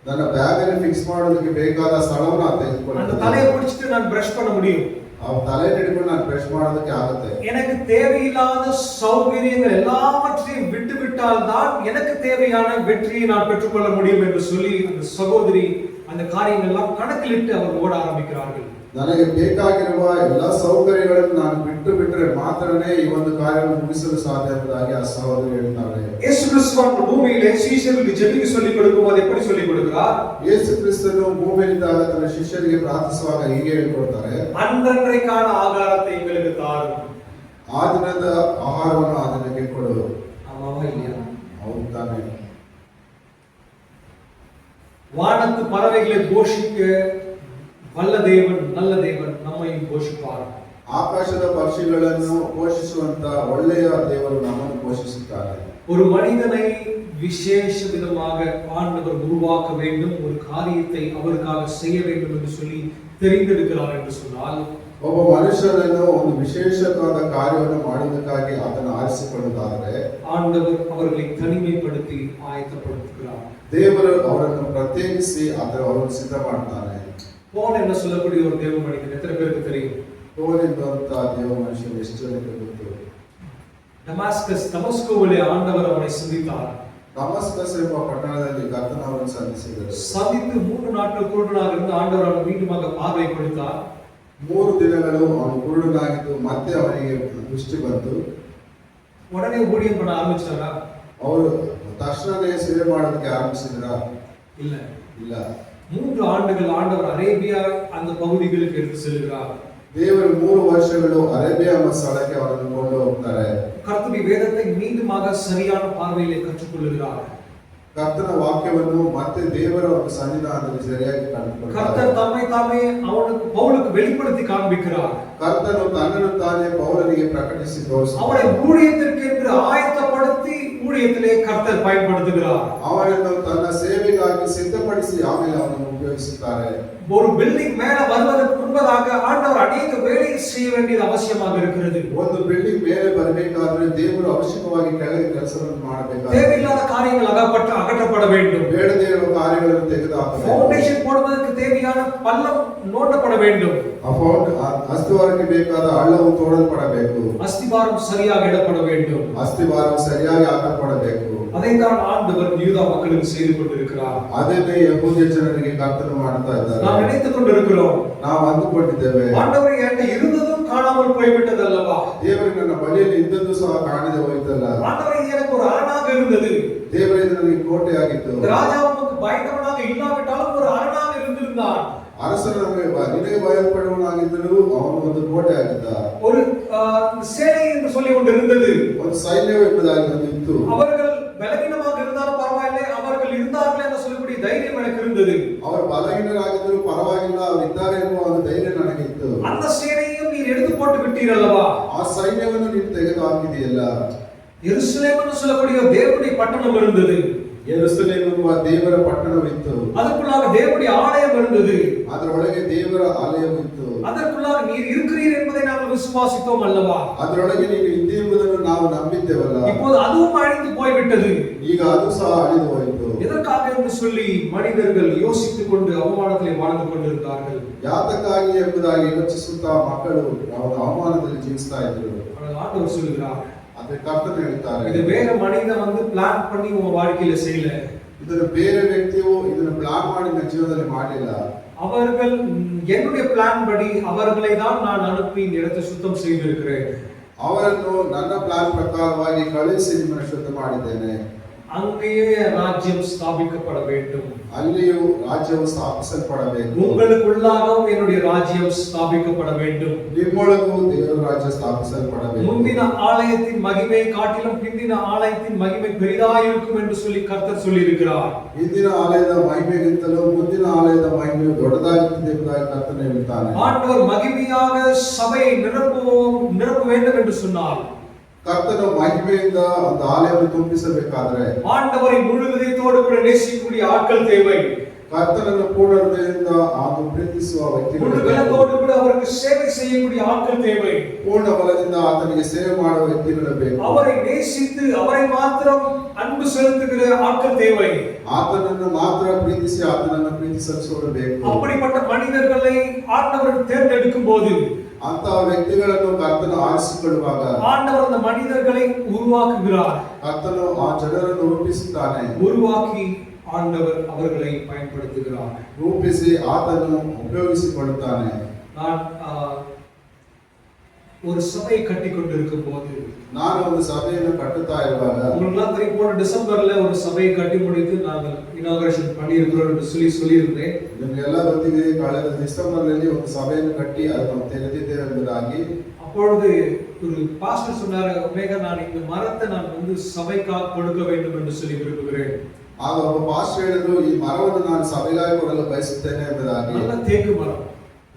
Speaker 1: ನನ್ನ ಬ್ಯಾಗ್ ಅಲ್ಲಿ ಫಿಕ್ಸ್ ಮಾಡೋದಕ್ಕೆ ಬೇಕಾದ ಸ್ಥಳವನ್ನು ನಾನು
Speaker 2: அந்த
Speaker 1: ತೆಗೆದುಕೊಳ್ತೇನೆ.
Speaker 2: தலையை பிடிச்சிட்டு நான் பிரஷ் பண்ண முடியும்.
Speaker 1: ಆ ತಲೆ ಹಿಡಿಕೊಂಡು ನಾನು ಬ್ರಷ್ ಮಾಡೋದಕ್ಕೆ ಆಗುತ್ತೆ.
Speaker 2: எனக்கு தேவையில்லாத சௌகரியங்கள் எல்லாவற்றையும் விட்டு விட்டால் தான் எனக்கு தேவையான வெற்றியை நான் பெற்றுக்கொள்ள முடியும் என்று சொல்லி அந்த சகோதரி அந்த காரியங்கள் எல்லாம் கணக்கிலிட்டு அவர் ஓட ஆரம்பிக்கிறார்கள்.
Speaker 1: ನನಗೆ ಬೇಕಾಗಿರುವ ಎಲ್ಲ ಸೌಕರ್ಯಗಳನ್ನು ನಾನು ಬಿಟ್ಟರೆ ಮಾತ್ರನೇ ಈ ಒಂದು ಕಾರ್ಯವನ್ನು ಮುಗಿಸಲು ಸಾಧ್ಯ ಎಂಬುದಾಗಿ ಆ ಸಹೋದರಿ ಹೇಳ್ತಾರೆ.
Speaker 2: இயேசு கிறிஸ்து பூமியிலே சீஷர்களுக்கு ஜெபிக்க சொல்லிக் கொடுக்கும்போது எப்படி சொல்லிக் கொடுக்கிறார்?
Speaker 1: ಯೇಸು ಕ್ರಿಸ್ತನು ಭೂಮಿಯಲ್ಲಿದ್ದಾಗ ತನ್ನ ಶಿಷ್ಯರಿಗೆ ಪ್ರಾರ್ಥಿಸುವಾಗ ಹೀಗೆ ಹೇಳ್ಕೊಡ್ತಾರೆ,
Speaker 2: அன்றன்றைக்கான ஆகாரத்தை எங்களுக்கு தாரும்.
Speaker 1: ಆ ದಿನದ ಆಹಾರವನ್ನು ಆ ದಿನಕ್ಕೆ ಕೊಡು.
Speaker 2: ஆமாவா இல்லையா?
Speaker 1: ಹೌದು ತಾನೆ.
Speaker 2: வானத்து பறவைகளை போஷிக்க வல்ல தேவன் நல்ல தேவன் நம்மையும் போஷிப்பார்.
Speaker 1: ಆಕಾಶದ ಪಕ್ಷಿಗಳನ್ನು ಪೋಷಿಸುವಂತ ಒಳ್ಳೆಯ ದೇವರು ನಮ್ಮನ್ನು ಪೋಷಿಸುತ್ತಾರೆ.
Speaker 2: ஒரு மனிதனை விசேஷ விதமாக ஆண்டவர் உருவாக்க வேண்டும், ஒரு காரியத்தை அவருக்காக செய்ய வேண்டும் என்று சொல்லி தெரிந்தெடுக்கிறார் என்று சொன்னால்,
Speaker 1: ಒಬ್ಬ ಮನುಷ್ಯನನ್ನು ಒಂದು ವಿಶೇಷವಾದ ಕಾರ್ಯವನ್ನು ಮಾಡುವುದಕ್ಕಾಗಿ ಆತನ ಆರಿಸಿಕೊಳ್ಳುವುದಾದರೆ
Speaker 2: ஆண்டவர் அவர்களை தனிமைப்படுத்தி ஆயத்தப்படுத்துகிறார்.
Speaker 1: ದೇವರು ಅವರನ್ನು ಪ್ರತ್ಯೇಕಿಸಿ ಅವರನ್ನು ಸಿದ್ಧ ಮಾಡ್ತಾನೆ.
Speaker 2: போன் என்ன சொல்லக்கூடிய ஒரு தேவ மனிதன் எத்தனை பேருக்கு தெரியும்?
Speaker 1: ಪೌಲನೆಂಬಂತ ದೇವ ಮನುಷ್ಯನು ಎಷ್ಟು ಜನಕ್ಕೆ ಗೊತ್ತು?
Speaker 2: தமஸ்குவிலே ஆண்டவர் அவனை சந்தித்தார்.
Speaker 1: ದಮಸ್ಕಸ್ ಎಂಬ ಪಟ್ಟಣದಲ್ಲಿ ಕರ್ತನ ಅವರನ್ನು ಸಂಧಿಸಿದರು.
Speaker 2: சந்தித்து 3 நாட்கள் குருடனாக இருந்து ஆண்டவர் அவனை மீண்டுமாக பார்வை கொடுத்தார்.
Speaker 1: 3 ದಿನಗಳು ಅವನು ಕುರುಡನಾಗಿದ್ದು ಮತ್ತೆ ಅವನಿಗೆ ದೃಷ್ಟಿ ಬಂತು.
Speaker 2: உடனே ஊழியம் பண்ண ஆரம்பிச்சாரா?
Speaker 1: ಅವರು ತಕ್ಷಣವೇ ಸೇವೆ ಮಾಡೋದಕ್ಕೆ ಆರಂಭಿಸಿದ್ರ?
Speaker 2: இல்ல.
Speaker 1: ಇಲ್ಲ.
Speaker 2: 3 ஆண்டுகள் ஆண்டவர் அரேபியா அந்த பகுதிகளுக்கு எடுத்து செல்கிறார்.
Speaker 1: ದೇವರು 3 ವರ್ಷಗಳು ಅರೇಬಿಯಾ ಸ್ಥಳಕ್ಕೆ ಅವರನ್ನು ಕೊಂಡು ಹೋಗ್ತಾರೆ.
Speaker 2: கர்த்தருடைய வேதத்தை மீண்டுமாக சரியான பார்வையிலே கற்றுக்கொள்கிறார்.
Speaker 1: ಕರ್ತನ ವಾಕ್ಯವನ್ನು ಮತ್ತೆ ದೇವರ ಒಂದು ಸನ್ನಿಧಾನದಲ್ಲಿ ಸರಿಯಾಗಿ ಕಂಡುಕೊಳ್ಳುತ್ತಾರೆ.
Speaker 2: கர்த்தர் தம்மை தாமே பவுலுக்கு வெளிப்படுத்தி காண்பிக்கிறார்.
Speaker 1: ಕರ್ತನು ತನ್ನನ್ನು ತಾನೇ ಪೌಲನಿಗೆ ಪ್ರಕಟಿಸಿ ತೋರಿಸುತ್ತಾನೆ.
Speaker 2: அவனை ஊழியத்திற்கென்று ஆயத்தப்படுத்தி ஊழியத்திலே கர்த்தர் பயன்படுத்துகிறார்.
Speaker 1: ಅವನನ್ನು ತನ್ನ ಸೇವೆಗಾಗಿ ಸಿದ್ಧಪಡಿಸಿ ಆಮೇಲೆ ಅವನನ್ನು ಉಪಯೋಗಿಸುತ್ತಾರೆ.
Speaker 2: ஒரு பில்டிங் மேல வருவதற்கு முன்பதாக ஆண்டவர் அநேக வேலையை செய்ய வேண்டியது அவசியமாக இருக்கிறது.
Speaker 1: ಒಂದು ಬಿಲ್ಡಿಂಗ್ ಮೇಲೆ ಬರಬೇಕಾದ್ರೆ ದೇವರು ಅವಶ್ಯಕವಾಗಿ ಕೆಳಗೆ ಕೆಲಸವನ್ನು ಮಾಡಬೇಕಾಗಿದೆ.
Speaker 2: தேவையில்லாத காரியங்கள் அகற்றப்பட வேண்டும்.
Speaker 1: ಬೇಡದೇ ಇರುವ ಕಾರ್ಯಗಳನ್ನು ತೆಗೆದುಹಾಕಬೇಕು.
Speaker 2: ஃபவுண்டேஷன் போடுவதற்கு தேவையான பள்ளம் நோண்டப்பட வேண்டும்.
Speaker 1: ಅಸ್ತಿವಾರಕ್ಕೆ ಬೇಕಾದ ಹಳ್ಳವು ತೋಡಲ್ಪಡಬೇಕು.
Speaker 2: அஸ்திபாரம் சரியாக இடப்பட வேண்டும்.
Speaker 1: ಅಸ್ತಿವಾರವು ಸರಿಯಾಗಿ ಹಾಕಲ್ಪಡಬೇಕು.
Speaker 2: அதைத்தான் ஆண்டவர் யூதா மக்களுக்கு செய்து கொண்டிருக்கிறார்.
Speaker 1: ಅದನ್ನೇ ಯೆಹೂದ್ಯ ಜನರಿಗೆ ಕರ್ತನು ಮಾಡ್ತಾ ಇದ್ದಾರೆ.
Speaker 2: நாம் நினைத்துக் கொண்டிருக்கிறோம்,
Speaker 1: ನಾವು ಅಂದುಕೊಂಡಿದ್ದೇವೆ,
Speaker 2: ஆண்டவர் என்கிட்ட இருந்ததும் காணாமல் போய்விட்டது அல்லவா?
Speaker 1: ದೇವರು ನನ್ನ ಬಳಿಯಲ್ಲಿ ಇದ್ದದ್ದು ಸಹ ಕಾಣದೆ ಹೋಯಿತಲ್ಲ.
Speaker 2: ஆண்டவர் எனக்கு ஒரு அரணாக இருந்தது.
Speaker 1: ಅವನು ಒಂದು ಕೋಟೆ ಆಗಿದ್ದ.
Speaker 2: ஒரு சேனை என்று சொல்லி ஒன்று இருந்தது.
Speaker 1: ಒಂದು ಸೈನ್ಯ ಎಂಬುದಾಗಿ ಒಂದು ಇತ್ತು.
Speaker 2: அவர்கள் பலவீனமாக இருந்தாலும் பரவாயில்லை, அவர்கள் இருந்தார்கள் என்று சொல்லக்கூடிய தைரியம் எனக்கு இருந்தது.
Speaker 1: ಅವರು ಬಲಹೀನರಾಗಿದ್ದರೂ ಪರವಾಗಿಲ್ಲ, ಅವರು ಇದ್ದಾರೆ ಎನ್ನುವ ಒಂದು ಧೈರ್ಯ ನನಗೆ ಇತ್ತು.
Speaker 2: அந்த சேனையையும் நீர் எடுத்து போட்டு விட்டீர் அல்லவா?
Speaker 1: ಆ ಸೈನ್ಯವನ್ನು ನೀನು ತೆಗೆದು ಹಾಕಿದೆಯಲ್ಲ.
Speaker 2: ಯೆರೂಸಲೇಮ್ என்று சொல்லக்கூடிய தேவனுடைய பட்டணம் இருந்தது.
Speaker 1: ಯೆರೂಸಲೇಮ್ ಎಂಬ ದೇವರ ಪಟ್ಟಣವಿತ್ತು.
Speaker 2: அதற்குள்ளாக தேவனுடைய ஆலயம் இருந்தது.
Speaker 1: ಅದರ ಒಳಗೆ ದೇವರ ಆಲಯವಿತ್ತು.
Speaker 2: அதற்குள்ளாக நீர் இருக்கிறீர் என்பதை நாங்கள் விசுவாசித்தோம் அல்லவா?
Speaker 1: ಅದರೊಳಗೆ ನೀನು ಇದ್ದೆ ಎಂಬುದನ್ನು ನಾವು ನಂಬಿದ್ದೇವಲ್ಲ.
Speaker 2: இப்போது அதுவும் அழிந்து போய்விட்டது.
Speaker 1: ಈಗ ಅದು ಸಹ ಅಳಿದು ಹೋಯಿತು.
Speaker 2: எதற்காக என்று சொல்லி மனிதர்கள் யோசித்துக் கொண்டு அவமானத்திலே வாழ்ந்து கொண்டிருந்தார்கள்.
Speaker 1: ಯಾತಕ್ಕಾಗಿ ಎಂಬುದಾಗಿ ಯೋಚಿಸುತ್ತಾ ಮಕ್ಕಳು ಅವರ ಅವಮಾನದಲ್ಲಿ ಜೀವಿಸ್ತಾ ಇದ್ರು.
Speaker 2: ஆனால் ஆண்டவர் சொல்கிறார்,
Speaker 1: ಅದೇ ಕರ್ತನು ಹೇಳ್ತಾರೆ,
Speaker 2: இது வேற மனிதன் வந்து பிளான் பண்ணி உன் வாழ்க்கையில செய்யல.
Speaker 1: ಇದನ್ನು ಬೇರೆ ವ್ಯಕ್ತಿಯು ಇದನ್ನು ಪ್ಲಾನ್ ಮಾಡಿ ನನ್ನ ಜೀವನದಲ್ಲಿ ಮಾಡಲಿಲ್ಲ.
Speaker 2: அவர்கள் என்னுடைய பிளான் படி அவர்களை தான் நான் அனுப்பி இந்த இடத்தை சுத்தம் செய்திருக்கிறேன்.
Speaker 1: ಅವರನ್ನು ನನ್ನ ಪ್ಲಾನ್ ಪ್ರಕಾರವಾಗಿ ಕಳುಹಿಸಿ ನಿಮ್ಮನ್ನು ಶುದ್ಧ ಮಾಡಿದ್ದೇನೆ.
Speaker 2: அங்கேயே ராஜ்யம் ஸ்தாபிக்கப்பட வேண்டும்.
Speaker 1: ಅಲ್ಲಿಯೂ ರಾಜ್ಯವು ಸ್ಥಾಪಿಸಲ್ಪಡಬೇಕು.
Speaker 2: உங்களுக்குள்ளாகவும் என்னுடைய ராஜ்யம் ஸ்தாபிக்கப்பட வேண்டும்.
Speaker 1: ನಿಮ್ಮೊಳಗೂ ದೇವರ ರಾಜ್ಯ ಸ್ಥಾಪಿಸಲ್ಪಡಬೇಕು.
Speaker 2: முந்தின ஆலயத்தின் மகிமை காட்டிலும் பிந்தின ஆலயத்தின் மகிமை பெரிதாய் இருக்கும் என்று சொல்லி கர்த்தர் சொல்லி இருக்கிறார்.
Speaker 1: ಹಿಂದಿನ ಆಲಯದ ಮಹಿಮೆಗಿಂತಲೂ ಮುಂದಿನ ಆಲಯದ ಮಹಿಮೆಯು ದೊಡ್ಡದಾಗಿರುತ್ತದೆ ಎಂಬುದಾಗಿ ಕರ್ತನು ಹೇಳುತ್ತಾನೆ.
Speaker 2: ஆண்டவர் மகிமையாக சபையை நிரப்ப வேண்டும் என்று சொன்னார்.
Speaker 1: ಕರ್ತನು ಮಹಿಮೆಯಿಂದ ಒಂದು ಆಲಯವನ್ನು ತುಂಬಿಸಬೇಕಾದ್ರೆ
Speaker 2: ஆண்டவரை முழு இதயத்தோடு கூட நேசிக்கக்கூடிய ஆட்கள் தேவை.
Speaker 1: ಕರ್ತನನ್ನು ಪೂರ್ಣ ಹೃದಯದಿಂದ ಆತ ಪ್ರೀತಿಸುವ
Speaker 2: முழு
Speaker 1: ವ್ಯಕ್ತಿಗಳು,
Speaker 2: பலத்தோடு கூட அவருக்கு சேவை செய்யக்கூடிய ஆட்கள் தேவை.
Speaker 1: ಪೂರ್ಣ ಬಲದಿಂದ ಆತನಿಗೆ ಸೇವೆ ಮಾಡುವ ವ್ಯಕ್ತಿಗಳು ಬೇಕು.
Speaker 2: அவரை நேசித்து அவரை மாத்திரம் அன்பு செலுத்துகிற ஆட்கள் தேவை.
Speaker 1: ಆತನನ್ನು ಮಾತ್ರ ಪ್ರೀತಿಸಿ ಆತನನ್ನು ಪ್ರೀತಿಸಲು ಬೇಕು.
Speaker 2: அப்படிப்பட்ட மனிதர்களை ஆண்டவர் தேர்ந்தெடுக்கும் போது
Speaker 1: ಅಂತಹ ವ್ಯಕ್ತಿಗಳನ್ನು ಕರ್ತನು ಆರಿಸಿಕೊಳ್ಳುವಾಗ
Speaker 2: ஆண்டவர் அந்த மனிதர்களை உருவாக்குகிறார்.
Speaker 1: ಕರ್ತನು ಆ ಜನರನ್ನು ರೂಪಿಸುತ್ತಾನೆ.
Speaker 2: உருவாக்கி ஆண்டவர் அவர்களை பயன்படுத்துகிறார்.
Speaker 1: ರೂಪಿಸಿ ಆತನು ಉಪಯೋಗಿಸಿಕೊಳ್ಳುತ್ತಾನೆ.
Speaker 2: நான் ஒரு சபை கட்டி கொண்டிருக்கும் போது
Speaker 1: ನಾನು ಒಂದು ಸಭೆಯನ್ನು ಕಟ್ಟುತ್ತಾ ಇರುವಾಗ
Speaker 2: உங்களுக்குலாம் தெரியும், போன டிசம்பர்ல ஒரு சபையை கட்டி முடித்து நாங்கள் இனாகரேஷன் பண்ணியிருக்கிறோம் என்று சொல்லியிருந்தேன்.
Speaker 1: ನಿಮಗೆಲ್ಲ ಗೊತ್ತಿದೆ, ಕಳೆದ ಡಿಸೆಂಬರ್ ನಲ್ಲಿ ಒಂದು ಸಭೆಯನ್ನು ಕಟ್ಟಿ ಅದನ್ನು ತೆರೆದಿದ್ದೇವೆ ಎಂಬುದಾಗಿ.
Speaker 2: அப்பொழுது ஒரு பாஸ்டர் சொன்னார், ஒமேகா, நான் இந்த மரத்தை நான் வந்து சபைக்காக கொடுக்க வேண்டும் என்று சொல்லி விரும்புகிறேன்.
Speaker 1: ಆಗ ಒಬ್ಬ ಪಾಸ್ಟರ್ ಹೇಳಿದ್ರು, ಈ ಮರವನ್ನು ನಾನು ಸಭೆಗಾಗಿ ಕೊಡಲು ಬಯಸುತ್ತೇನೆ ಎಂಬುದಾಗಿ.
Speaker 2: நல்ல தேக்கு மரம்,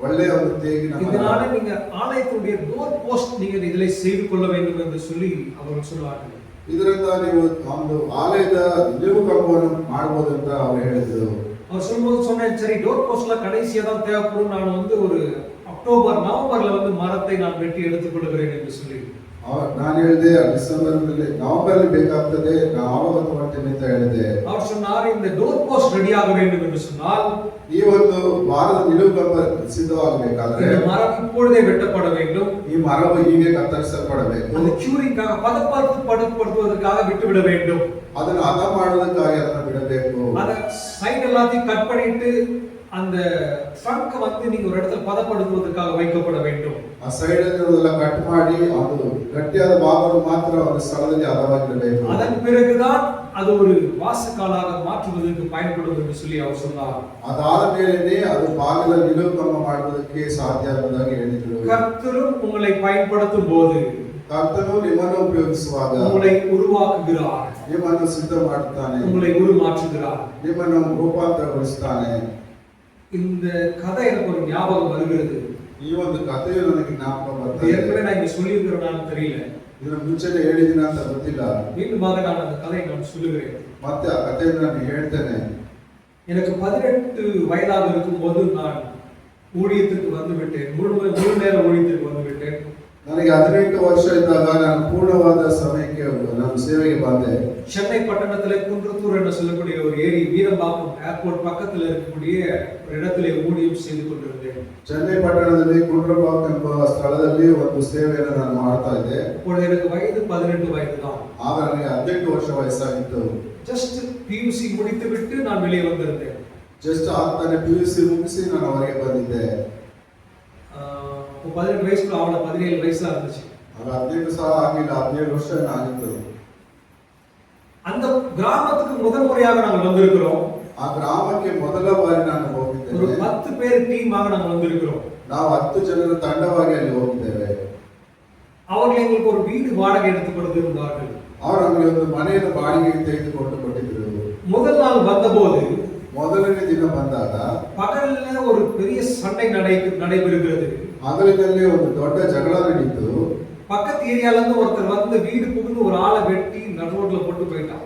Speaker 1: ಒಳ್ಳೆಯ ಒಂದು ತೇಗಿನ ಮರ.
Speaker 2: இதனால நீங்க ஆலயத்துடைய டோர் போஸ்ட் நீங்கள் இதிலே செய்து கொள்ள வேண்டும் என்று சொல்லி அவர்கள் சொன்னார்கள்.
Speaker 1: ಇದರಿಂದ ನೀವು ಒಂದು ಆಲಯದ ನಿಲುವು ಕಂಬವನ್ನು ಮಾಡಬಹುದು ಅಂತ ಅವರು ಹೇಳಿದ್ರು.
Speaker 2: அவர் சொல்லும்போது சொன்னேன், சரி டோர் போஸ்ட்ல கடைசியா தான் தேவைப்படும், நான் வந்து ஒரு அக்டோபர் நவம்பர்ல வந்து மரத்தை நான் வெட்டி எடுத்துக் கொள்கிறேன் என்று சொல்லி.
Speaker 1: ನಾನು ಹೇಳಿದೆ ನವೆಂಬರ್ ಬೇಕಾಗ್ತದೆ, ನಾವು ಆವಾಗ ತಗೊಳ್ತೇನೆ ಅಂತ ಹೇಳಿದೆ.
Speaker 2: அவர் சொன்னார், இந்த டோர் போஸ்ட் ரெடியாக வேண்டும் என்று சொன்னால்
Speaker 1: ಈ ಒಂದು ವಾರದ ನಿಲುವು ಕಂಬ ಸಿದ್ಧವಾಗಬೇಕಾದ್ರೆ
Speaker 2: இந்த மரம் இப்பொழுதே வெட்டப்பட வேண்டும்.
Speaker 1: ಈ ಮರವು ಹೀಗೆ ಕತ್ತರಿಸಲ್ಪಡಬೇಕು.
Speaker 2: அந்த க்யூரிங்காக பதப்படுத்துவதற்காக விட்டுவிட வேண்டும்.
Speaker 1: ಅದನ್ನು ಹದ ಮಾಡುವುದಕ್ಕಾಗಿ ಅದನ್ನು ಬಿಡಬೇಕು.
Speaker 2: அந்த சைடு எல்லாத்தையும் கட் பண்ணிட்டு அந்த ட்ரங்க் வந்து நீங்க ஒரு இடத்துல பதப்படுத்துவதற்காக வைக்கப்பட வேண்டும்.
Speaker 1: ಆ ಸೈಡ್ ಅನ್ನು ಕಟ್ ಮಾಡಿ ಅದು ಗಟ್ಟಿಯಾದ ಭಾಗವನ್ನು ಮಾತ್ರ ಒಂದು ಸ್ಥಳದಲ್ಲಿ ಹದವಾಗಿರಬೇಕು.
Speaker 2: அதன் பிறகுதான் அது ஒரு வாசக்காலாக மாற்றுவதற்கு பயன்படும் என்று சொல்லி அவர் சொன்னார்.
Speaker 1: ಅದಾದ ಮೇಲೆನೇ ಅದು ಬಾಗಿಲ ನಿಲುವು ಕಂಬ ಮಾಡುವುದಕ್ಕೆ ಸಾಧ್ಯ ಎಂಬುದಾಗಿ ಹೇಳಿದರು.
Speaker 2: கர்த்தரும் உங்களை பயன்படுத்தும் போது
Speaker 1: ಕರ್ತನು ನಿಮ್ಮನ್ನು ಉಪಯೋಗಿಸುವಾಗ
Speaker 2: உங்களை உருவாக்குகிறார்,
Speaker 1: ನಿಮ್ಮನ್ನು ಸಿದ್ಧ ಮಾಡುತ್ತಾನೆ,
Speaker 2: உங்களை உருமாற்றுகிறார்.
Speaker 1: ನಿಮ್ಮನ್ನು ರೂಪಾಂತರಗೊಳಿಸುತ್ತಾನೆ.
Speaker 2: இந்த கதை எனக்கு ஒரு ஞாபகம் வருகிறது.
Speaker 1: ಈ ಒಂದು ಕಥೆಯು ನನಗೆ ಜ್ಞಾಪಕ ಬರ್ತದೆ.
Speaker 2: ஏற்கனவே நான் இங்க சொல்லி இருக்கிறேன்னு தெரியல,
Speaker 1: ಇದನ್ನ ಮುಂಚೆನೆ ಹೇಳಿದಿನ ಅಂತ ಗೊತ್ತಿಲ್ಲ.
Speaker 2: மீண்டுமாக நான் அந்த கதையை நான் சொல்லுகிறேன்.
Speaker 1: ಮತ್ತೆ ಆ ಕಥೆಯನ್ನು ನಾನು ಹೇಳ್ತೇನೆ.
Speaker 2: எனக்கு 18 வயதாக இருக்கும்போது நான் ஊழியத்துக்கு வந்து விட்டேன். முழு நேர ஊழியத்துக்கு வந்து விட்டேன்.
Speaker 1: ನನಗೆ 18 ವರ್ಷ ಇದ್ದಾಗ ನಾನು ಪೂರ್ಣವಾದ ಸಮಯಕ್ಕೆ ನಾನು ಸೇವೆಗೆ ಬಂದೆ.
Speaker 2: சென்னை பட்டணத்திலே குன்றத்தூர் என்று சொல்லக்கூடிய ஒரு ஏரி, வீரம்பாக்கம் ஏர்போர்ட் பக்கத்தில் இருக்கக்கூடிய ஒரு இடத்திலே ஊழியம் செய்து கொண்டிருந்தேன்.
Speaker 1: ಚೆನ್ನೈ ಪಟ್ಟಣದಲ್ಲಿ ಕುಂಡ್ರಬಾಕ್ ಎಂಬ ಸ್ಥಳದಲ್ಲಿ ಒಂದು ಸೇವೆಯನ್ನು ನಾನು ಮಾಡ್ತಾ ಇದ್ದೆ.
Speaker 2: அப்பொழுது எனக்கு வயது 18 வயது தான்.
Speaker 1: ಆಗ ನನಗೆ 18 ವರ್ಷ ವಯಸ್ಸಾಗಿತ್ತು.
Speaker 2: ஜஸ்ட் பியூசி முடித்து விட்டு நான் வெளியே வந்திருந்தேன்.
Speaker 1: ಜಸ್ಟ್ ಆಗ್ತಾನೆ PUC ಮುಗಿಸಿ ನಾನು ಹೊರಗೆ ಬಂದಿದ್ದೆ.
Speaker 2: 18 வயசுல அவள 17 வயசா இருந்துச்சு.
Speaker 1: ಆಗ 18 ಸಹ ಆಗಿಲ್ಲ, 17 ವರ್ಷ ಆಗಿತ್ತು.
Speaker 2: அந்த கிராமத்துக்கு முதல் முறையாக நாங்கள் வந்திருக்கிறோம்.
Speaker 1: ಆ ಗ್ರಾಮಕ್ಕೆ ಮೊದಲ ಬಾರಿ ನಾನು ಹೋಗಿದ್ದೆ.
Speaker 2: ஒரு
Speaker 1: ಹೇಳಿದ್ದೇನೆ.
Speaker 2: 10 பேர் டீமாக நாங்கள் வந்திருக்கிறோம்.
Speaker 1: ನಾವು 10 ಜನರು ತಂಡವಾಗಿ ಅಲ್ಲಿ ಹೋಗಿದ್ದೇವೆ.
Speaker 2: அவர்கள் எங்களுக்கு ஒரு வீடு வாடகை எடுத்து கொடுத்திருந்தார்கள்.
Speaker 1: ಅವರು ನಮಗೆ ಒಂದು ಮನೆಯನ್ನು ಬಾಡಿಗೆಗೆ ತೆಗೆದುಕೊಂಡು ಕೊಟ್ಟಿದ್ದರು.
Speaker 2: முதல் நாள் வந்தபோது
Speaker 1: ಮೊದಲನೇ ದಿನ ಬಂದಾಗ
Speaker 2: பகல்ல ஒரு பெரிய சண்டை நடைபெறுகிறது.
Speaker 1: ಹಗಲಿನಲ್ಲಿ ಒಂದು ದೊಡ್ಡ ಜಗಳ ನಡೀತು.
Speaker 2: பக்கத்து ஏரியால இருந்து ஒருத்தர் வந்து வீடு புகுந்து ஒரு ஆளை வெட்டி நடு ரோட்ல போட்டு போயிட்டான்.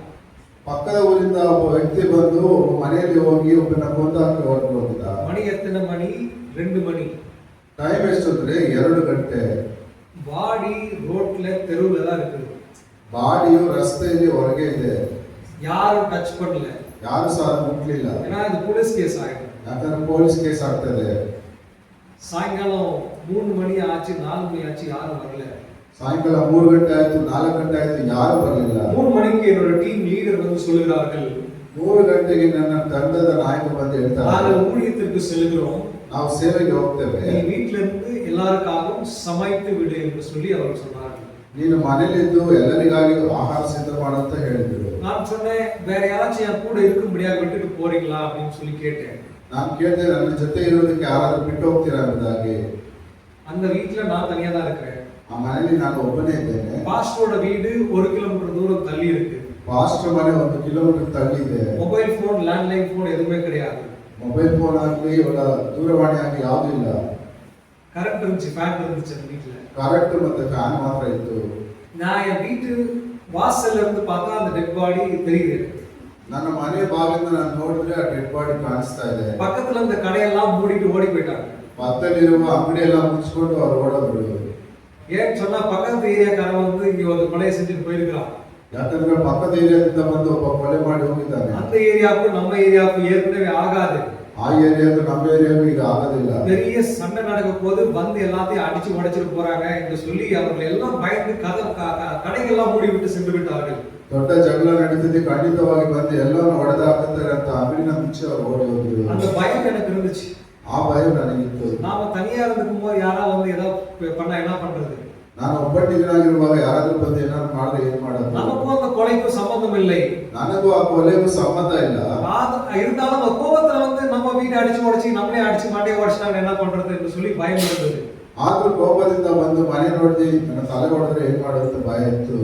Speaker 1: ಪಕ್ಕದ ಊರಿಂದ ಒಬ್ಬ ವ್ಯಕ್ತಿ ಬಂದು ಮನೆಯಲ್ಲಿ ಹೋಗಿ ಒಬ್ಬನ ಕೊಂದಾಕಿ ಹೊರಟು ಹೋಗಿದ್ದ.
Speaker 2: மணி எத்தனை மணி? 2 மணி.
Speaker 1: ಟೈಮ್ ಎಷ್ಟು ಅಂದ್ರೆ 2 ಗಂಟೆ.
Speaker 2: பாடி ரோட்ல தெருவுல தான் இருக்குது.
Speaker 1: ಬಾಡಿಯು ರಸ್ತೆಯಲ್ಲಿ ಹೊರಗೆ ಇದೆ.
Speaker 2: யாரும் டச் பண்ணல.
Speaker 1: ಯಾರು ಸಹ ಮುಟ್ಲಿಲ್ಲ.
Speaker 2: ஏன்னா இது போலீஸ் கேஸ் ஆயிடும்.
Speaker 1: ಯಾಕಂದ್ರೆ ಪೊಲೀಸ್ ಕೇಸ್ ಆಗ್ತದೆ.
Speaker 2: சாயங்காலம் 3 மணி ஆச்சு, 4 மணி ஆச்சு, யாரும் வரல.
Speaker 1: ಸಾಯಂಕಾಲ 3 ಗಂಟೆ ಆಯ್ತು, 4 ಗಂಟೆ ಆಯ್ತು, ಯಾರು ಬರಲಿಲ್ಲ.
Speaker 2: 3 மணிக்கு என்னோட டீம் லீடர் வந்து சொல்லுகிறார்கள்,
Speaker 1: 3 ಗಂಟೆಗೆ ನನ್ನ ತಂಡದ ನಾಯಕ ಬಂದು ಹೇಳ್ತಾರೆ,
Speaker 2: நாங்கள் ஊழியத்திற்கு செல்கிறோம்,
Speaker 1: ನಾವು ಸೇವೆಗೆ ಹೋಗ್ತೇವೆ,
Speaker 2: நீ வீட்ல இருந்து எல்லாருக்காகவும் சமைத்து விடு என்று சொல்லி அவர் சொன்னார்கள்.
Speaker 1: ನೀನು ಮನೆಯಲ್ಲಿದ್ದು ಎಲ್ಲರಿಗಾಗಿ ಆಹಾರ ಸಿದ್ಧ ಮಾಡು ಅಂತ ಹೇಳಿದ್ರು.
Speaker 2: நான் சொன்னேன், வேற யாராச்சும் என் கூட இருக்கும்படியாக விட்டுட்டு போறீங்களா அப்படின்னு சொல்லி கேட்டேன்.
Speaker 1: ನಾನು ಕೇಳಿದೆ, ನನ್ನ ಜೊತೆ ಇರೋದಕ್ಕೆ ಯಾರಾದ್ರೂ ಬಿಟ್ಟು ಹೋಗ್ತೀರಾ ಎಂಬುದಾಗಿ.
Speaker 2: அந்த வீட்ல நான் தனியா தான் இருக்கிறேன்.
Speaker 1: ಆ ಮನೆಯಲ್ಲಿ ನಾನು ಒಬ್ಬನೇ ಇದ್ದೇನೆ.
Speaker 2: பாஸ்டரோட வீடு 1 கிலோமீட்டர் தூரம் தள்ளி இருக்கு.
Speaker 1: ಪಾಸ್ಟರ್ ಮನೆ 1 ಕಿಲೋಮೀಟರ್ ತಳ್ಳಿ ಇದೆ.
Speaker 2: ಮೊಬೈಲ್ ಫೋನ್, ಲ್ಯಾಂಡ್ಲೈನ್ ಫೋನ್ எதுவுமே கிடையாது.
Speaker 1: ಮೊಬೈಲ್ ಫೋನ್ ಆಗಲಿ ದೂರವಾಣಿ ಆಗಲಿ ಯಾವುದೂ ಇಲ್ಲ.
Speaker 2: கரண்ட் இருந்துச்சு, ஃபேன் இருந்துச்சு அந்த வீட்ல.
Speaker 1: ಕರೆಂಟ್ ಮತ್ತೆ ಫ್ಯಾನ್ ಮಾತ್ರ ಇತ್ತು.
Speaker 2: நான் என் வீட்டு வாசல்ல இருந்து பார்த்தா அந்த டெட் பாடி தெரியுது.
Speaker 1: ನನ್ನ ಮನೆ ಬಾಗಿಲಿಂದ ನಾನು ನೋಡಿದ್ರೆ ಆ ಡೆಡ್ ಬಾಡಿ ಕಾಣಿಸ್ತಾ ಇದೆ.
Speaker 2: பக்கத்துல இருந்த கடையெல்லாம் மூடிட்டு ஓடி போயிட்டாங்க.
Speaker 1: ಪಕ್ಕದಲ್ಲಿರುವ ಅಂಗಡಿ ಎಲ್ಲ ಮುಚ್ಚಿಕೊಂಡು ಅವರು ಓಡೋದ್ರು.
Speaker 2: ஏன் சொன்னா பக்கத்து ஏரியாக்காரன் வந்து இங்க ஒரு கொலையை செஞ்சுட்டு போயிருக்கான்.
Speaker 1: ಯಾಕಂದ್ರೆ ಪಕ್ಕದ ಏರಿಯಾದಿಂದ ಬಂದು ಒಬ್ಬ ಕೊಲೆ ಮಾಡಿ ಹೋಗಿದ್ದಾನೆ.
Speaker 2: அந்த ஏரியாவுக்கும் நம்ம ஏரியாவுக்கும் ஏற்கனவே ஆகாது.
Speaker 1: ಆ ಏರಿಯಾಗೂ ನಮ್ಮ ಏರಿಯಾಗೂ ಈಗ ಆಗೋದಿಲ್ಲ.
Speaker 2: பெரிய சண்டை நடக்க போது வந்து எல்லாத்தையும் அடிச்சு உடைச்சிட்டு போறாங்க என்று சொல்லி அவர்கள் எல்லாம் பயந்து கடைகள்லாம் மூடி விட்டு சென்று விட்டார்கள்.
Speaker 1: ದೊಡ್ಡ ಜಗಳ ನಡೀತಿದೆ, ಖಂಡಿತವಾಗಿ ಬಂದು ಎಲ್ಲವನ್ನು ಹೊಡೆದು ಹಾಕುತ್ತಾರೆ ಅಂತ ಅಂಗಡಿನ ಮುಚ್ಚಿ ಅವರು ಓಡಿ ಹೋಗಿದ್ರು.
Speaker 2: அந்த பயம் எனக்கு இருந்துச்சு.
Speaker 1: ಆ ಭಯ ನನಗಿತ್ತು.
Speaker 2: நாம தனியா இருக்கும் போது யாரா வந்து ஏதாவது பண்ணா என்ன பண்றது?
Speaker 1: ನಾನು ಒಬ್ಬಟ್ಟಿಗನಾಗಿರುವಾಗ ಯಾರಾದ್ರೂ ಬಂದು ಏನಾದ್ರು ಮಾಡಿದ್ರೆ ಏನ್ ಮಾಡೋದು?
Speaker 2: நமக்கும் அந்த கொலைக்கும் சம்பந்தம் இல்லை.
Speaker 1: ನನಗೂ ಆ ಕೊಲೆಗೂ ಸಂಬಂಧ ಇಲ್ಲ.
Speaker 2: இருந்தாலும் அந்த கோபத்துல வந்து நம்ம வீட்டை அடிச்சு உடைச்சு நம்மளே அடிச்சு மாட்டே உடைச்சிட்டாங்க என்ன பண்றது என்று சொல்லி பயம் இருந்தது.
Speaker 1: ಆದ್ರೂ ಕೋಪದಿಂದ ಬಂದು ಮನೆ ನೋಡಿದ್ರೆ ನನ್ನ ತಲೆ ಹೊಡೆದ್ರೆ ಏನ್ ಮಾಡೋದು ಭಯ ಇತ್ತು.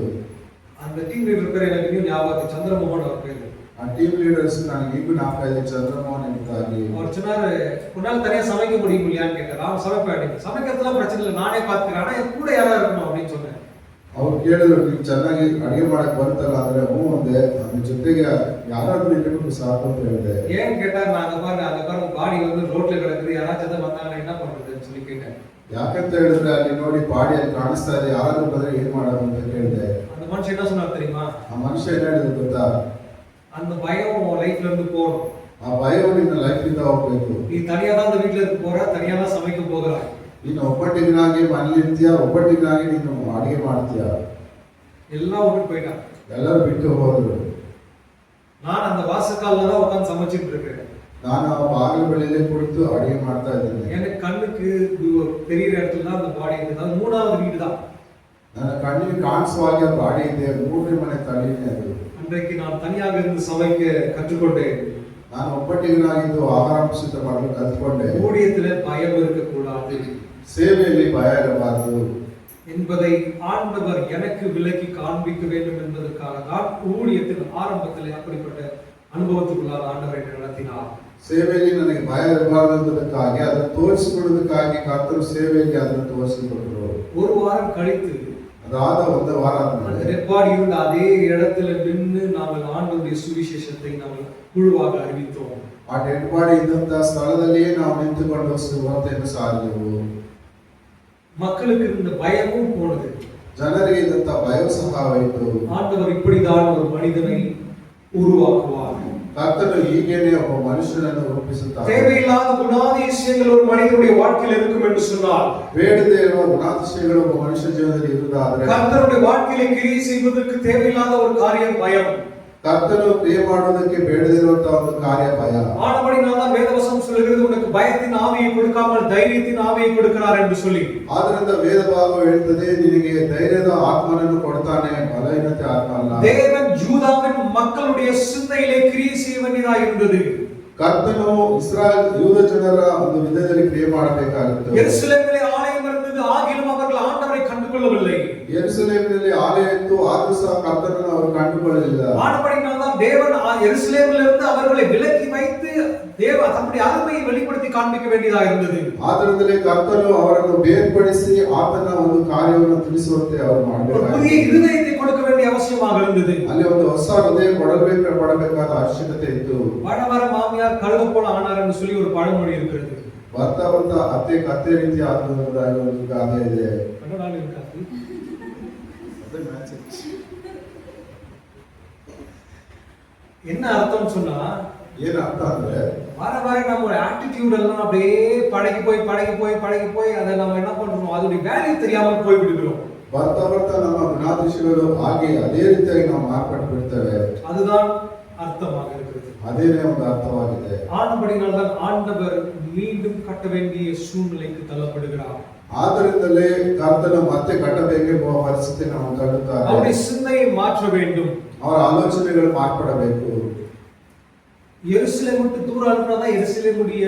Speaker 2: அந்த டீம் லீடர் பேர் எனக்கு இன்னும் ஞாபகம், சந்திரமோகன் அவர் பேரு.
Speaker 1: ಆ ಟೀಮ್ ಲೀಡರ್ಸ್ ನನಗೆ ಈಗೂ ஞாபகம் ಇದೆ, ಚಂದ್ರಮೋಹನ್ ಎಂಬುದಾಗಿ.
Speaker 2: அவர் சொன்னாரு, உன்னால தனியா சமைக்க முடியும் இல்லையான்னு கேட்டாரு. அவன் சமைப்பேன், சமைக்கிறதுலாம் பிரச்சனை இல்லை, நானே பாத்துக்கிறேன், ஆனா என் கூட யாரா இருக்கணும் அப்படின்னு சொன்னேன்.
Speaker 1: ಅವ್ರು ಕೇಳಿದ್ರು, ನೀವು ಚೆನ್ನಾಗಿ ಅಡಿಗೆ ಮಾಡಕ್ ಬರುತ್ತಲ್ಲ ಅಂದ್ರೆ ಹ್ಞೂ ಅಂದೆ. ಅದ್ರ ಜೊತೆಗೆ ಯಾರಾದ್ರೂ ಇರಬೇಕು ಸಾಕು ಅಂತ ಹೇಳಿದೆ.
Speaker 2: ஏன்னு கேட்டா, நான் அங்க பாருங்க பாடி வந்து ரோட்ல கிடக்குது, யாராச்சும் வந்தாங்கன்னா என்ன பண்றதுன்னு சொல்லி கேட்டேன்.
Speaker 1: ಯಾಕಂತ ಹೇಳಿದ್ರೆ ಅಲ್ಲಿ ನೋಡಿ ಬಾಡಿ ಅಲ್ಲಿ ಕಾಣಿಸ್ತಾ ಇದೆ, ಯಾರಾದ್ರೂ ಬಂದ್ರೆ ಏನ್ ಮಾಡೋದು ಅಂತ ಕೇಳಿದೆ.
Speaker 2: அந்த மனுஷன் என்ன சொன்னார் தெரியுமா?
Speaker 1: ಆ ಮನುಷ್ಯ ಏನ್ ಹೇಳಿದ್ರು ಗೊತ್ತಾ?
Speaker 2: அந்த பயம் உன் லைஃப்ல இருந்து போகணும்.
Speaker 1: ಆ ಭಯವು ನಿನ್ನ ಲೈಫ್ ಇಂದ ಹೋಗ್ಬೇಕು.
Speaker 2: நீ தனியா தான் அந்த வீட்டுல இருக்க போற, தனியா தான் சமைக்க போகிறாய்.
Speaker 1: ನೀನು ಒಬ್ಬಟ್ಟಿಗನಾಗಿ ಮನೇಲಿ ಇರ್ತೀಯ, ಒಬ್ಬಟ್ಟಿಗನಾಗಿ ನೀನು ಅಡಿಗೆ ಮಾಡ್ತೀಯ.
Speaker 2: எல்லாம் விட்டு போயிட்டான்.
Speaker 1: ಎಲ್ಲರೂ ಬಿಟ್ಟು ಹೋದ್ರು.
Speaker 2: நான் அந்த வாசக்கால்ல தான் உட்கார்ந்து சமைச்சிட்டு இருக்கேன்.
Speaker 1: ನಾನು ಆ ಬಾಗಿಲ ಬಳಿಯಲ್ಲೇ ಕುಳಿತು ಅಡಿಗೆ ಮಾಡ್ತಾ ಇದ್ದೇನೆ.
Speaker 2: எனக்கு கண்ணுக்கு தெரியுற இடத்துல தான் அந்த பாடி இருக்குது. அது 3வது வீடு தான்.
Speaker 1: ನನ್ನ ಕಣ್ಣಿಗೆ ಕಾಣಿಸುವ ಹಾಗೆ ಬಾಡಿ ಇದೆ, 3ನೇ ಮನೆ ತಳ್ಳಿನೇ ಅದು.
Speaker 2: அன்றைக்கு நான் தனியாக இருந்து சமைக்க கற்றுக்கொண்டேன்.
Speaker 1: ನಾನು ಒಬ್ಬಟ್ಟಿಗನಾಗಿದ್ದು ಆಹಾರ ಸಿದ್ಧ ಮಾಡಲು ಕಲ್ತ್ಕೊಂಡೆ.
Speaker 2: ஊழியத்திலே பயம் இருக்கக்கூடாது,
Speaker 1: ಸೇವೆಯಲ್ಲಿ ಭಯ ಇರಬಾರದು
Speaker 2: என்பதை ஆண்டவர் எனக்கு விலக்கி காண்பிக்க வேண்டும் என்பதற்காக தான் ஊழியத்தின் ஆரம்பத்திலே அப்படிப்பட்ட ಅನುಭವಕ್ಕುಳ್ಳಾದ ಆಂಡವರೇ நடத்தினார்.
Speaker 1: ಸೇವೆಯಲ್ಲಿ ನನಗೆ ಭಯ ಇರಬಾರದು ಎಂಬುದಕ್ಕಾಗಿ ಅದನ್ನು ತೋರಿಸಿಕೊಳ್ಳುವುದಕ್ಕಾಗಿ ಕರ್ತರು ಸೇವೆಯಲ್ಲಿ ಅದನ್ನು ತೋರಿಸಿಕೊಟ್ಟರು.
Speaker 2: ஒரு வாரம் கழித்து
Speaker 1: ಅದಾದ ಒಂದು ವಾರ ಆದ್ಮೇಲೆ
Speaker 2: ரெப்பாடி இருந்த அதே இடத்துல நின்று நாங்கள் ஆண்டவருடைய சுவிசேஷத்தை நாங்கள் குழுவாக அறிவித்தோம்.
Speaker 1: ಆ ಡೆಡ್ ಬಾಡಿ ಇದ್ದಂತ ಸ್ಥಳದಲ್ಲಿಯೇ ನಾವು ನಿಂತುಕೊಂಡು ಸುವಾರ್ತೆಯನ್ನು ಸಾರಿದೆವು.
Speaker 2: மக்களுக்கு இருந்த பயமும் போனது,
Speaker 1: ಜನರಿಗೆ ಇದ್ದಂತ ಭಯ ಸಹ ಹೋಯಿತು.
Speaker 2: ஆண்டவர் இப்படிதான் ஒரு மனிதனை உருவாக்குவார்.
Speaker 1: ಕರ್ತನು ಹೀಗೇನೆ ಒಬ್ಬ ಮನುಷ್ಯನನ್ನು ರೂಪಿಸುತ್ತಾನೆ.
Speaker 2: தேவையில்லாத குணாதிசயங்கள் ஒரு மனிதனுடைய வாழ்க்கையில் இருக்கும் என்று சொன்னால்,
Speaker 1: ಬೇಡದೇ ಇರುವ ಗುಣಾತಿಶಯಗಳು ಒಬ್ಬ ಮನುಷ್ಯ ಜೀವನದಲ್ಲಿ ಇರುವುದಾದರೆ,
Speaker 2: கர்த்தருடைய வாழ்க்கையிலே கிரியை செய்வதற்கு தேவையில்லாத ஒரு காரியம் பயம்.
Speaker 1: ಕರ್ತನು ಕ್ರಿಯೆ ಮಾಡುವುದಕ್ಕೆ ಬೇಡದಿರುವಂತಹ ಒಂದು ಕಾರ್ಯ ಭಯ.
Speaker 2: ஆனபடினால் தான் வேதவசனம் சொல்கிறது, உனக்கு பயத்தின் ஆவியை கொடுக்காமல் தைரியத்தின் ஆவியை கொடுக்கிறார் என்று சொல்லி.
Speaker 1: ಆದ್ದರಿಂದ ವೇದ ಭಾಗವು ಹೇಳುತ್ತದೆ, ನಿನಗೆ ಧೈರ್ಯದ ಆತ್ಮನನ್ನು ಕೊಡ್ತಾನೆ, ಬಲಹೀನತೆ ಆತ್ಮ ಅಲ್ಲ.
Speaker 2: தேவன் யூதாவின் மக்களுடைய சிந்தையிலே கிரியை செய்ய வேண்டியதாக இருந்தது.
Speaker 1: ಕರ್ತನು ಇಸ್ರಾಯೇಲ್ ಯೂದ ಜನರ ಒಂದು ವಿಧದಲ್ಲಿ ಕ್ರಿಯೆ ಮಾಡಬೇಕಾಗಿತ್ತು.
Speaker 2: ಯೆರೂಸಲೇಮಿலே ஆலயம் இருந்தது, ஆகிலும் அவர்கள் ஆண்டவரை கண்டுகொள்ளவில்லை.
Speaker 1: ಯೆರೂಸಲೇಮಿನಲ್ಲಿ ಆಲಯ ಇತ್ತು, ಆದರೂ ಸಹ ಕರ್ತನನ್ನು ಅವರು ಕಂಡುಕೊಳ್ಳಲಿಲ್ಲ.
Speaker 2: ஆனபடியினால்தான் தேவன் எருசலேமிலிருந்து அவர்களை விலக்கி வைத்து தம்முடைய அருமையை வெளிப்படுத்தி காண்பிக்க வேண்டியதாக இருந்தது.
Speaker 1: ಆದ್ದರಿಂದಲೇ ಕರ್ತನು ಅವರನ್ನು ಬೇರ್ಪಡಿಸಿ ಆತನ ಒಂದು ಕಾರ್ಯವನ್ನು ತಿಳಿಸುವಂತೆ ಅವರು ಮಾಡಬೇಕಾಗಿತ್ತು.
Speaker 2: புதிய இருதயத்தை கொடுக்க வேண்டிய அவசியமாக இருந்தது.
Speaker 1: ಅಲ್ಲಿ ಒಂದು ಹೊಸ ಹೃದಯ ಪಡಬೇಕಾದ ಅವಶ್ಯಕತೆ ಇತ್ತು.
Speaker 2: வர வர மாமியார் கழுத போல ஆனார் என்று சொல்லி ஒரு பழமொழி இருக்கிறது.
Speaker 1: ಬರ್ತಾ ಬರ್ತಾ ಅತ್ತೆ ಕತ್ತೆ ರೀತಿ ಆದ ಒಂದು ಗಾದೆ ಇದೆ.
Speaker 2: கன்னடால இருக்காது. என்ன அர்த்தம் சொன்னா,
Speaker 1: ಏನ್ ಅರ್ಥ ಅಂದ್ರೆ,
Speaker 2: வர வர நம்ம ஆட்டிடியூட் எல்லாம் அப்படியே பழகி போய் அதை நம்ம என்ன பண்றோம், அதோட வேல்யூ தெரியாமல் போய் விடுகிறோம்.
Speaker 1: ಬರ್ತಾ ಬರ್ತಾ ನಮ್ಮ ಗುಣಾತಿಶಯಗಳು ಹಾಗೆ ಅದೇ ರೀತಿಯಾಗಿ ನಾವು ಮಾರ್ಪಟ್ಟು ಬಿಡ್ತೇವೆ.
Speaker 2: அதுதான் அர்த்தமாக இருக்கிறது.
Speaker 1: ಅದೇನೇ ಒಂದು ಅರ್ಥವಾಗಿದೆ.
Speaker 2: ஆனபடினால்தான் ஆண்டவர் மீண்டும் கட்ட வேண்டிய சூழ்நிலைக்கு தள்ளப்படுகிறார்.
Speaker 1: ಆದ್ದರಿಂದಲೇ ಕರ್ತನು ಮತ್ತೆ ಕಟ್ಟಬೇಕೆಂಬ ಪರಿಸ್ಥಿತಿ ನಾವು ತಳ್ಳುತ್ತಾರೆ.
Speaker 2: அவருடைய சிந்தையை மாற்ற வேண்டும்.
Speaker 1: ಅವರ ಆಲೋಚನೆಗಳು ಮಾರ್ಪಡಬೇಕು.
Speaker 2: எருசலேம் விட்டு தூரம் அனுப்பினாதான் எருசலேமுடைய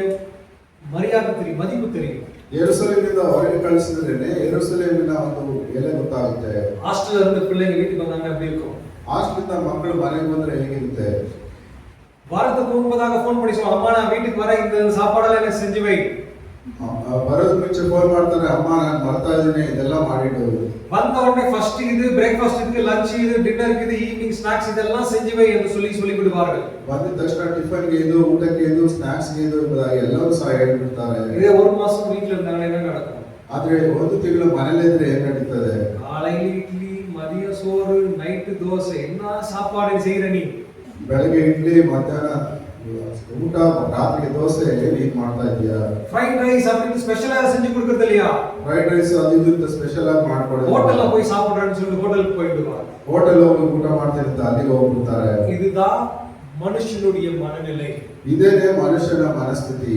Speaker 2: மரியாதை தெரியும், மதிப்பு தெரியும்.
Speaker 1: ಯೆರೂಸಲೇಮಿನಿಂದ ಹೊರಗೆ ಕಳಿಸಿದ್ರೇನೆ ಯೆರೂಸಲೇಮಿನ ಒಂದು ಬೆಲೆ ಗೊತ್ತಾಗುತ್ತೆ.
Speaker 2: ஹாஸ்டல்ல இருந்து பிள்ளைங்க வீட்டுக்கு வந்தாங்க அப்படி இருக்கும்.
Speaker 1: ಹಾಸ್ಟೆಲಿಂದ ಮಕ್ಕಳು ಮನೆಗೆ ಬಂದ್ರೆ ಹೇಗಿರುತ್ತೆ?
Speaker 2: வாரத்துக்கு முன்பதாக ஃபோன் பண்ணி சொல்லுவாங்க, அம்மா நான் வீட்டுக்கு வர இந்த சாப்பாடெல்லாம் எனக்கு செஞ்சு வை.
Speaker 1: ಬರೋದು ಮುಂಚೆ ಫೋನ್ ಮಾಡ್ತಾರೆ, ಅಮ್ಮ ನಾನು ಬರ್ತಾ ಇದ್ದೀನಿ ಇದೆಲ್ಲ ಮಾಡಿಡು.
Speaker 2: வந்த உடனே ஃபர்ஸ்ட் இது பிரேக்ஃபாஸ்ட் இருக்கு, லஞ்ச் இது, டின்னருக்கு இது, ஈவினிங் ஸ்நாக்ஸ் இதெல்லாம் செஞ்சு வை என்று சொல்லி விடுவார்கள்.
Speaker 1: ಬಂದ ತಕ್ಷಣ ಟಿಫನ್ಗೆ ಇದು, ಊಟಕ್ಕೆ ಇದು, ಸ್ನಾಕ್ಸ್ಗೆ ಇದು ಎಂಬುದಾಗಿ ಎಲ್ಲವೂ ಸಹ ಹೇಳ್ಬಿಡ್ತಾರೆ.
Speaker 2: இதே ஒரு மாசம் வீட்ல இருந்தாங்க என்ன நடக்கும்?
Speaker 1: ಆದ್ರೆ ಒಂದು ತಿಂಗಳು ಮನೇಲಿ ಇದ್ರೆ ಏನ್ ನಡೀತದೆ?
Speaker 2: காலையில இட்லி, மதிய சோறு, நைட்டு தோசை, என்ன சாப்பாடு செய்யற நீ?
Speaker 1: ಬೆಳಗ್ಗೆ ಇಡ್ಲಿ, ಮಧ್ಯಾಹ್ನ ಊಟ, ರಾತ್ರಿಗೆ ದೋಸೆ, ಏನ್ ಮಾಡ್ತಾ ಇದೀಯಾ?
Speaker 2: ஃப்ரைட் ரைஸ் அப்படின்னு ஸ்பெஷலா செஞ்சு கொடுக்கறது இல்லையா?
Speaker 1: ಫ್ರೈಡ್ ರೈಸ್ ಅದು ಇದು ಸ್ಪೆಷಲ್ ಆಗಿ ಮಾಡ್ಕೊಡೋದು.
Speaker 2: ஹோட்டல்ல போய் சாப்பிடுறேன்னு சொல்லி ஹோட்டலுக்கு போயிடுவாங்க.
Speaker 1: ಹೋಟೆಲ್ ಹೋಗಿ ಊಟ ಮಾಡ್ತಿರ್ತಾರೆ, ಅಲ್ಲಿಗೆ ಹೋಗ್ಬಿಡ್ತಾರೆ.
Speaker 2: இதுதான் மனுஷனுடைய மனநிலை.
Speaker 1: ಇದೇನೇ ಮನುಷ್ಯನ ಮನಸ್ಥಿತಿ.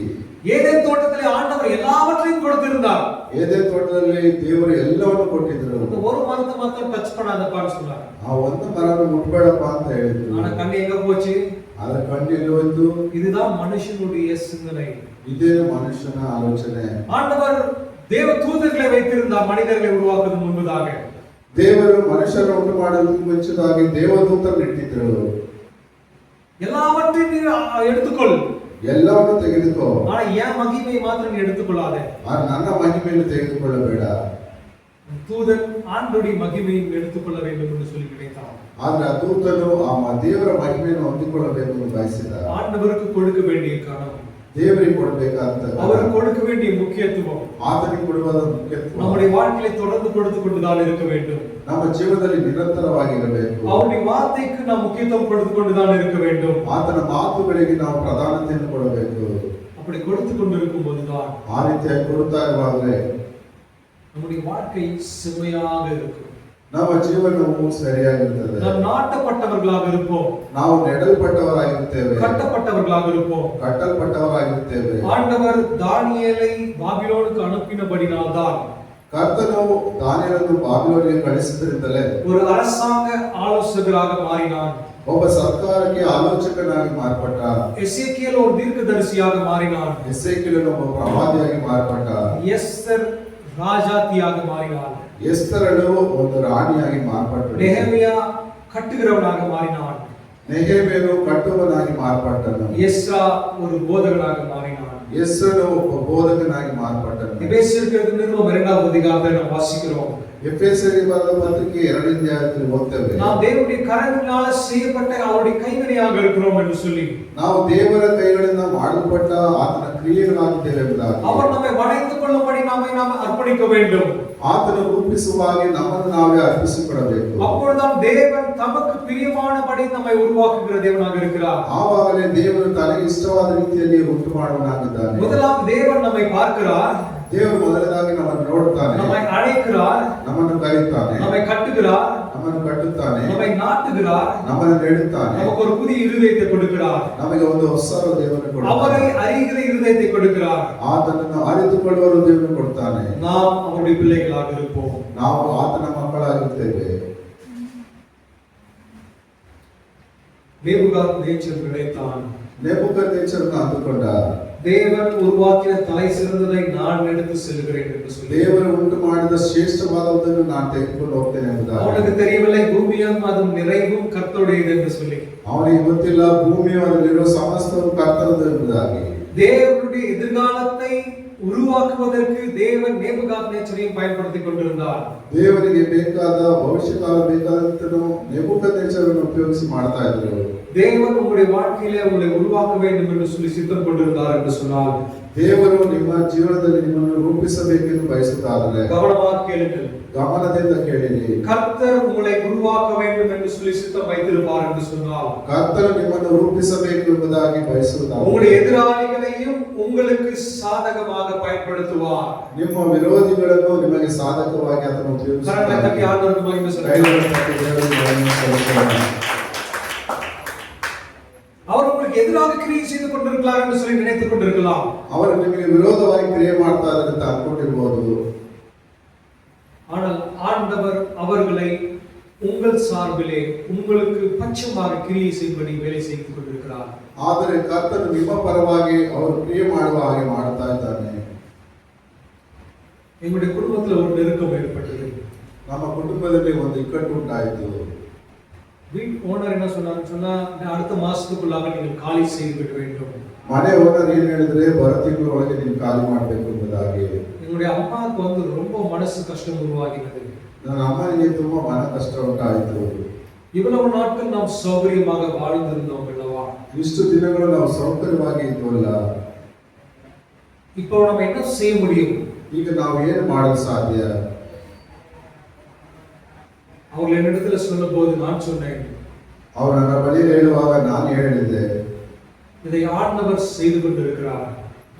Speaker 2: ஏதேன் தோட்டத்திலே ஆண்டவர் எல்லாவற்றையும் கொடுத்திருந்தார்.
Speaker 1: ಏದೇನ್ ತೋಟದಲ್ಲಿ ದೇವರು ಎಲ್ಲವನ್ನು ಕೊಟ್ಟಿದ್ರು.
Speaker 2: ஒரு மரத்தை மாத்திரம் டச் பண்ணாதப்பான்னு சொன்னார்.
Speaker 1: ಆ ಒಂದು ಮರವನ್ನು ಮುಟ್ಬೇಡಪ್ಪ ಅಂತ ಹೇಳಿದ್ರು.
Speaker 2: ஆனா கண்ணு எங்க போச்சு?
Speaker 1: ಅದರ ಕಣ್ಣು ಎಲ್ಲಿ ಹೋಯ್ತು?
Speaker 2: இதுதான் மனுஷனுடைய சிந்தனை.
Speaker 1: ಇದೇ ಮನುಷ್ಯನ ಆಲೋಚನೆ.
Speaker 2: ஆண்டவர் தேவ தூதர்களை வைத்திருந்தார் மனிதர்களை உருவாக்குவதற்கு முன்பதாக.
Speaker 1: ದೇವರು ಮನುಷ್ಯರನ್ನು ಉಂಟು ಮಾಡುವುದಕ್ಕೆ ಮುಂಚಿತವಾಗಿ ದೇವದೂತರನ್ನು ಇಟ್ಟಿದ್ರು.
Speaker 2: எல்லாவற்றையும் நீ எடுத்துக்கொள்,
Speaker 1: ಎಲ್ಲವನ್ನು ತೆಗೆದುಕೋ,
Speaker 2: ஆனா என் மகிமையை மாத்திரம் நீ எடுத்துக்கொள்ளாதே.
Speaker 1: ನನ್ನ ಮಹಿಮೆಯನ್ನು ತೆಗೆದುಕೊಳ್ಳಬೇಡ.
Speaker 2: தூதன் ஆண்டவருடைய மகிமையை எடுத்துக்கொள்ள வேண்டும் என்று சொல்லி நினைத்தான்.
Speaker 1: ಆದ್ರೆ ಆ ದೂತನು ಆ ದೇವರ ಮಹಿಮೆಯನ್ನು ಹೊಂದಿಕೊಳ್ಳಬೇಕು ಎಂದು ಬಯಸಿದ.
Speaker 2: ஆண்டவருக்கு கொடுக்க வேண்டிய கனம்,
Speaker 1: ದೇವರಿಗೆ ಕೊಡಬೇಕಾದ,
Speaker 2: அவருக்கு கொடுக்க வேண்டிய முக்கியத்துவம்,
Speaker 1: ಆತನಿಗೆ ಕೊಡುವ ಮುಖ್ಯತ್ವ
Speaker 2: நம்முடைய வாழ்க்கையை தொடர்ந்து கொடுத்து கொண்டுதான் இருக்க வேண்டும்.
Speaker 1: ನಮ್ಮ ಜೀವನದಲ್ಲಿ ನಿರಂತರವಾಗಿರಬೇಕು.
Speaker 2: அவருடைய வார்த்தைக்கு நாம் முக்கியத்துவம் கொடுத்து கொண்டுதான் இருக்க வேண்டும்.
Speaker 1: ಆತನ ಮಾತುಗಳಿಗೆ ನಾವು ಪ್ರಾಧಾನ್ಯತೆಯನ್ನು ಕೊಡಬೇಕು.
Speaker 2: அப்படி கொடுத்து கொண்டிருக்கும் போதுதான்
Speaker 1: ಆ ರೀತಿಯಾಗಿ ಕೊಡುತ್ತಾ ಇರುವಾಗಲೇ
Speaker 2: நம்முடைய வாழ்க்கை செம்மையாக இருக்கும்.
Speaker 1: ನಮ್ಮ ಜೀವನವು ಸರಿಯಾಗಿರುತ್ತದೆ.
Speaker 2: நாம் நாட்டப்பட்டவர்களாக இருப்போம்,
Speaker 1: ನಾವು ನೆಡಲ್ಪಟ್ಟವರಾಗಿರುತ್ತೇವೆ,
Speaker 2: கட்டப்பட்டவர்களாக இருப்போம்.
Speaker 1: ಕಟ್ಟಲ್ಪಟ್ಟವರಾಗಿರುತ್ತೇವೆ.
Speaker 2: ஆண்டவர் தானியேலை பாபிலோனுக்கு அனுப்பினபடினால்தான்,
Speaker 1: ಕರ್ತನು ದಾನಿಯೇಲನನ್ನು ಬಾಬಿಲೋನಿಗೆ ಕಳಿಸಿದ್ರಿಂದಲೇ
Speaker 2: ஒரு அரசாங்க ஆலோசகராக மாறினான்.
Speaker 1: ಒಬ್ಬ ಸರ್ಕಾರಕ್ಕೆ ಆಲೋಚಕನಾಗಿ ಮಾರ್ಪಟ್ಟ.
Speaker 2: எசேக்கியேல் ஒரு தீர்க்கதரிசியாக மாறினான்.
Speaker 1: ಎಸೇಕಿಯೇಲನು ಒಬ್ಬ ಪ್ರವಾದಿಯಾಗಿ ಮಾರ್ಪಟ್ಟ.
Speaker 2: எஸ்தர் ராஜாத்தியாக மாறினாள்.
Speaker 1: ಎಸ್ತರಳು ಒಂದು ರಾಣಿಯಾಗಿ ಮಾರ್ಪಟ್ಟಳು.
Speaker 2: நெகேமியா கட்டுகிறவனாக மாறினான்.
Speaker 1: ನೆಹೆಮೀಯನು ಕಟ್ಟುವನಾಗಿ ಮಾರ್ಪಟ್ಟನು.
Speaker 2: எஸ்ரா ஒரு போதகனாக மாறினான்.
Speaker 1: ಎಸ್ರನು ಒಬ್ಬ ಬೋಧಕನಾಗಿ ಮಾರ್ಪಟ್ಟನು.
Speaker 2: எபேசியருக்கு எழுதின நிருபம் 2வது அதிகாரத்தை நாம் வாசிக்கிறோம்.
Speaker 1: ಎಫೆಸರಿಗೆ ಬರೆದ ಪತ್ರಿಕೆ 2ನೇ ಅಧ್ಯಾಯದಲ್ಲಿ ಓದ್ತೇವೆ,
Speaker 2: நாம் தேவனுடைய கரங்களால் செய்யப்பட்ட அவருடைய கைவினையாக இருக்கிறோம் என்று சொல்லி,
Speaker 1: ನಾವು ದೇವರ ಕೈಗಳಿಂದ ಮಾಡಲ್ಪಟ್ಟ ಆತನ ಕ್ರಿಯೆಗಳಾಗಿದ್ದೇವೆ ಎಂಬುದಾಗಿ,
Speaker 2: அவர் நம்மை வணைத்துக் கொள்ளும்படி நாம் அர்ப்பணிக்க வேண்டும்.
Speaker 1: ಆತನು ರೂಪಿಸುವ ಹಾಗೆ ನಮ್ಮನ್ನು ನಾವೇ ಅರ್ಪಿಸಿಕೊಡಬೇಕು.
Speaker 2: அப்பொழுதுதான் தேவன் தமக்கு பிரியமானபடி நம்மை உருவாக்குகிற தேவனாக இருக்கிறார்.
Speaker 1: ಆವಾಗಲೇ ದೇವರು ತನಗೆ ಇಷ್ಟವಾದ ರೀತಿಯಲ್ಲಿ ಉಂಟು ಮಾಡುವನಾಗಿದ್ದಾನೆ.
Speaker 2: முதலாம் தேவன் நம்மை பார்க்கிறார்,
Speaker 1: ದೇವರು ಮೊದಲನೇದಾಗಿ ನಮ್ಮನ್ನು ನೋಡುತ್ತಾನೆ,
Speaker 2: நம்மை அழைக்கிறார்,
Speaker 1: ನಮ್ಮನ್ನು ಕರೆಯುತ್ತಾನೆ,
Speaker 2: நம்மை கட்டுகிறார்,
Speaker 1: ನಮ್ಮನ್ನು ಕಟ್ಟುತ್ತಾನೆ,
Speaker 2: நம்மை நாட்டுகிறார்,
Speaker 1: ನಮ್ಮನ್ನು ನೆಡುತ್ತಾನೆ,
Speaker 2: நமக்கு ஒரு புதிய இருதயத்தை கொடுக்கிறார்,
Speaker 1: ನಮಗೆ ಒಂದು ಹೊಸ ಹೃದಯವನ್ನು
Speaker 2: அவரை
Speaker 1: ಕೊಡುತ್ತಾನೆ,
Speaker 2: அறிகிற இருதயத்தை கொடுக்கிறார்.
Speaker 1: ಆತನನ್ನು ಅರಿತುಕೊಳ್ಳುವ ಹೃದಯವನ್ನು ಕೊಡುತ್ತಾನೆ.
Speaker 2: நாம் அவருடைய பிள்ளைகளாக இருப்போம்.
Speaker 1: ನಾವು ಆತನ ಮಕ್ಕಳಾಗಿರುತ್ತೇವೆ.
Speaker 2: நேபுகாத்நேச்சர் நினைத்தான்,
Speaker 1: ನೆಬೂಕದ್ನೆಚ್ಚರನು ಅಂದುಕೊಂಡ,
Speaker 2: தேவன் உருவாக்கின தலை சிறந்ததை நான் எடுத்து செல்கிறேன் என்று சொல்லி.
Speaker 1: ದೇವರು ಉಂಟು ಮಾಡಿದ ಶ್ರೇಷ್ಠವಾದದ್ದನ್ನು ನಾನು ತೆಗೆದುಕೊಂಡು ಹೋಗ್ತೇನೆ ಎಂಬುದಾಗಿ.
Speaker 2: அவனுக்கு தெரியவில்லை பூமியும் அதன் நிறைவும் கர்த்தருடையது என்று சொல்லி.
Speaker 1: ಅವನಿಗೆ ಗೊತ್ತಿಲ್ಲ ಭೂಮಿಯು ಅದರಲ್ಲಿರುವ ಸಮಸ್ತವು ಕರ್ತನದು ಎಂಬುದಾಗಿ.
Speaker 2: தேவனுடைய எதிர்காலத்தை உருவாக்குவதற்கு தேவன் நேபுகாத்நேச்சரையும் பயன்படுத்திக் கொண்டிருந்தார்.
Speaker 1: ದೇವರಿಗೆ ಬೇಕಾದ ಭವಿಷ್ಯ ಕಾಲ ಬೇಕಾದಂತನು ನೆಬೂಕದ್ನೆಚ್ಚರನ್ನು ಉಪಯೋಗಿಸಿ ಮಾಡ್ತಾ ಇದ್ರು.
Speaker 2: தேவன் உங்களுடைய வாழ்க்கையிலே உங்களை உருவாக்க வேண்டும் என்று சொல்லி சித்தம் கொண்டிருந்தார் என்று சொன்னால்,
Speaker 1: ದೇವರು ನಿಮ್ಮ ಜೀವನದಲ್ಲಿ ನಿಮ್ಮನ್ನು ರೂಪಿಸಬೇಕೆಂದು ಬಯಸುತ್ತಾದರೆ
Speaker 2: கவனமாக கேளுங்கள்.
Speaker 1: ಗಮನದಿಂದ ಕೇಳಿರಿ.
Speaker 2: கர்த்தர் உங்களை உருவாக்க வேண்டும் என்று சொல்லி சித்தம் வைத்திருப்பார் என்று சொன்னால்,
Speaker 1: ಕರ್ತನು ನಿಮ್ಮನ್ನು ರೂಪಿಸಬೇಕು ಎಂಬುದಾಗಿ ಬಯಸುತ್ತಾನೆ.
Speaker 2: உங்களுடைய எதிராளிகளையும் உங்களுக்கு சாதகமாக பயன்படுத்துவார்.
Speaker 1: ನಿಮ್ಮ ವಿರೋಧಿಗಳನ್ನು ನಿಮಗೆ ಸಾಧಕವಾಗಿ ಆತನು
Speaker 2: கரங்களை தட்டி
Speaker 1: ಉಪಯೋಗಿಸುತ್ತಾನೆ.
Speaker 2: ஆண்டவருக்கு மகிமை சொல்லுங்கள்.
Speaker 1: ಕೈಗಳನ್ನು ತಟ್ಟಿ ದೇವರಿಗೆ ಮಹಿಮೆ ಸಲ್ಲಿಸೋಣ.
Speaker 2: அவர் உங்களுக்கு எதிராக கிரியை செய்து கொண்டிருக்கலாம் என்று சொல்லி நினைத்துக் கொண்டிருக்கலாம்.
Speaker 1: ಅವರು ನಿಮಗೆ ವಿರೋಧವಾಗಿ ಕ್ರಿಯೆ ಮಾಡ್ತಾ ಇದ್ದಾರೆ ಅಂತ ಅನ್ಕೊಂಡಿರ್ಬೋದು.
Speaker 2: ஆனால் ஆண்டவர் அவர்களை உங்கள் சார்பிலே உங்களுக்கு பட்சமாக கிரியை செய்யும்படி வேலை செய்து கொண்டிருக்கிறார்.
Speaker 1: ಆದರೆ ಕರ್ತನು ನಿಮ್ಮ ಪರವಾಗಿ ಅವರು ಕ್ರಿಯೆ ಮಾಡುವ ಹಾಗೆ ಮಾಡ್ತಾ ಇದ್ದಾನೆ.
Speaker 2: எங்களுடைய குடும்பத்தில் ஒரு நெருக்கம் ஏற்பட்டது.
Speaker 1: ನಮ್ಮ ಕುಟುಂಬದಲ್ಲಿ ಒಂದು ಇಕ್ಕಟ್ಟು ಉಂಟಾಯಿತು.
Speaker 2: வீட் ஓனர் என்ன சொன்னான்னு சொன்னா, அடுத்த மாசத்துக்குள்ளாக நீங்கள் காலி செய்து விட வேண்டும்.
Speaker 1: ಮನೆ ಓನರ್ ಏನ್ ಹೇಳಿದ್ರೆ ಬರೋ ತಿಂಗಳೊಳಗೆ ನೀನು ಖಾಲಿ ಮಾಡ್ಬೇಕು ಎಂಬುದಾಗಿ.
Speaker 2: எங்களுடைய அம்மாவுக்கு வந்து ரொம்ப மனசு கஷ்டம் உருவாகினது.
Speaker 1: ನನ್ನ ಅಮ್ಮನಿಗೆ ತುಂಬಾ ಮನ ಕಷ್ಟ ಉಂಟಾಯಿತು.
Speaker 2: இவ்வளவு நாட்கள் நாம் சௌகரியமாக வாழ்ந்திருந்தோம் அல்லவா?
Speaker 1: ಇಷ್ಟು ದಿನಗಳು ನಾವು ಸೌಕರ್ಯವಾಗಿ ಇದ್ವಲ್ಲ,
Speaker 2: இப்போ நம்ம என்ன செய்ய முடியும்?
Speaker 1: ಈಗ ನಾವು ಏನು ಮಾಡಲು ಸಾಧ್ಯ?
Speaker 2: அவர்கள் என்னிடத்துல சொன்னபோது நான் சொன்னேன்,
Speaker 1: ಅವರು ನನ್ನ ಬಳಿ ಹೇಳುವಾಗ ನಾನು ಹೇಳಿದ್ದೆ,
Speaker 2: இதை ஆண்டவர் செய்து கொண்டிருக்கிறார்.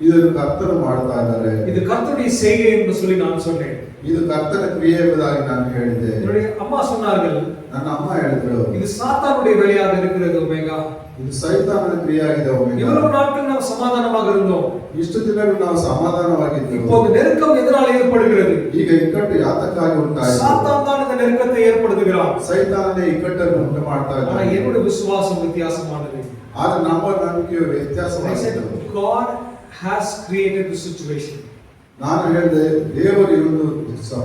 Speaker 1: ಇದನ್ನು ಕರ್ತನು ಮಾಡ್ತಾ ಇದ್ದಾರೆ.
Speaker 2: இது கர்த்தருடைய செய்கை என்று சொல்லி நான் சொன்னேன்.
Speaker 1: ಇದು ಕರ್ತನ ಕ್ರಿಯೆ ಎಂಬುದಾಗಿ ನಾನು ಹೇಳಿದ್ದೆ.
Speaker 2: என்னுடைய அம்மா சொன்னார்கள்,
Speaker 1: ನನ್ನ ಅಮ್ಮ ಹೇಳಿದ್ರು,
Speaker 2: இது சாத்தானுடைய வேலையாக இருக்கிறது ஒமேகா.
Speaker 1: ಇದು ಸೈತಾನನ ಕ್ರಿಯೆ ಆಗಿದೆ ಒಮ್ಮೆಗೆ.
Speaker 2: இவ்வளவு நாட்கள் நாம் சமாதானமாக இருந்தோம்.
Speaker 1: ಇಷ್ಟು ದಿನಗಳು ನಾವು ಸಮಾಧಾನವಾಗಿದ್ದೆವು.
Speaker 2: இப்போது நெருக்கம் எதனால் ஏற்படுகிறது?
Speaker 1: ಈಗ ಇಕ್ಕಟ್ಟು ಯಾತಕ್ಕಾಗಿ ಉಂಟಾಯಿತು?
Speaker 2: சாத்தான் தான் இந்த நெருக்கத்தை ஏற்படுத்துகிறான்.
Speaker 1: ಸೈತಾನನೇ ಇಕ್ಕಟ್ಟನ್ನು ಉಂಟು ಮಾಡ್ತಾ
Speaker 2: ஆனா
Speaker 1: ಇದ್ದಾನೆ.
Speaker 2: என்னுடைய விசுவாசம் வித்தியாசமானது.
Speaker 1: ಆದ್ರೆ ನಮ್ಮ ನಂಬಿಕೆಯು ವ್ಯತ್ಯಾಸವಾಗಿದೆ.
Speaker 2: God has created the situation.
Speaker 1: ನಾನು ಹೇಳಿದೆ, ದೇವರು ಈ ಒಂದು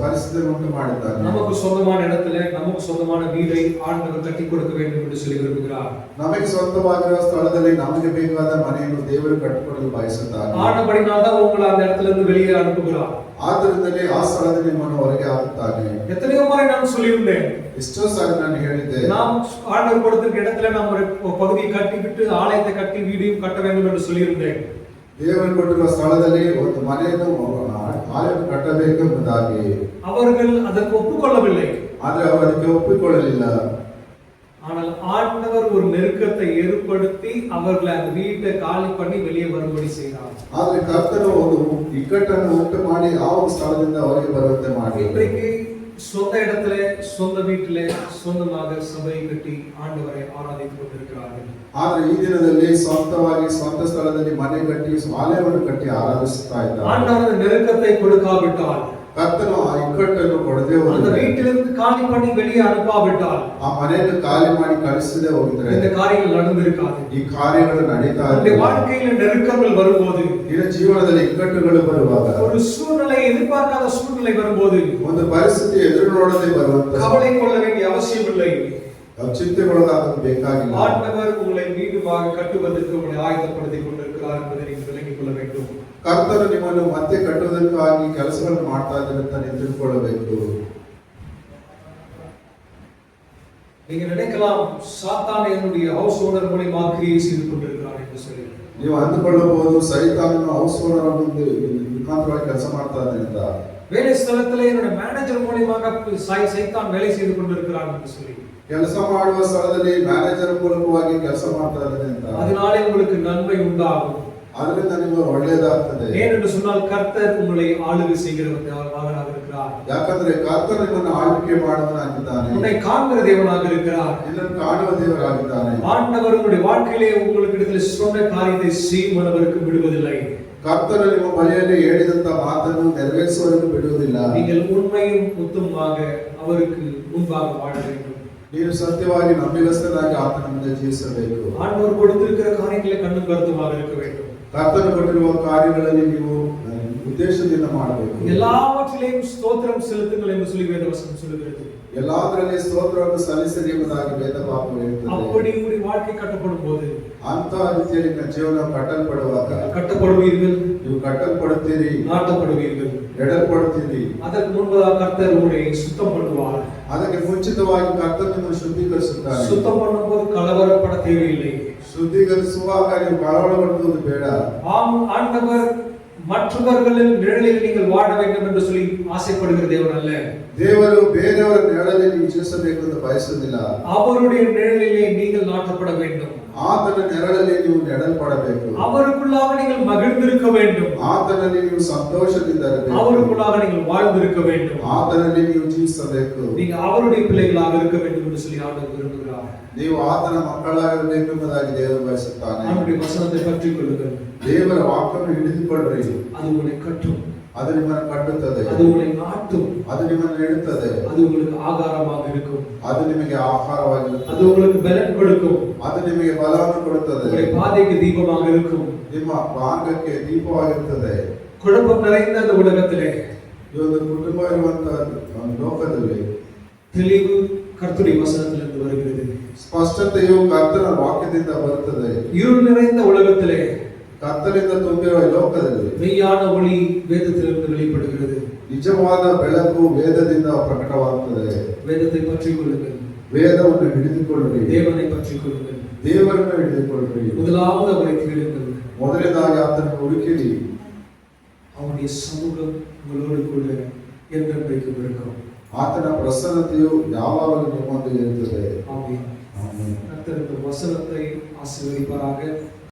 Speaker 1: ಪರಿಸ್ಥಿತಿಯನ್ನು ಉಂಟು ಮಾಡಿದ್ದಾನೆ.
Speaker 2: நமக்கு சொந்தமான இடத்துல நமக்கு சொந்தமான வீடை ஆண்டவர் கட்டி கொடுக்க வேண்டும் என்று சொல்லி விரும்புகிறார்.
Speaker 1: ನಮಗೆ ಸ್ವಂತವಾಗಿರುವ ಸ್ಥಳದಲ್ಲಿ ನಮಗೆ ಬೇಕಾದ ಮನೆಯನ್ನು ದೇವರು ಕಟ್ಟಿಕೊಡಲು ಬಯಸುತ್ತಾನೆ.
Speaker 2: ஆனபடினால் தான் உங்களை அந்த இடத்துல இருந்து வெளியே அனுப்புகிறார்.
Speaker 1: ಆದ್ದರಿಂದಲೇ ಆ ಸ್ಥಳದಲ್ಲಿ ನಿಮ್ಮನ್ನು ಹೊರಗೆ ಹಾಕುತ್ತಾನೆ.
Speaker 2: எத்தனையோ முறை நான் சொல்லியிருந்தேன்,
Speaker 1: ಎಷ್ಟೋ ಸಾರಿ ನಾನು ಹೇಳಿದ್ದೆ,
Speaker 2: நாம் ஆண்டவர் கொடுத்திருக்க இடத்துல நாம் ஒரு பகுதியை கட்டிவிட்டு ஆலயத்தை கட்டி வீடையும் கட்ட வேண்டும் என்று சொல்லியிருந்தேன்.
Speaker 1: ದೇವರು ಕೊಟ್ಟಿರುವ ಸ್ಥಳದಲ್ಲಿ ಒಂದು ಮನೆಯನ್ನು ಆಲಯವನ್ನು ಕಟ್ಟಬೇಕು ಎಂಬುದಾಗಿ
Speaker 2: அவர்கள் அதற்கு ஒப்புக்கொள்ளவில்லை.
Speaker 1: ಆದರೆ ಅವರು ಅದಕ್ಕೆ ಒಪ್ಪಿಕೊಳ್ಳಲಿಲ್ಲ.
Speaker 2: ஆனால் ஆண்டவர் ஒரு நெருக்கத்தை ஏற்படுத்தி அவர்களை அந்த வீட்டை காலி பண்ணி வெளியே வரும்படி செய்தார்.
Speaker 1: ಆದರೆ ಕರ್ತನು ಒಂದು ಇಕ್ಕಟ್ಟನ್ನು ಉಂಟು ಮಾಡಿ ಆ ಒಂದು ಸ್ಥಳದಿಂದ ಹೊರಗೆ ಬರುವಂತೆ ಮಾಡಿ,
Speaker 2: இன்றைக்கு சொந்த இடத்துல சொந்த வீட்டிலே சொந்தமாக சபையை கட்டி ஆண்டவரை ஆராதித்துக் கொண்டிருக்கிறார்கள்.
Speaker 1: ಆದರೆ ಈ ದಿನದಲ್ಲಿ ಸ್ವಂತವಾಗಿ ಸ್ವಂತ ಸ್ಥಳದಲ್ಲಿ ಮನೆ ಕಟ್ಟಿ ಆಲಯವನ್ನು ಕಟ್ಟಿ ಆರಾಧಿಸುತ್ತಾ ಇದ್ದಾರೆ.
Speaker 2: ஆண்டவர் நெருக்கத்தை கொடுக்காவிட்டால்,
Speaker 1: ಕರ್ತನು ಆ ಇಕ್ಕಟ್ಟನ್ನು ಕೊಡದೆ
Speaker 2: அந்த
Speaker 1: ಹೋದರೆ,
Speaker 2: வீட்டிலிருந்து காலி பண்ணி வெளியே அனுப்பாவிட்டால்
Speaker 1: ಆ ಮನೆಯನ್ನು ಖಾಲಿ ಮಾಡಿ ಕಳಿಸದೆ ಹೋಗಿದ್ರೆ
Speaker 2: இந்த காரியங்கள் நடந்திருக்காது.
Speaker 1: ಈ ಕಾರ್ಯಗಳು ನಡೀತಾ
Speaker 2: நம்முடைய
Speaker 1: ಇವೆ.
Speaker 2: வாழ்க்கையில நெருக்கங்கள் வரும்போது,
Speaker 1: ನಿನ್ನ ಜೀವನದಲ್ಲಿ ಇಕ್ಕಟ್ಟುಗಳು ಬರುವಾಗ,
Speaker 2: ஒரு சூழ்நிலை எதிர்பார்க்காத சூழ்நிலை வரும்போது
Speaker 1: ಒಂದು ಪರಿಸ್ಥಿತಿ ಎದುರು ನೋಡದೆ ಬರುವಂತ
Speaker 2: கவலை கொள்ள வேண்டிய அவசியம் இல்லை.
Speaker 1: ಚಿಂತೆಗೊಳಗಾಗಲು ಬೇಕಾಗಿಲ್ಲ.
Speaker 2: ஆண்டவர் உங்களை மீண்டுமாக கட்டுவதற்கு உங்களை ஆயத்தப்படுத்திக் கொண்டிருக்கிறார் என்பதை நீங்கள் விளங்கிக் கொள்ள வேண்டும்.
Speaker 1: ಕರ್ತನು ನಿಮ್ಮನ್ನು ಮತ್ತೆ ಕಟ್ಟುವುದಕ್ಕಾಗಿ ಕೆಲಸಗಳನ್ನು ಮಾಡ್ತಾ ಇದ್ದಾರೆ ಅಂತ ನೀವು ತಿಳ್ಕೊಳ್ಳಬೇಕು.
Speaker 2: நீங்க நினைக்கலாம், சாத்தான் என்னுடைய ஹவுஸ் ஓனர் மூலமாக கிரியை செய்து கொண்டிருக்கிறார் என்று சொல்லி.
Speaker 1: ನೀವು ಅಂದುಕೊಳ್ಳಬಹುದು, ಸೈತಾನನು ಹೌಸ್ ಓನರ್ ಮುಂದೆ ಮುಖಾಂತರವಾಗಿ ಕೆಲಸ ಮಾಡ್ತಾ ಇದ್ದಾನೆ ಅಂತ.
Speaker 2: வேலை ஸ்தலத்திலே என்னுடைய மேனேஜர் மூலமாக சைத்தான் வேலை செய்து கொண்டிருக்கிறார் என்று சொல்லி.
Speaker 1: ಕೆಲಸ ಮಾಡುವ ಸ್ಥಳದಲ್ಲಿ ಮ್ಯಾನೇಜರ್ ಮೂಲಕವಾಗಿ ಕೆಲಸ ಮಾಡ್ತಾ ಇದ್ದಾನೆ ಅಂತ.
Speaker 2: அதனாலே உங்களுக்கு நன்மை உண்டாகும்.
Speaker 1: ಅದರಿಂದ ನಿಮಗೆ ಒಳ್ಳೆಯದಾಗ್ತದೆ.
Speaker 2: ஏனென்று சொன்னால் கர்த்தர் உங்களை ஆளுகை செய்கிறவராக இருக்கிறார்.
Speaker 1: ಯಾಕಂದ್ರೆ ಕರ್ತನು ನಿಮ್ಮನ್ನು ಆಳ್ವಿಕೆ ಮಾಡುವವನಾಗಿದ್ದಾನೆ.
Speaker 2: உன்னை காண்கிற தேவனாக இருக்கிறார்.
Speaker 1: ನಿನ್ನನ್ನು ಕಾಣುವ ದೇವರಾಗಿದ್ದಾನೆ.
Speaker 2: ஆண்டவர் உங்களுடைய வாழ்க்கையிலே உங்களுக்கு இடத்துல சொன்ன காரியத்தை செய்யுமனவருக்கு விடுவதில்லை.
Speaker 1: ಕರ್ತನು ನಿಮ್ಮ ಬಳಿಯಲ್ಲಿ ಹೇಳಿದಂತ ಮಾತನ್ನು ನೆರವೇರಿಸುವವರೆಗೂ ಬಿಡುವುದಿಲ್ಲ.
Speaker 2: நீங்கள் உண்மையும் உத்தமமாக அவருக்கு முன்பாக வாழ வேண்டும்.
Speaker 1: ನೀನು ಸತ್ಯವಾಗಿ ನಂಬಿಗಸ್ತನಾಗಿ ಆತನ ಮುಂದೆ ಜೀವಿಸಬೇಕು.
Speaker 2: ஆண்டவர் கொடுத்திருக்கிற காரியங்களை கண்ணும் கருத்துமாக இருக்க வேண்டும்.
Speaker 1: ಕರ್ತನು ಕೊಟ್ಟಿರುವ ಕಾರ್ಯಗಳಲ್ಲಿ ನೀವು ಉದ್ದೇಶದಿಂದ ಮಾಡಬೇಕು.
Speaker 2: எல்லாவற்றிலேயும் ஸ்தோத்திரம் செலுத்துங்கள் என்று சொல்லி வேதவசனம் சொல்லுகிறது.
Speaker 1: ಎಲ್ಲಾದರಲ್ಲಿ ಸ್ತೋತ್ರವನ್ನು ಸಲ್ಲಿಸಿರಿ ಎಂಬುದಾಗಿ ವೇದ ವಾಕ್ಯ ಹೇಳುತ್ತದೆ.
Speaker 2: அப்படி உங்களுடைய வாழ்க்கை கட்டப்படும் போது
Speaker 1: ಅಂತ ರೀತಿಯಲ್ಲಿ ನಿಮ್ಮ ಜೀವನ ಕಟ್ಟಲ್ಪಡುವಾಗ
Speaker 2: கட்டப்படுவீர்கள்,
Speaker 1: ನೀವು ಕಟ್ಟಲ್ಪಡುತ್ತೀರಿ,
Speaker 2: நாட்டப்படுவீர்கள்.
Speaker 1: ಎಡಲ್ಪಡುತ್ತೀರಿ.
Speaker 2: அதற்கு முன்பதாக கர்த்தர் உங்களை சுத்தம் பண்ணுவார்.
Speaker 1: ಅದಕ್ಕೆ ಮುಂಚಿತವಾಗಿ ಕರ್ತನನ್ನು ಶುದ್ಧೀಕರಿಸುತ್ತಾನೆ.
Speaker 2: சுத்தம் பண்ணும்போது கலவரப்பட தேவையில்லை.
Speaker 1: ಶುದ್ಧೀಕರಿಸುವಾಗ ನೀವು ಕಳವಳಪಡುವುದು ಬೇಡ.
Speaker 2: ஆண்டவர் மற்றவர்களின் நிழலில் நீங்கள் வாழ வேண்டும் என்று சொல்லி ஆசைப்படுகிற தேவன் அல்ல.
Speaker 1: ದೇವರು ಬೇರೆಯವರ ನೆರಳಲ್ಲಿ ನೀವು ಜೀವಿಸಬೇಕು ಎಂದು ಬಯಸುವುದಿಲ್ಲ.
Speaker 2: அவருடைய நிழலிலே நீங்கள் நாட்டப்பட வேண்டும்.
Speaker 1: ಆತನ ನೆರಳಲ್ಲಿ ನೀವು ನೆಡಲ್ಪಡಬೇಕು.
Speaker 2: அவருக்குள்ளாக நீங்கள் மகிழ்ந்திருக்க வேண்டும்.
Speaker 1: ಆತನಲ್ಲಿ ನೀವು ಸಂತೋಷದಿಂದ ಇರಬೇಕು.
Speaker 2: அவருக்குள்ளாக நீங்கள் வாழ்ந்திருக்க வேண்டும்.
Speaker 1: ಆತನಲ್ಲಿ ನೀವು ಜೀವಿಸಬೇಕು.
Speaker 2: நீங்க அவருடைய பிள்ளைகளாக இருக்க வேண்டும் என்று சொல்லி ஆண்டவர் விரும்புகிறார்.
Speaker 1: ನೀವು ಆತನ ಮಕ್ಕಳಾಗಿರಬೇಕು ಎಂಬುದಾಗಿ ದೇವರು ಬಯಸುತ್ತಾನೆ.
Speaker 2: அவருடைய வசனத்தை பற்றிக் கொள்ளுங்கள்.
Speaker 1: ದೇವರ ವಾಕ್ಯವನ್ನು ಹಿಡಿದುಕೊಳ್ಳ್ರಿ.
Speaker 2: அது உங்களை கட்டும்,
Speaker 1: ಅದು ನಿಮ್ಮನ್ನು ಕಟ್ಟುತ್ತದೆ,
Speaker 2: அது உங்களை நாட்டும்,
Speaker 1: ಅದು ನಿಮ್ಮನ್ನು ನೆಡುತ್ತದೆ,
Speaker 2: அது உங்களுக்கு ஆகாரமாக இருக்கும்,
Speaker 1: ಅದು ನಿಮಗೆ ಆಹಾರವಾಗಿರುತ್ತದೆ,
Speaker 2: அது உங்களுக்கு பலன் கொடுக்கும்,
Speaker 1: ಅದು ನಿಮಗೆ ಬಲವನ್ನು ಕೊಡುತ್ತದೆ,
Speaker 2: உங்களுடைய பாதைக்கு தீபமாக இருக்கும்.
Speaker 1: ನಿಮ್ಮ ಮಾರ್ಗಕ್ಕೆ ದೀಪವಾಗಿರುತ್ತದೆ.
Speaker 2: குழப்பம் நிறைந்த அந்த உலகத்திலே
Speaker 1: ಈ ಒಂದು ಕುಟುಂಬ ಇರುವಂತಹ ಒಂದು ಲೋಕದಲ್ಲಿ
Speaker 2: தெளிவு கர்த்தருடைய வசனத்திலிருந்து வருகிறது.
Speaker 1: ಸ್ಪಷ್ಟತೆಯು ಕರ್ತನ ವಾಕ್ಯದಿಂದ ಬರುತ್ತದೆ.
Speaker 2: இருள் நிறைந்த உலகத்திலே
Speaker 1: ಕತ್ತಲಿಂದ ತುಂಬಿರುವ ಲೋಕದಲ್ಲಿ
Speaker 2: மெய்யான ஒளி வேதத்திலிருந்து வெளிப்படுகிறது.
Speaker 1: ನಿಜವಾದ ಬೆಳಕು ವೇದದಿಂದ ಪ್ರಕಟವಾಗುತ್ತದೆ.
Speaker 2: வேதத்தை பற்றிக் கொள்ளுங்கள்,
Speaker 1: ವೇದವನ್ನು ಹಿಡಿದುಕೊಳ್ಳ್ರಿ,
Speaker 2: தேவனை பற்றிக் கொள்ளுங்கள்.
Speaker 1: ದೇವರನ್ನು ಹಿಡಿದುಕೊಳ್ಳ್ರಿ.
Speaker 2: முதலாவது அவரை தேடுங்கள்.
Speaker 1: ಮೊದಲನೇದಾಗಿ ಆತನ ಹುಡುಕಿರಿ.
Speaker 2: அவருடைய சமூகம் உங்களோடு கூட என்றென்றைக்கும் இருக்கும்.
Speaker 1: ಆತನ ಪ್ರಸನ್ನತೆಯು ಯಾವಾಗಲೂ ನಿಮ್ಮೊಂದಿಗೆ ಇರುತ್ತದೆ.
Speaker 2: ஆமென்.
Speaker 1: ಆಮೆನ್.
Speaker 2: கர்த்தர் இந்த வசனத்தை ஆசீர்வதிப்பாராக.